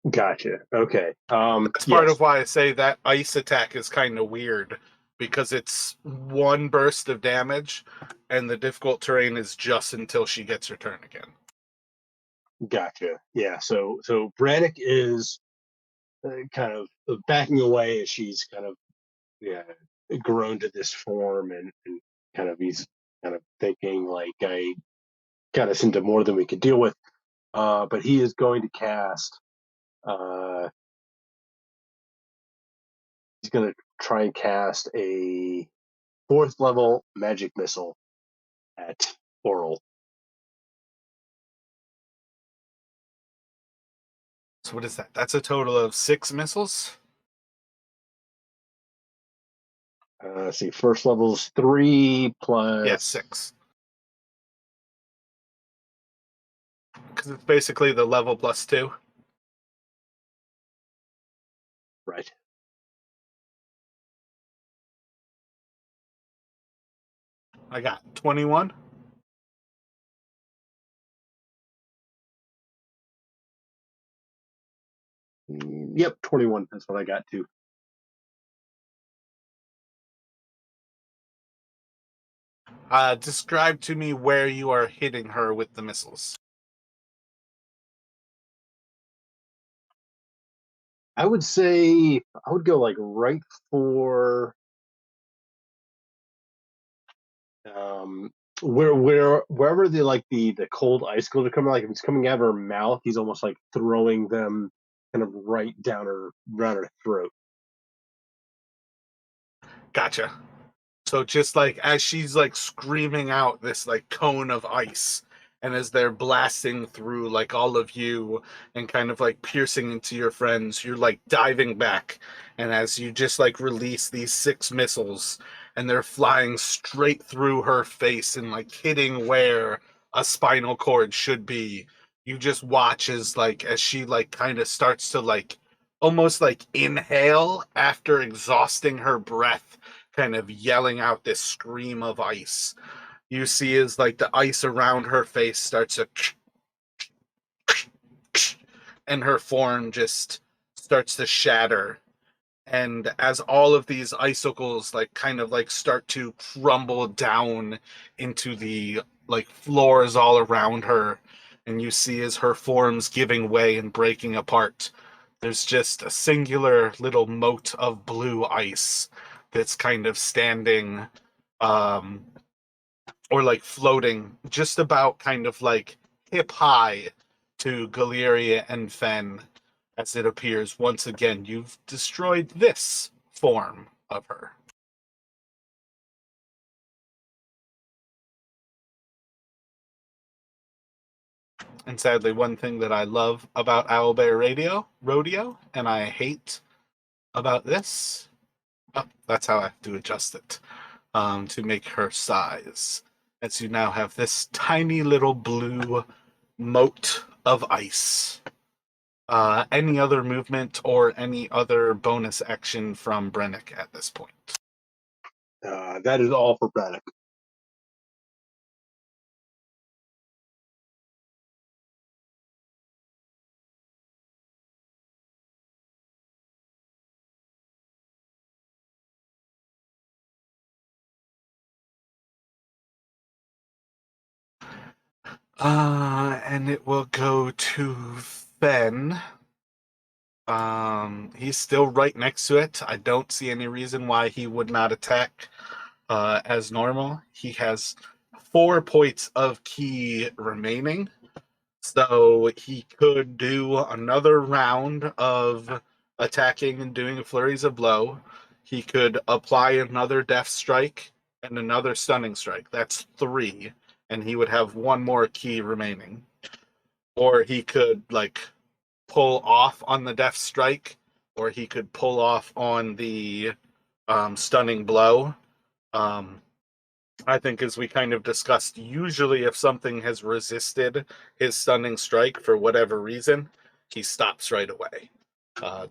Gotcha. Okay. That's part Yes. of why I say that ice attack is kind of weird, because it's one burst of damage, and the difficult terrain is just until she gets her turn again. Gotcha. Yeah. So Brannick is kind of backing away as she's kind of yeah grown to this form, and kind of he's kind of thinking like I got us into more than we could deal with. But he is going to cast. Uh, he's going to try and cast a fourth level magic missile at Auril. So what is that? That's a total of 6 missiles? Let's see, first level's 3 Yeah, plus 6. Because it's basically the level plus 2. right. I got 21. Yep, 21. That's what I got too. Describe to me where you are hitting her with the missiles. I would say I would go like right for um wherever the cold icicles are coming, like if it's coming out of her mouth, he's almost like throwing them kind of right down her throat. Gotcha. So just like as she's like screaming out this like cone of ice, and as they're blasting through like all of you and kind of like piercing into your friends, you're like diving back. And as you just like release these 6 missiles, and they're flying straight through her face and like hitting where a spinal cord should be, you just watch as she like kind of starts to like almost like inhale after exhausting her breath, kind of yelling out this scream of ice. You see as like the ice around her face starts to and her form just starts to shatter. And as all of these icicles like kind of like start to crumble down into the like floors all around her, and you see as her form's giving way and breaking apart, there's just a singular little mote of blue ice that's kind of standing, um or like floating just about kind of like hip high to Galeria and Fen. As it appears once again, you've destroyed this form of her. And sadly, one thing that I love about Owlbear Rodeo, and I hate about this, oh, that's how I have to adjust it, to make her size. As you now have this tiny little blue moat of ice. Any other movement or any other bonus action from Brennick at this point? That is all for Braddock. And it will go to Fen. He's still right next to it. I don't see any reason why he would not attack as normal. He has 4 points of key remaining, so he could do another round of attacking and doing flurries of blow. He could apply another death strike and another stunning strike. That's 3, and he would have 1 more key remaining. Or he could like pull off on the death strike, or he could pull off on the stunning blow. Um, I think, as we kind of discussed, usually if something has resisted his stunning strike for whatever reason, he stops right away.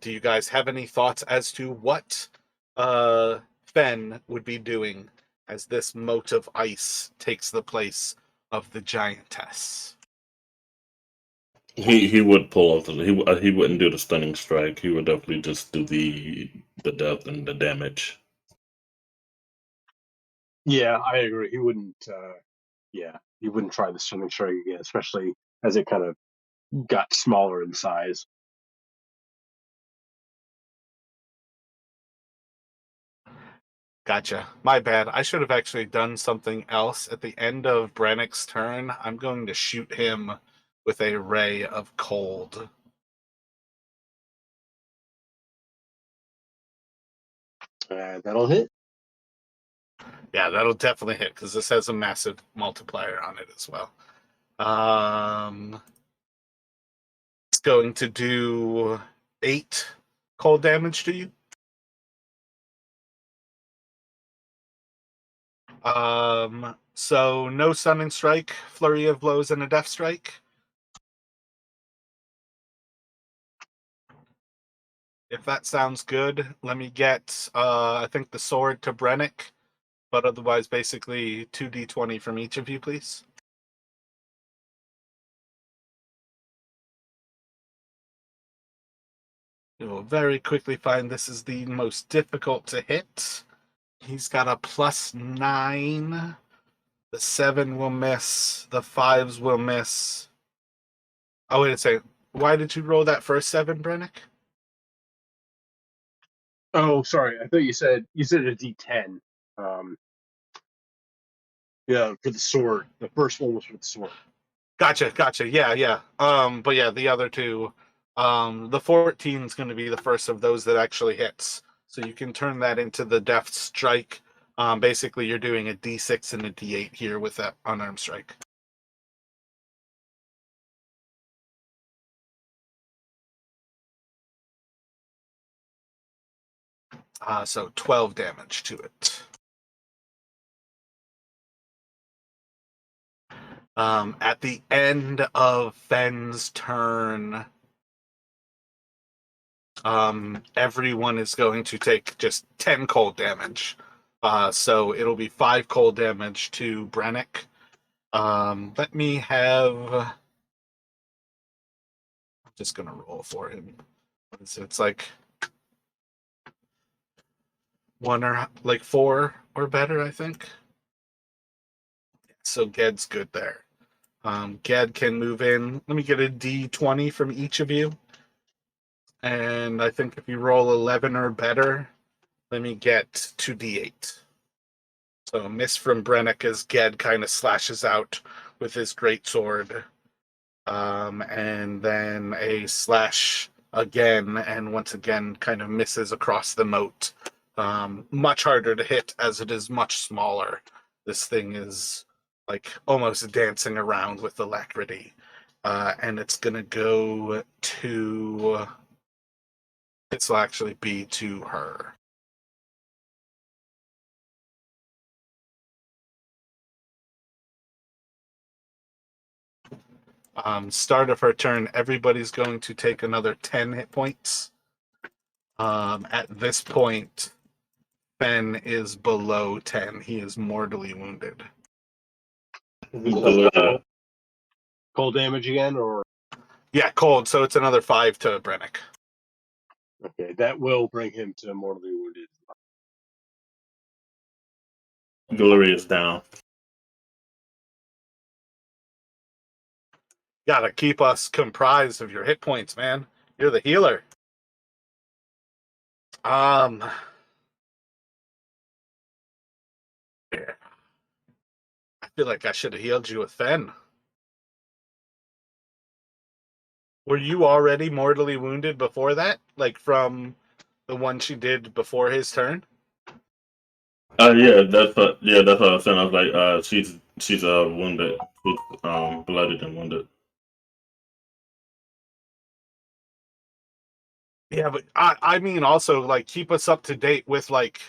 Do you guys have any thoughts as to what Fen would be doing as this mote of ice takes the place of the giantess? He would pull off he wouldn't do the stunning strike. He would definitely just do the death and the damage. Yeah, I agree. He wouldn't. Yeah, he wouldn't try the swimming strike again, especially as it kind of got smaller in size. Gotcha. My bad. I should have actually done something else. At the end of Brannick's turn, I'm going to shoot him with a ray of cold. That'll hit. Yeah, that'll definitely hit because this has a massive multiplier on it as well. It's going to do 8 cold damage to you. So no stunning strike, flurry of blows, and a death strike. If that sounds good, let me get I think the sword to Brennick, but otherwise basically 2d20 from each of you, please. You will very quickly find this is the most difficult to hit. He's got a +9. The 7 will miss. The 5s will miss. Oh, wait a second. Why did you roll that first 7, Brennick? Oh, sorry. I thought you said a D10. Yeah, for the sword. The first one was for the sword. Gotcha. Yeah. But yeah, the other two, the 14 is going to be the first of those that actually hits. So you can turn that into the death strike. Basically, you're doing a D6 and a D8 here with that unarmed strike. So 12 damage to it. At the end of Fenn's turn, everyone is going to take just 10 cold damage. So it'll be 5 cold damage to Brennick. Let me have. I'm just gonna roll for him. It's like 1 or like 4 or better, I think. So Ged's good there. Ged can move in. Let me get a D20 from each of you. And I think if you roll 11 or better, let me get 2d8. So a miss from Brennick as Ged kind of slashes out with his greatsword. And then a slash again, and once again kind of misses across the moat. Much harder to hit as it is much smaller. This thing is like almost dancing around with alacrity. And it's going to go to. This will actually be to her. Start of her turn, everybody's going to take another 10 hit points. At this point, Ben is below 10. He is mortally wounded. Cold damage again, or Yeah, cold. So it's another 5 to Brennick. okay, that will bring him to mortally wounded. Glory is down. Gotta keep us comprised of your hit points, man. You're the healer. Yeah. I feel like I should have healed you with Fen. Were you already mortally wounded before that? Like from the one she did before his turn? Yeah, that's what I was saying. I was like, she's wounded. She's blooded and wounded. Yeah, but I mean also like keep us up to date with like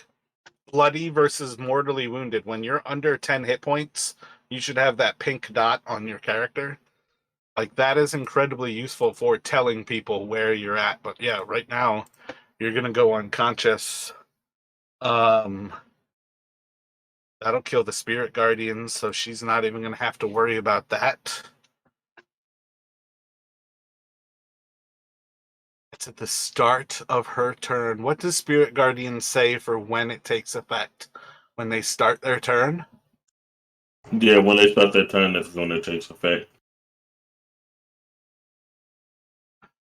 bloody versus mortally wounded. When you're under 10 hit points, you should have that pink dot on your character. Like that is incredibly useful for telling people where you're at. But yeah, right now you're gonna go unconscious. Um that'll kill the spirit guardian, so she's not even gonna have to worry about that. It's at the start of her turn. What does Spirit Guardian say for when it takes effect? When they start their turn? Yeah, when they start their turn, that's when it takes effect.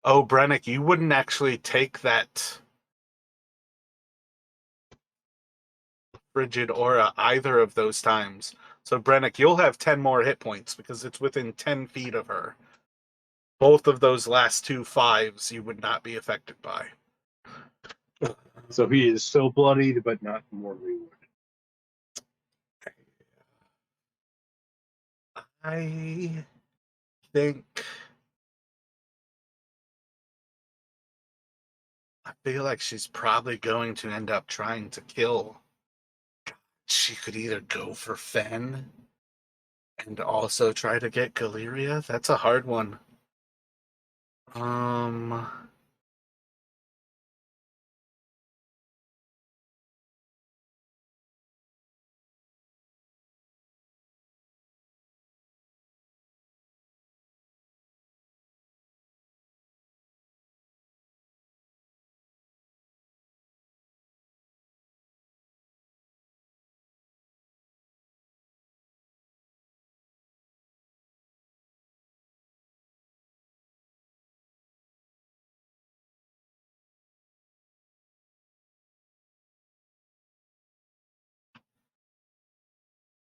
Oh, Brennick, you wouldn't actually take that frigid aura either of those times. So, Brennick, you'll have 10 more hit points because it's within 10 feet of her. Both of those last 2 5s you would not be affected by. So he is so bloodied, but not mortally wounded. I think. I feel like she's probably going to end up trying to kill. She could either go for Fen and also try to get Galeria. That's a hard one.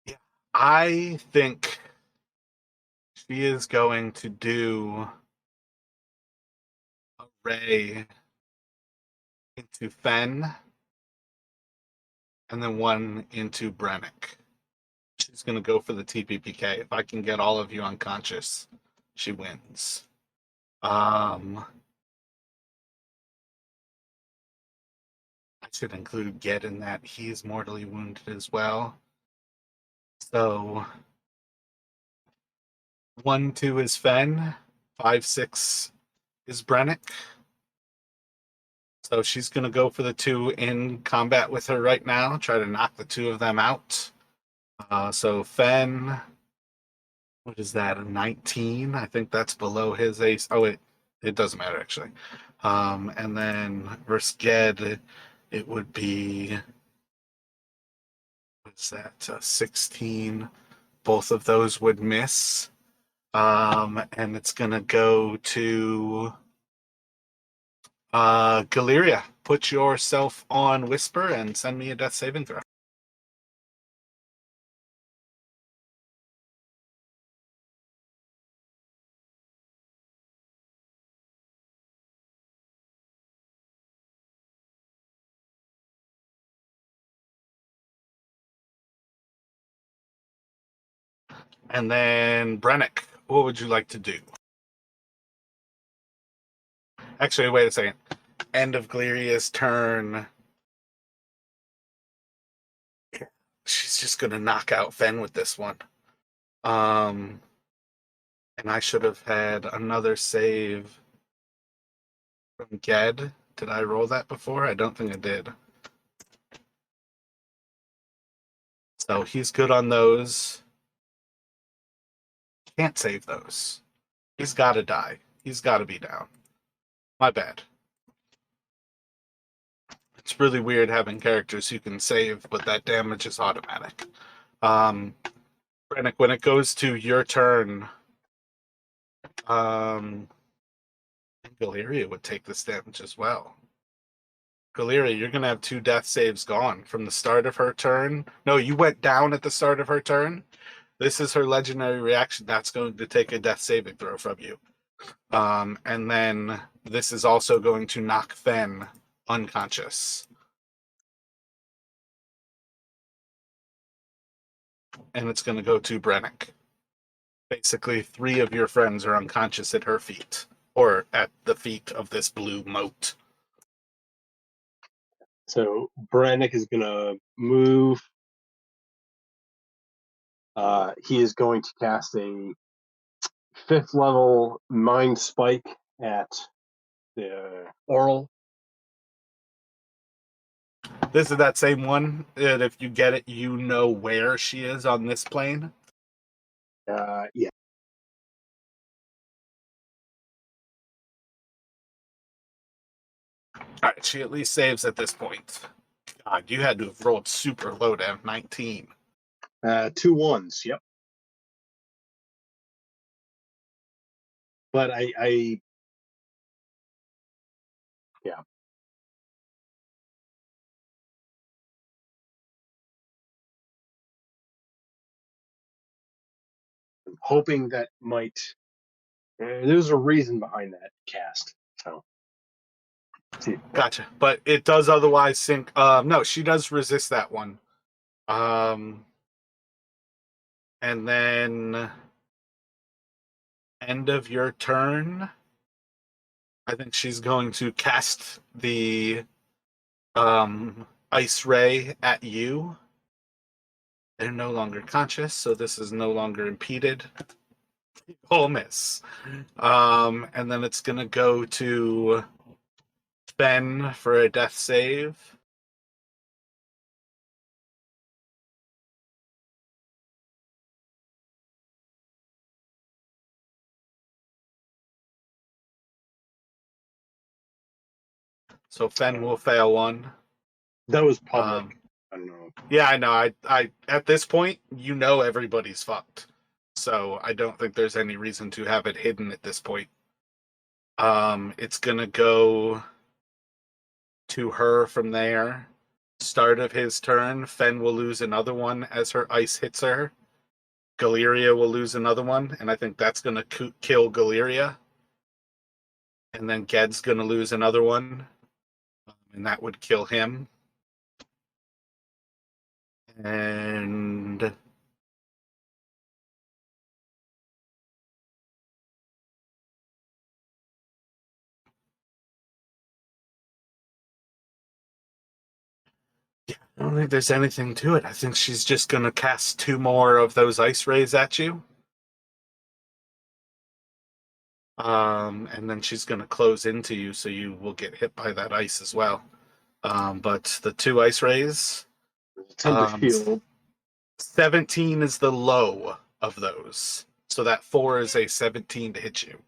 Yeah, I think she is going to do a ray into Fen and then one into Brennick. She's going to go for the TPPK. If I can get all of you unconscious, she wins. I should include Get in that. He's mortally wounded as well. So 1, 2 is Fen. 5, 6 is Brennick. So she's going to go for the 2 in combat with her right now. Try to knock the 2 of them out. So Fen, what is that? A 19? I think that's below his ace. Oh, it doesn't matter actually. And then versus Ged, it would be, what's that? 16. Both of those would miss. And it's gonna go to Galeria. Put yourself on Whisper and send me a death saving throw. And then Brennick, what would you like to do? Actually, wait a second. End of Galeria's turn. She's just gonna knock out Fen with this one. And I should have had another save from Ged. Did I roll that before? I don't think I did. So he's good on those. Can't save those. He's got to die. He's got to be down. My bad. It's really weird having characters who can save, but that damage is automatic. Brennick, when it goes to your turn, Galeria would take this damage as well. Galeria, you're going to have 2 death saves gone from the start of her turn. No, you went down at the start of her turn. This is her legendary reaction. That's going to take a death saving throw from you. And then this is also going to knock Fen unconscious. And it's going to go to Brennick. Basically, 3 of your friends are unconscious at her feet, or at the feet of this blue moat. So Brannick is going to move. He is going to cast a 5th level Mind Spike at the Auril. This is that same one that if you get it, you know where she is on this plane. Yeah. All right, she at least saves at this point. God, you had to have rolled super low to have 19. 2 ones. Yep. But I yeah. I'm hoping that might. There's a reason behind that cast. So, see. Gotcha. But it does otherwise sink. No, she does resist that one. And then end of your turn, I think she's going to cast the ice ray at you. They're no longer conscious, so this is no longer impeded. Oh, miss. And then it's gonna go to Ben for a death save. So Fen will fail one. That was public. I don't know. Yeah, I know. I at this point, you know everybody's fucked. So I don't think there's any reason to have it hidden at this point. It's gonna go to her from there. Start of his turn, Fen will lose another one as her ice hits her. Galeria will lose another one, and I think that's gonna kill Galeria. And then Ged's gonna lose another one, and that would kill him. And yeah, I don't think there's anything to it. I think she's just gonna cast 2 more of those ice rays at you. And then she's gonna close into you, so you will get hit by that ice as well. But the 2 ice rays, 10 to shield. 17 is the low of those. So that 4 is a 17 to hit you.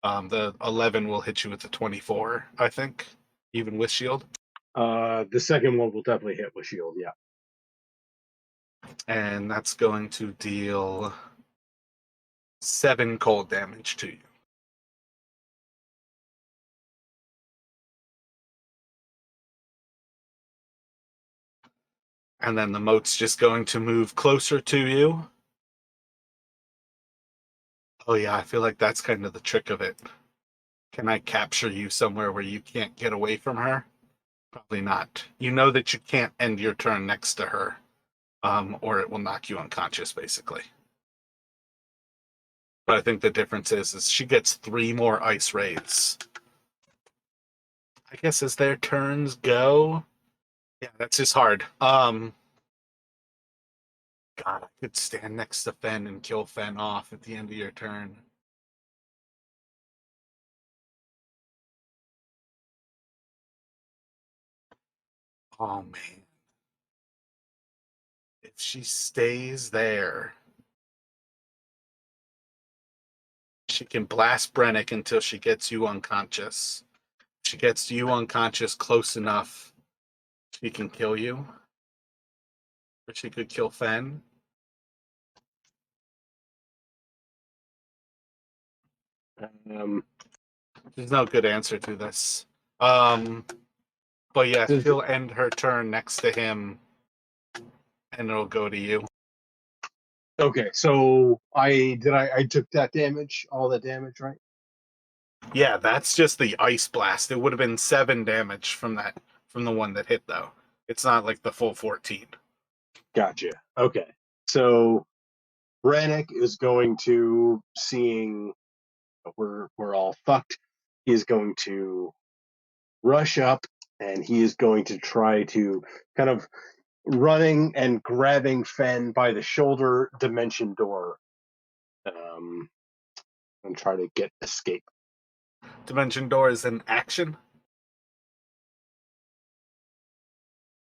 The 11 will hit you with the 24, I think, even with shield. The second one will definitely hit with shield. Yeah. And that's going to deal 7 cold damage to you. And then the moat's just going to move closer to you. Oh yeah, I feel like that's kind of the trick of it. Can I capture you somewhere where you can't get away from her? Probably not. You know that you can't end your turn next to her, or it will knock you unconscious, basically. But I think the difference is she gets 3 more ice rays. I guess as their turns go, yeah, that's just hard. God, I could stand next to Fen and kill Fen off at the end of your turn. Oh man. If she stays there, she can blast Brennick until she gets you unconscious. If she gets you unconscious close enough, she can kill you. Or she could kill Fen. There's no good answer to this. But yeah, she'll end her turn next to him, and it'll go to you. Okay, so I took that damage, all that damage, right? Yeah, that's just the ice blast. It would have been 7 damage from the one that hit, though. It's not like the full 14. Gotcha. Okay, so Brannick is going to, seeing we're all fucked, he's going to rush up and he is going to try to kind of running and grabbing Fen by the shoulder dimension door, and try to get escape. Dimension door is an action.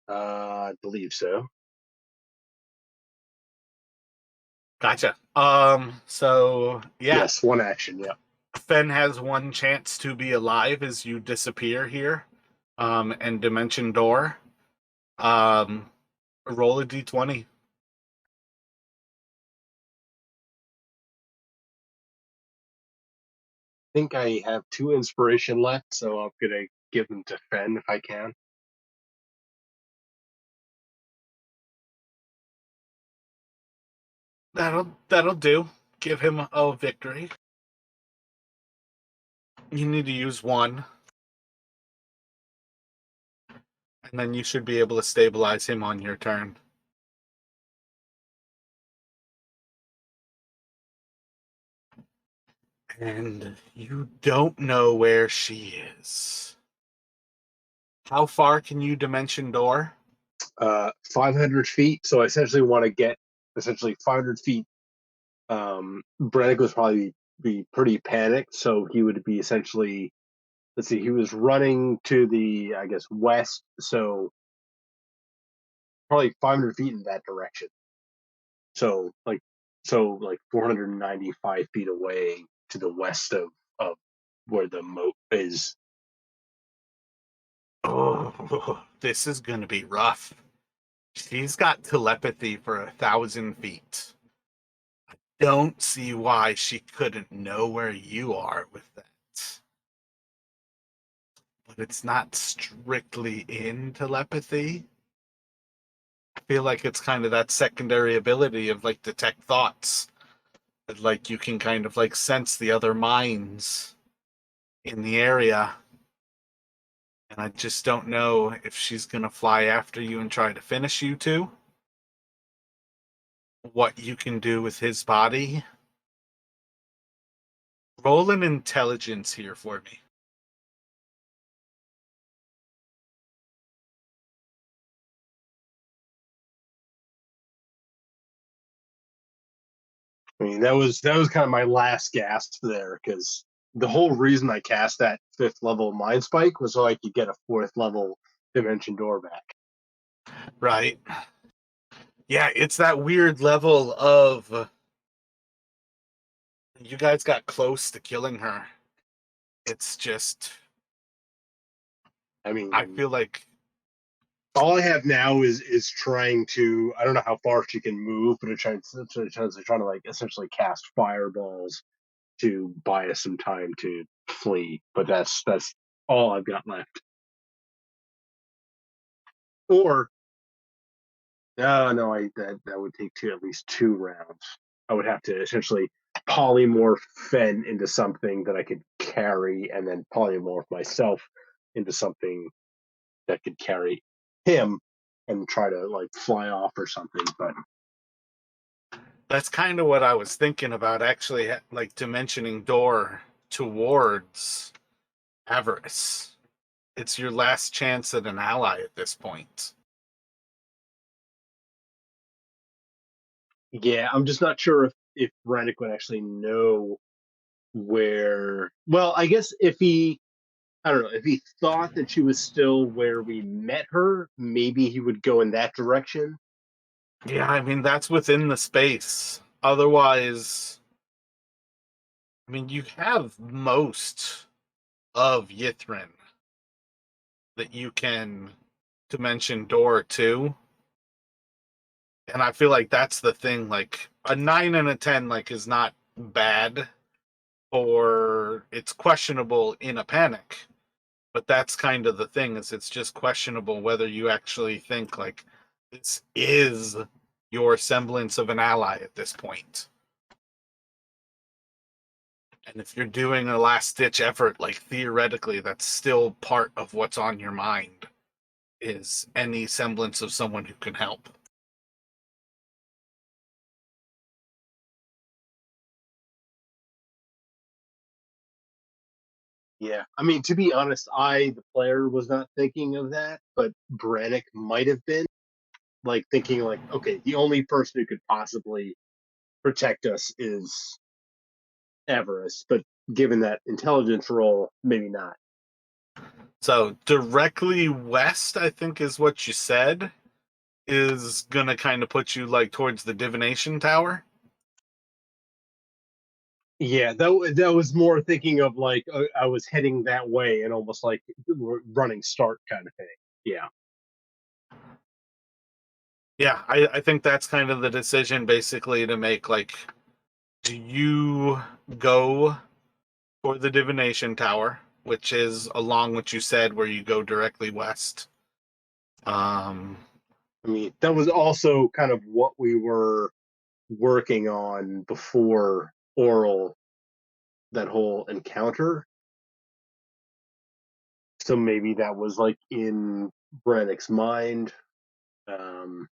I believe so. Gotcha. So yeah. Yes, one action. Yeah. Fen has 1 chance to be alive as you disappear here. and Dimension Door. Roll a d20. I think I have 2 inspiration left, so I'm gonna give them to Fen if I can. That'll do. Give him a victory. You need to use 1. And then you should be able to stabilize him on your turn. And you don't know where she is. How far can you Dimension Door? 500 feet. So I essentially want to get 500 feet. Brennick would probably be pretty panicked, so he would be essentially. Let's see. He was running to the, I guess, west, so probably 500 feet in that direction. So like 495 feet away to the west of where the moat is. Oh, this is going to be rough. She's got telepathy for 1,000 feet. I don't see why she couldn't know where you are with that. But it's not strictly in telepathy. I feel like it's kind of that secondary ability of like detect thoughts. That, like, you can kind of like sense the other minds in the area. And I just don't know if she's going to fly after you and try to finish you two. What you can do with his body. Roll an intelligence here for me. I mean, that was kind of my last gasp there, because the whole reason I cast that 5th level Mind Spike was so I could get a 4th level Dimension Door back. Right. Yeah, it's that weird level of you guys got close to killing her. It's just, I mean, I feel like all I have now is trying to. I don't know how far she can move, but trying to like essentially cast fireballs to buy us some time to flee. But that's all I've got left. Or no, that would take at least 2 rounds. I would have to essentially polymorph Fen into something that I could carry, and then polymorph myself into something that could carry him, and try to like fly off or something. But that's kind of what I was thinking about, actually, like dimensioning door towards Avarice. It's your last chance at an ally at this point. yeah, I'm just not sure if Rennick would actually know where. Well, I guess I don't know, if he thought that she was still where we met her, maybe he would go in that direction. Yeah, I mean, that's within the space. Otherwise, I mean, you have most of Yithrin that you can dimension door to. And I feel like that's the thing. Like, a 9 and a 10, like, is not bad, or it's questionable in a panic. But that's kind of the thing, is it's just questionable whether you actually think, like, this is your semblance of an ally at this point. And if you're doing a last ditch effort, like, theoretically, that's still part of what's on your mind, is any semblance of someone who can help. Yeah, I mean, to be honest, the player, was not thinking of that, but Brannick might have been, like, thinking like, okay, the only person who could possibly protect us is Avarice, but given that intelligence roll, maybe not. So directly west, I think is what you said, is gonna kind of put you like towards the divination tower. Yeah, that was more thinking of like I was heading that way and almost like running start kind of thing. Yeah. Yeah, I think that's kind of the decision basically to make. Like, do you go for the divination tower, which is along what you said, where you go directly west? Um, I mean, that was also kind of what we were working on before Auril, that whole encounter. So maybe that was like in Brannick's mind. Um,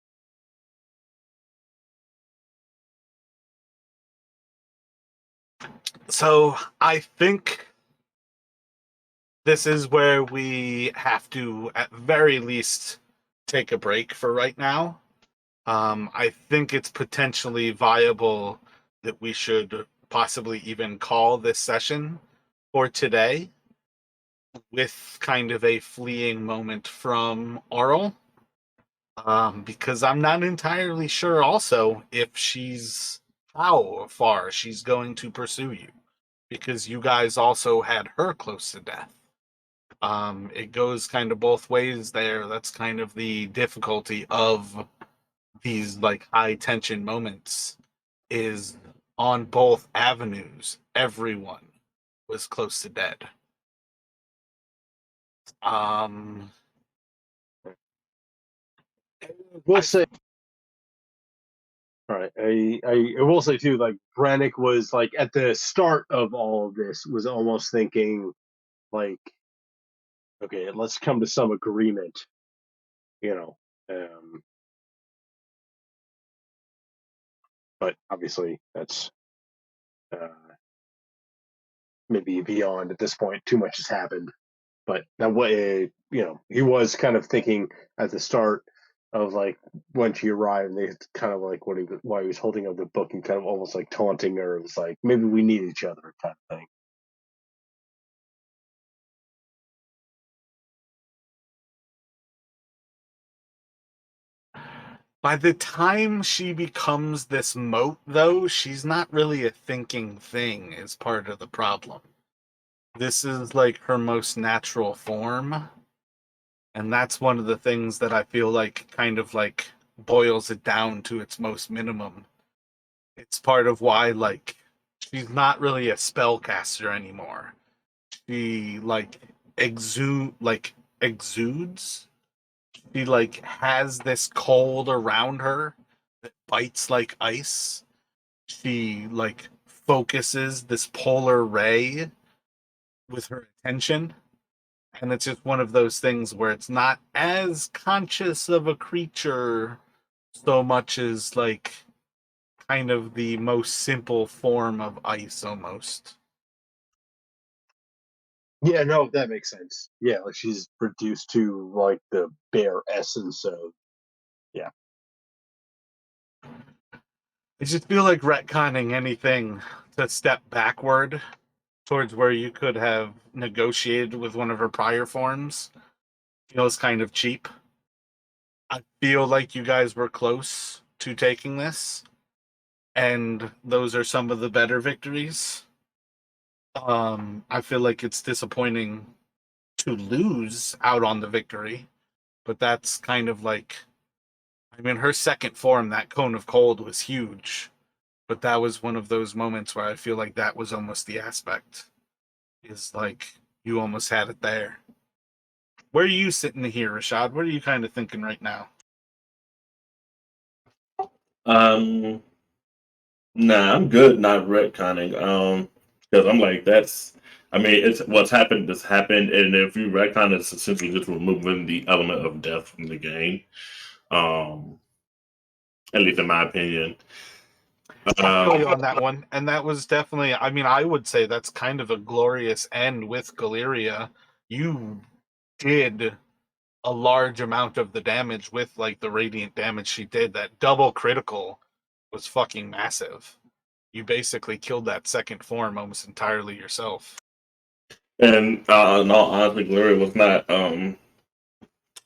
so I think this is where we have to, at very least, take a break for right now. I think it's potentially viable that we should possibly even call this session for today with kind of a fleeing moment from Auril. Because I'm not entirely sure also if she's how far she's going to pursue you. Because you guys also had her close to death. It goes kind of both ways there. That's kind of the difficulty of these like high tension moments is on both avenues. Everyone was close to dead. Um, we'll I, say. All right. I will say too, like Brannick was like at the start of all of this was almost thinking like, okay, let's come to some agreement, you know. Um, but obviously that's uh, maybe beyond at this point. Too much has happened. But that way, you know, he was kind of thinking at the start of like when she arrived, they kind of like why he was holding up the book and kind of almost like taunting her. It was like maybe we need each other kind of thing. by the time she becomes this moat, though, she's not really a thinking thing, is part of the problem. This is like her most natural form. And that's one of the things that I feel like kind of like boils it down to its most minimum. It's part of why, like, she's not really a spellcaster anymore. She like exudes. She like has this cold around her that bites like ice. She like focuses this polar ray with her attention. And it's just one of those things where it's not as conscious of a creature so much as like kind of the most simple form of ice almost. Yeah, no, that makes sense. Yeah, like she's reduced to like the bare essence of yeah. I just feel like retconning anything to step backward towards where you could have negotiated with one of her prior forms feels kind of cheap. I feel like you guys were close to taking this, and those are some of the better victories. I feel like it's disappointing to lose out on the victory, but that's kind of like, I mean, her second form, that cone of cold, was huge, but that was one of those moments where I feel like that was almost the aspect. Is like you almost had it there. Where are you sitting here, Rashad? What are you kind of thinking right now? Um, nah, I'm good not retconning. Because I'm like, that's, I mean, it's what's happened has happened, and if you retcon, it's essentially just removing the element of death from the game. Um, at least in my opinion. I feel you on that one, and that was definitely. I mean, I would say that's kind of a glorious end with Galeria. You did a large amount of the damage with like the radiant damage she did. That double critical was fucking massive. You basically killed that second form almost entirely yourself. And in all honesty, Gloria was not. I'm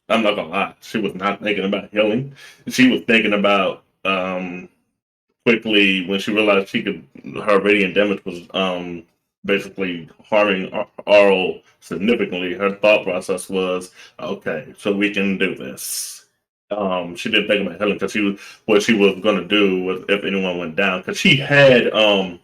not gonna lie, she was not thinking about healing. She was thinking about quickly when she realized her radiant damage was basically harming Auril significantly. Her thought process was, okay, so we can do this. She didn't think about Helen because what she was going to do was if anyone went down, because she had a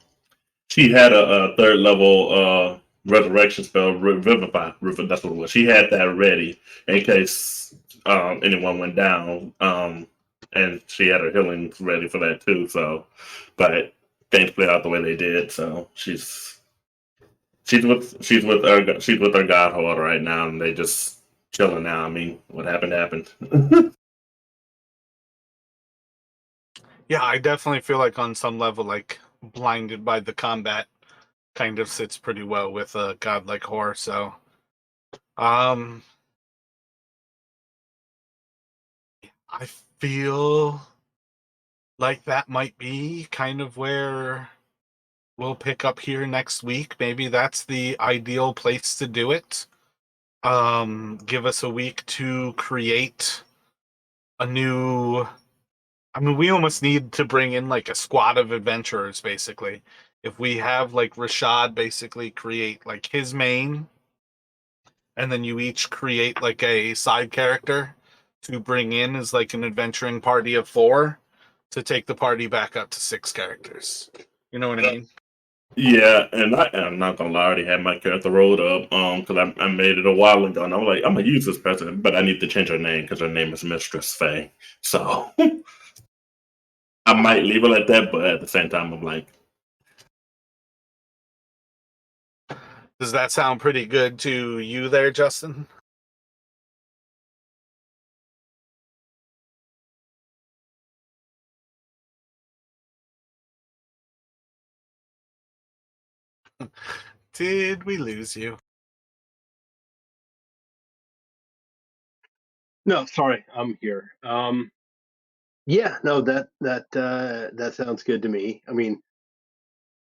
third level resurrection spell, revivify. That's what it was. She had that ready in case anyone went down. And she had her healing ready for that too. So, but things played out the way they did. So she's with her god holder right now, and they just chilling now. I mean, what happened happened. Yeah, I definitely feel like on some level, like blinded by the combat kind of sits pretty well with a god like horror. So, I feel like that might be kind of where we'll pick up here next week. Maybe that's the ideal place to do it. Give us a week to create a new. I mean, we almost need to bring in like a squad of adventurers, basically. If we have like Rashad basically create like his main, and then you each create like a side character to bring in as like an adventuring party of 4 to take the party back up to 6 characters. You know what I mean? Yeah, and I'm not gonna lie, I already had my character rolled up, because I made it a while ago, and I'm like, I'm gonna use this person, but I need to change her name because her name is Mistress Faye. So I might leave it at that, but at the same time, I'm like, Does that sound pretty good to you there, Justin? Did we lose you? No, sorry, I'm here. Yeah, no, that sounds good to me. I mean,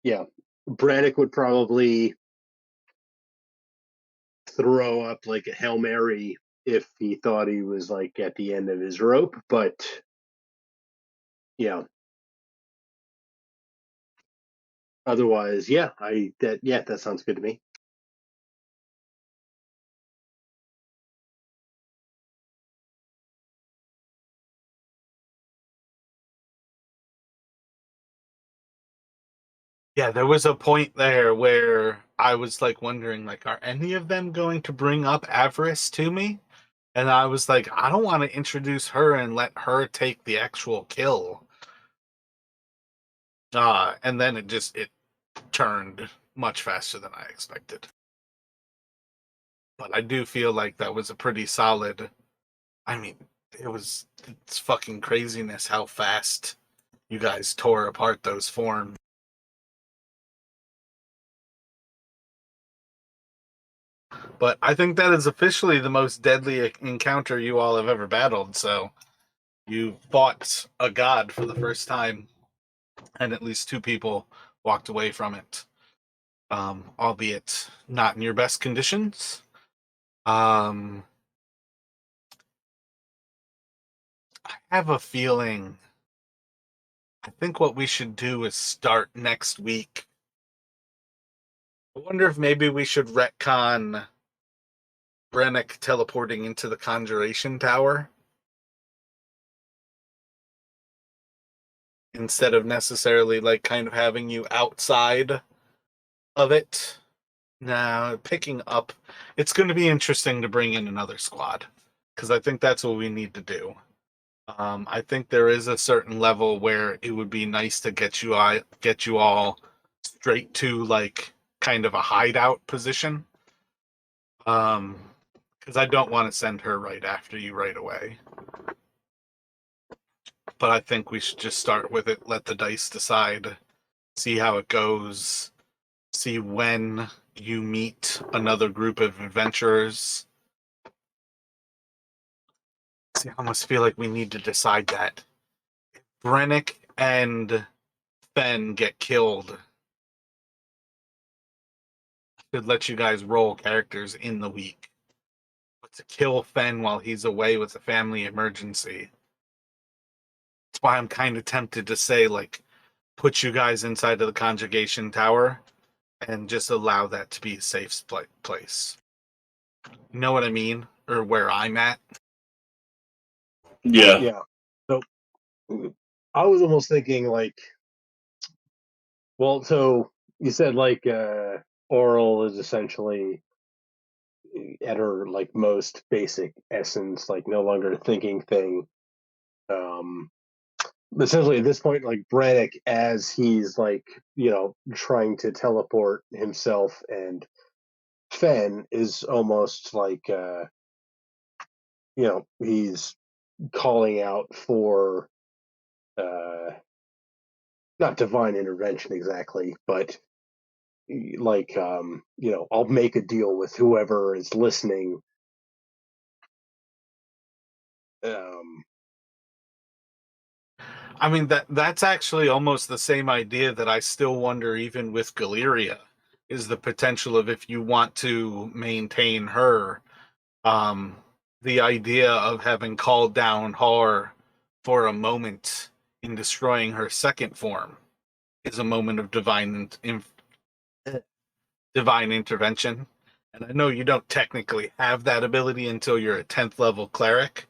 yeah, Brannick would probably throw up like a Hail Mary if he thought he was like at the end of his rope, but yeah, otherwise, that sounds good to me. Yeah, there was a point there where I was like wondering, like, are any of them going to bring up Avarice to me? And I was like, I don't want to introduce her and let her take the actual kill. And then it turned much faster than I expected. But I do feel like that was a pretty solid. I mean, it's fucking craziness how fast you guys tore apart those forms. But I think that is officially the most deadly encounter you all have ever battled. So you fought a god for the first time, and at least 2 people walked away from it, albeit not in your best conditions. I have a feeling. I think what we should do is start next week. I wonder if maybe we should retcon Brennick teleporting into the Conjuration Tower instead of necessarily like kind of having you outside of it. Now, picking up, it's going to be interesting to bring in another squad because I think that's what we need to do. I think there is a certain level where it would be nice to get you all straight to like kind of a hideout position. Because I don't want to send her right after you right away. But I think we should just start with it, let the dice decide, see how it goes, see when you meet another group of adventurers. See, I almost feel like we need to decide that. If Brennick and Fen get killed, I should let you guys roll characters in the week. But to kill Fen while he's away with a family emergency, that's why I'm kind of tempted to say, like, put you guys inside of the conjugation tower and just allow that to be a safe place. You know what I mean? Or where I'm at? Yeah. Yeah. So I was almost thinking like, well, so you said like Auril is essentially at her like most basic essence, like no longer a thinking thing. Um, Essentially at this point, like Brannick, as he's like, trying to teleport himself and Fen is almost like, he's calling out for, uh, not divine intervention exactly, but like, I'll make a deal with whoever is listening. Um, I mean, that's actually almost the same idea that I still wonder, even with Galeria, is the potential of, if you want to maintain her, um, the idea of having called down Har for a moment in destroying her second form is a moment of divine intervention. And I know you don't technically have that ability until you're a 10th level cleric.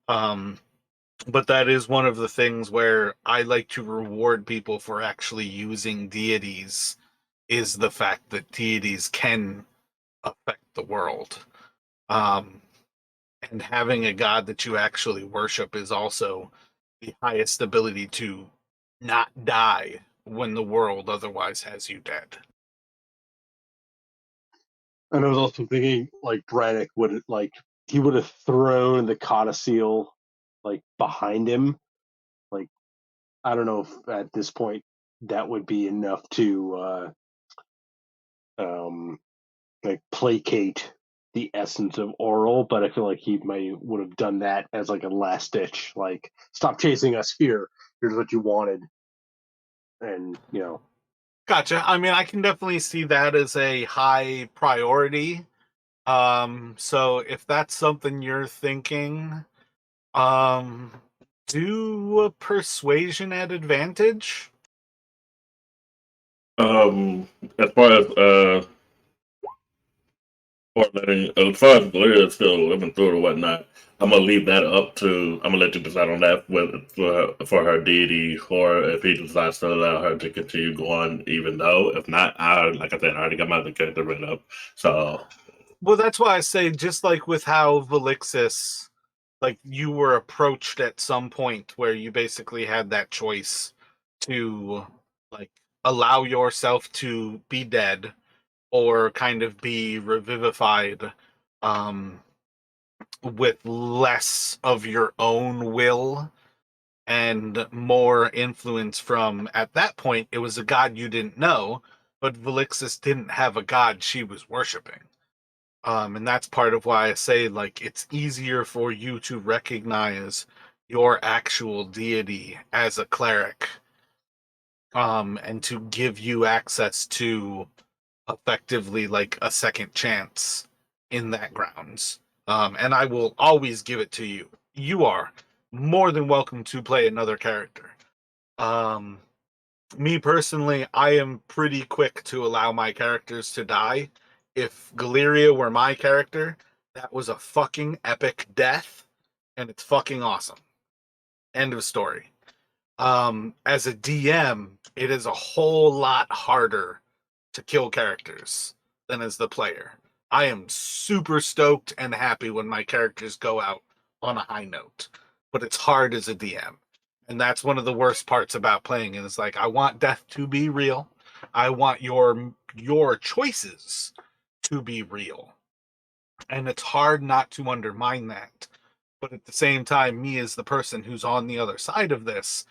Um, but that is one of the things where I like to reward people for actually using deities, is the fact that deities can affect the world. Um, and having a god that you actually worship is also the highest ability to not die when the world otherwise has you dead. and I was also thinking like Brannick would like he would have thrown the codicil like behind him. Like I don't know if at this point that would be enough to um like placate the essence of Auril, but I feel like he might would have done that as like a last ditch, like stop chasing us here. Here's what you wanted, and Gotcha. I mean, I can definitely see that as a high priority. So if that's something you're thinking, um, do a persuasion at advantage. As far as far as Gloria is still living through it or whatnot, I'm gonna leave that up to. I'm gonna let you decide on that, whether for her deity, or if he decides to allow her to continue going. Even though, if not, like I said, I already got my other character written up. So Well, that's why I say, just like with how Valixis, like, you were approached at some point where you basically had that choice to, like, allow yourself to be dead or kind of be revivified, um, with less of your own will and more influence from, at that point, it was a god you didn't know, but Valixis didn't have a god she was worshiping. And that's part of why I say, like, it's easier for you to recognize your actual deity as a cleric, and to give you access to effectively like a second chance in that grounds. And I will always give it to you. You are more than welcome to play another character. Um, Me personally, I am pretty quick to allow my characters to die. If Galeria were my character, that was a fucking epic death, and it's fucking awesome. End of story. As a DM, it is a whole lot harder to kill characters than as the player. I am super stoked and happy when my characters go out on a high note, but it's hard as a DM. And that's one of the worst parts about playing. And it's like, I want death to be real. I want your choices to be real. And it's hard not to undermine that. But at the same time, me as the person who's on the other side of this,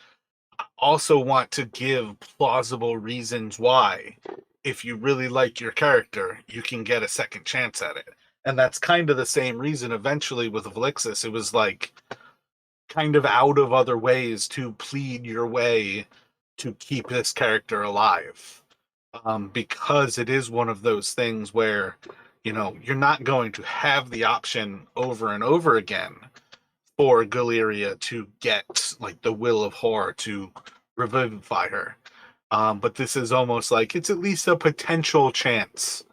also want to give plausible reasons why, if you really like your character, you can get a second chance at it. And that's kind of the same reason eventually with Valixis. It was like kind of out of other ways to plead your way to keep this character alive. Because it is one of those things where, you're not going to have the option over and over again for Galeria to get like the will of Horror to revivify her. But this is almost like it's at least a potential chance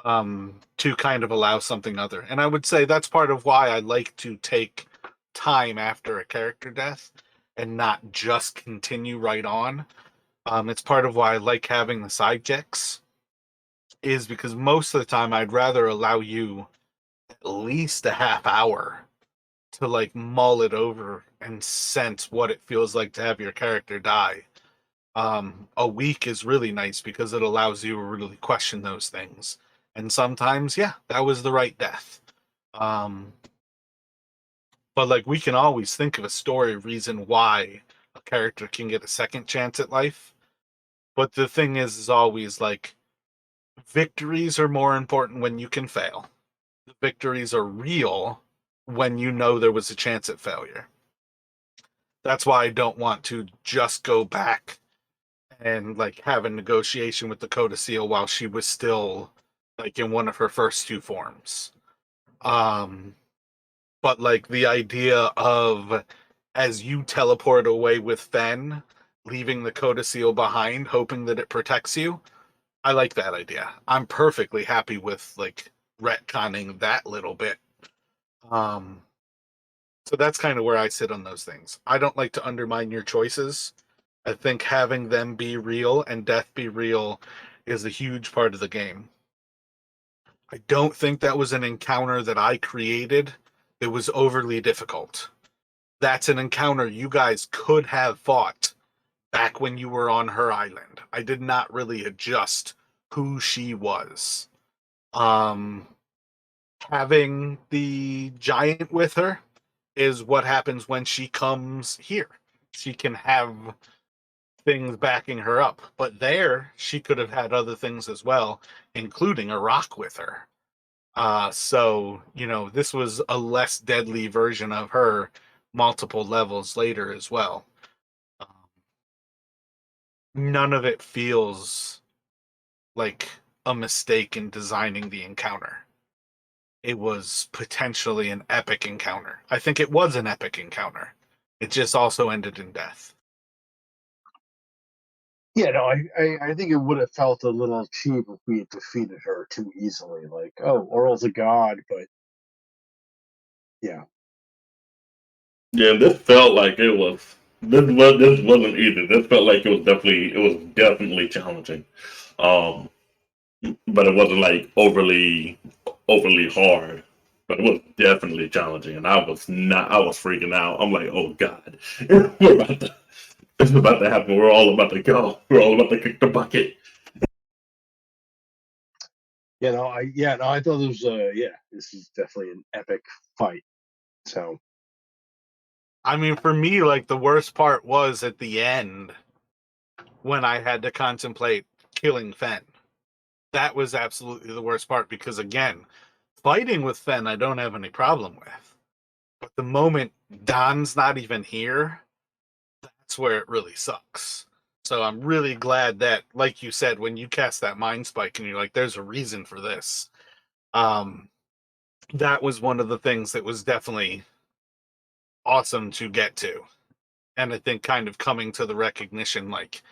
to kind of allow something other. And I would say that's part of why I like to take time after a character death and not just continue right on. It's part of why I like having the sidekicks, is because most of the time I'd rather allow you at least a half hour to like mull it over and sense what it feels like to have your character die. A week is really nice because it allows you to really question those things. And sometimes, yeah, that was the right death. Um, but like we can always think of a story reason why a character can get a second chance at life. But the thing is always like victories are more important when you can fail. The victories are real when you know there was a chance at failure. That's why I don't want to just go back and like have a negotiation with the Codicil while she was still like in one of her first two forms. Um, but like the idea of as you teleport away with Fen, leaving the Codicil behind, hoping that it protects you, I like that idea. I'm perfectly happy with like retconning that little bit. Um, so that's kind of where I sit on those things. I don't like to undermine your choices. I think having them be real and death be real is a huge part of the game. I don't think that was an encounter that I created that was overly difficult. That's an encounter you guys could have fought back when you were on her island. I did not really adjust who she was. Um, Having the giant with her is what happens when she comes here. She can have things backing her up, but there she could have had other things as well, including a rock with her. So you know, this was a less deadly version of her multiple levels later as well. Um, None of it feels like a mistake in designing the encounter. It was potentially an epic encounter. I think it was an epic encounter. It just also ended in death. Yeah, no, I think it would have felt a little cheap if we had defeated her too easily. Like, oh, Aural's a god, but yeah. Yeah, this felt like it was. This wasn't easy. This felt like it was definitely challenging. Um, but it wasn't like overly hard. But it was definitely challenging, and I was freaking out. I'm like, oh god, we're about to, it's about to happen. We're all about to go. We're all about to kick the bucket. I thought it was this is definitely an epic fight. So I mean, for me, like the worst part was at the end when I had to contemplate killing Fen. That was absolutely the worst part because, again, fighting with Fen, I don't have any problem with. But the moment Don's not even here, that's where it really sucks. So I'm really glad that, like you said, when you cast that mind spike and you're like, there's a reason for this. Um, that was one of the things that was definitely awesome to get to. And I think kind of coming to the recognition, like,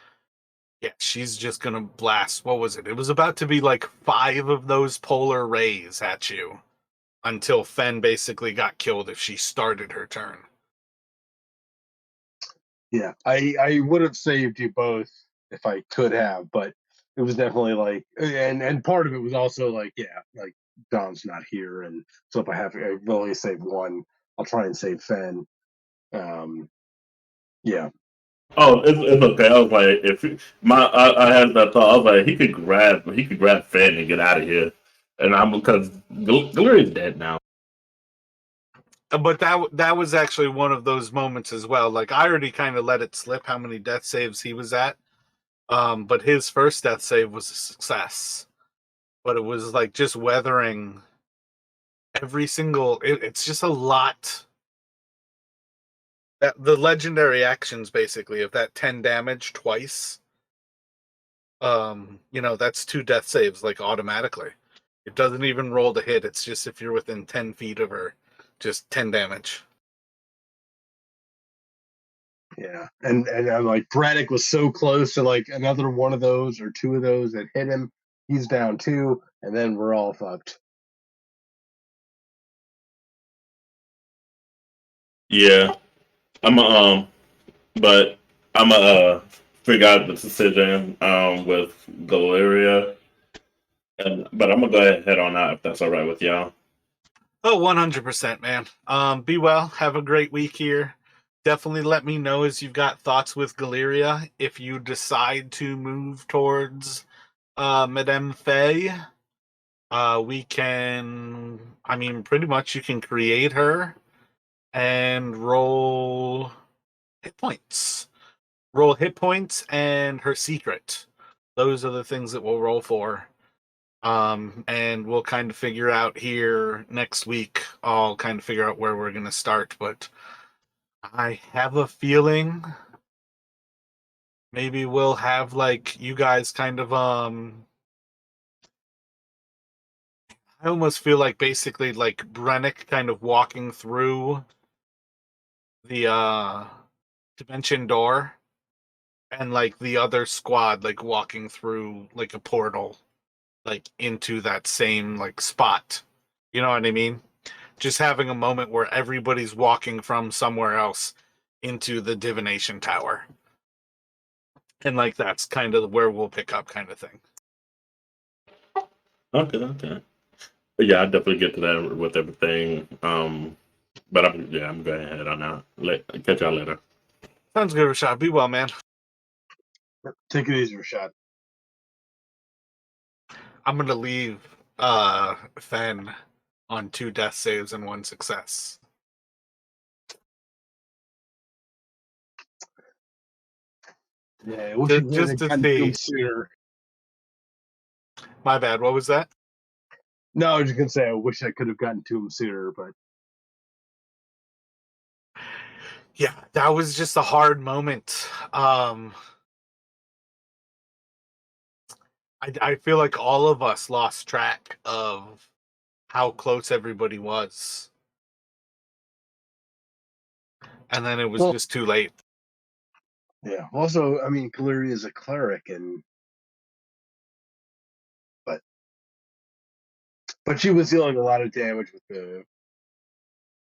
yeah, she's just gonna blast. What was it? It was about to be like 5 of those polar rays at you until Fen basically got killed if she started her turn. yeah, I would have saved you both if I could have, but it was definitely like, and part of it was also like, yeah, like Dom's not here, and so if I've only saved one, I'll try and save Fen. Um, yeah, Oh, it's okay. I was like, I had that thought. I was like, he could grab Finn and get out of here, and I'm because Galeria's dead now. But that was actually one of those moments as well. Like I already kind of let it slip how many death saves he was at. But his first death save was a success. But it was like just weathering every single. It's just a lot. That the legendary actions basically of that 10 damage twice. You know, that's 2 death saves like automatically. It doesn't even roll to hit. It's just if you're within 10 feet of her, just 10 damage. Yeah, and I'm like, Braddock was so close to like another one of those or two of those that hit him. He's down two, and then we're all fucked. Yeah, I'm but I'm figure out the decision with Galeria, and but I'm gonna go ahead and head on out if that's all right with y'all. Oh, 100%, man. Be well. Have a great week here. Definitely let me know as you've got thoughts with Galeria. If you decide to move towards Madame Faye, we can, I mean, pretty much you can create her and roll hit points. Roll hit points and her secret. Those are the things that we'll roll for. And we'll kind of figure out here next week. I'll kind of figure out where we're going to start, but I have a feeling maybe we'll have like you guys kind of I almost feel like basically like Brennick kind of walking through the dimension door and like the other squad like walking through like a portal like into that same like spot. You know what I mean? Just having a moment where everybody's walking from somewhere else into the divination tower. And like that's kind of where we'll pick up kind of thing. Okay. But yeah, I definitely get to that with everything. But I'm going ahead on out. Catch y'all later. Sounds good, Rashad. Be well, man. Take it easy, Rashad. I'm gonna leave Fen on 2 death saves and 1 success. Yeah, I wish you Just had to gotten to him see. sooner. My bad. What was that? No, I was just gonna say I wish I could have gotten to him sooner, but Yeah, that was just a hard moment. I feel like all of us lost track of how close everybody was. And then it was well, just too late. yeah. Also, I mean, Galeria is a cleric, but she was dealing a lot of damage with the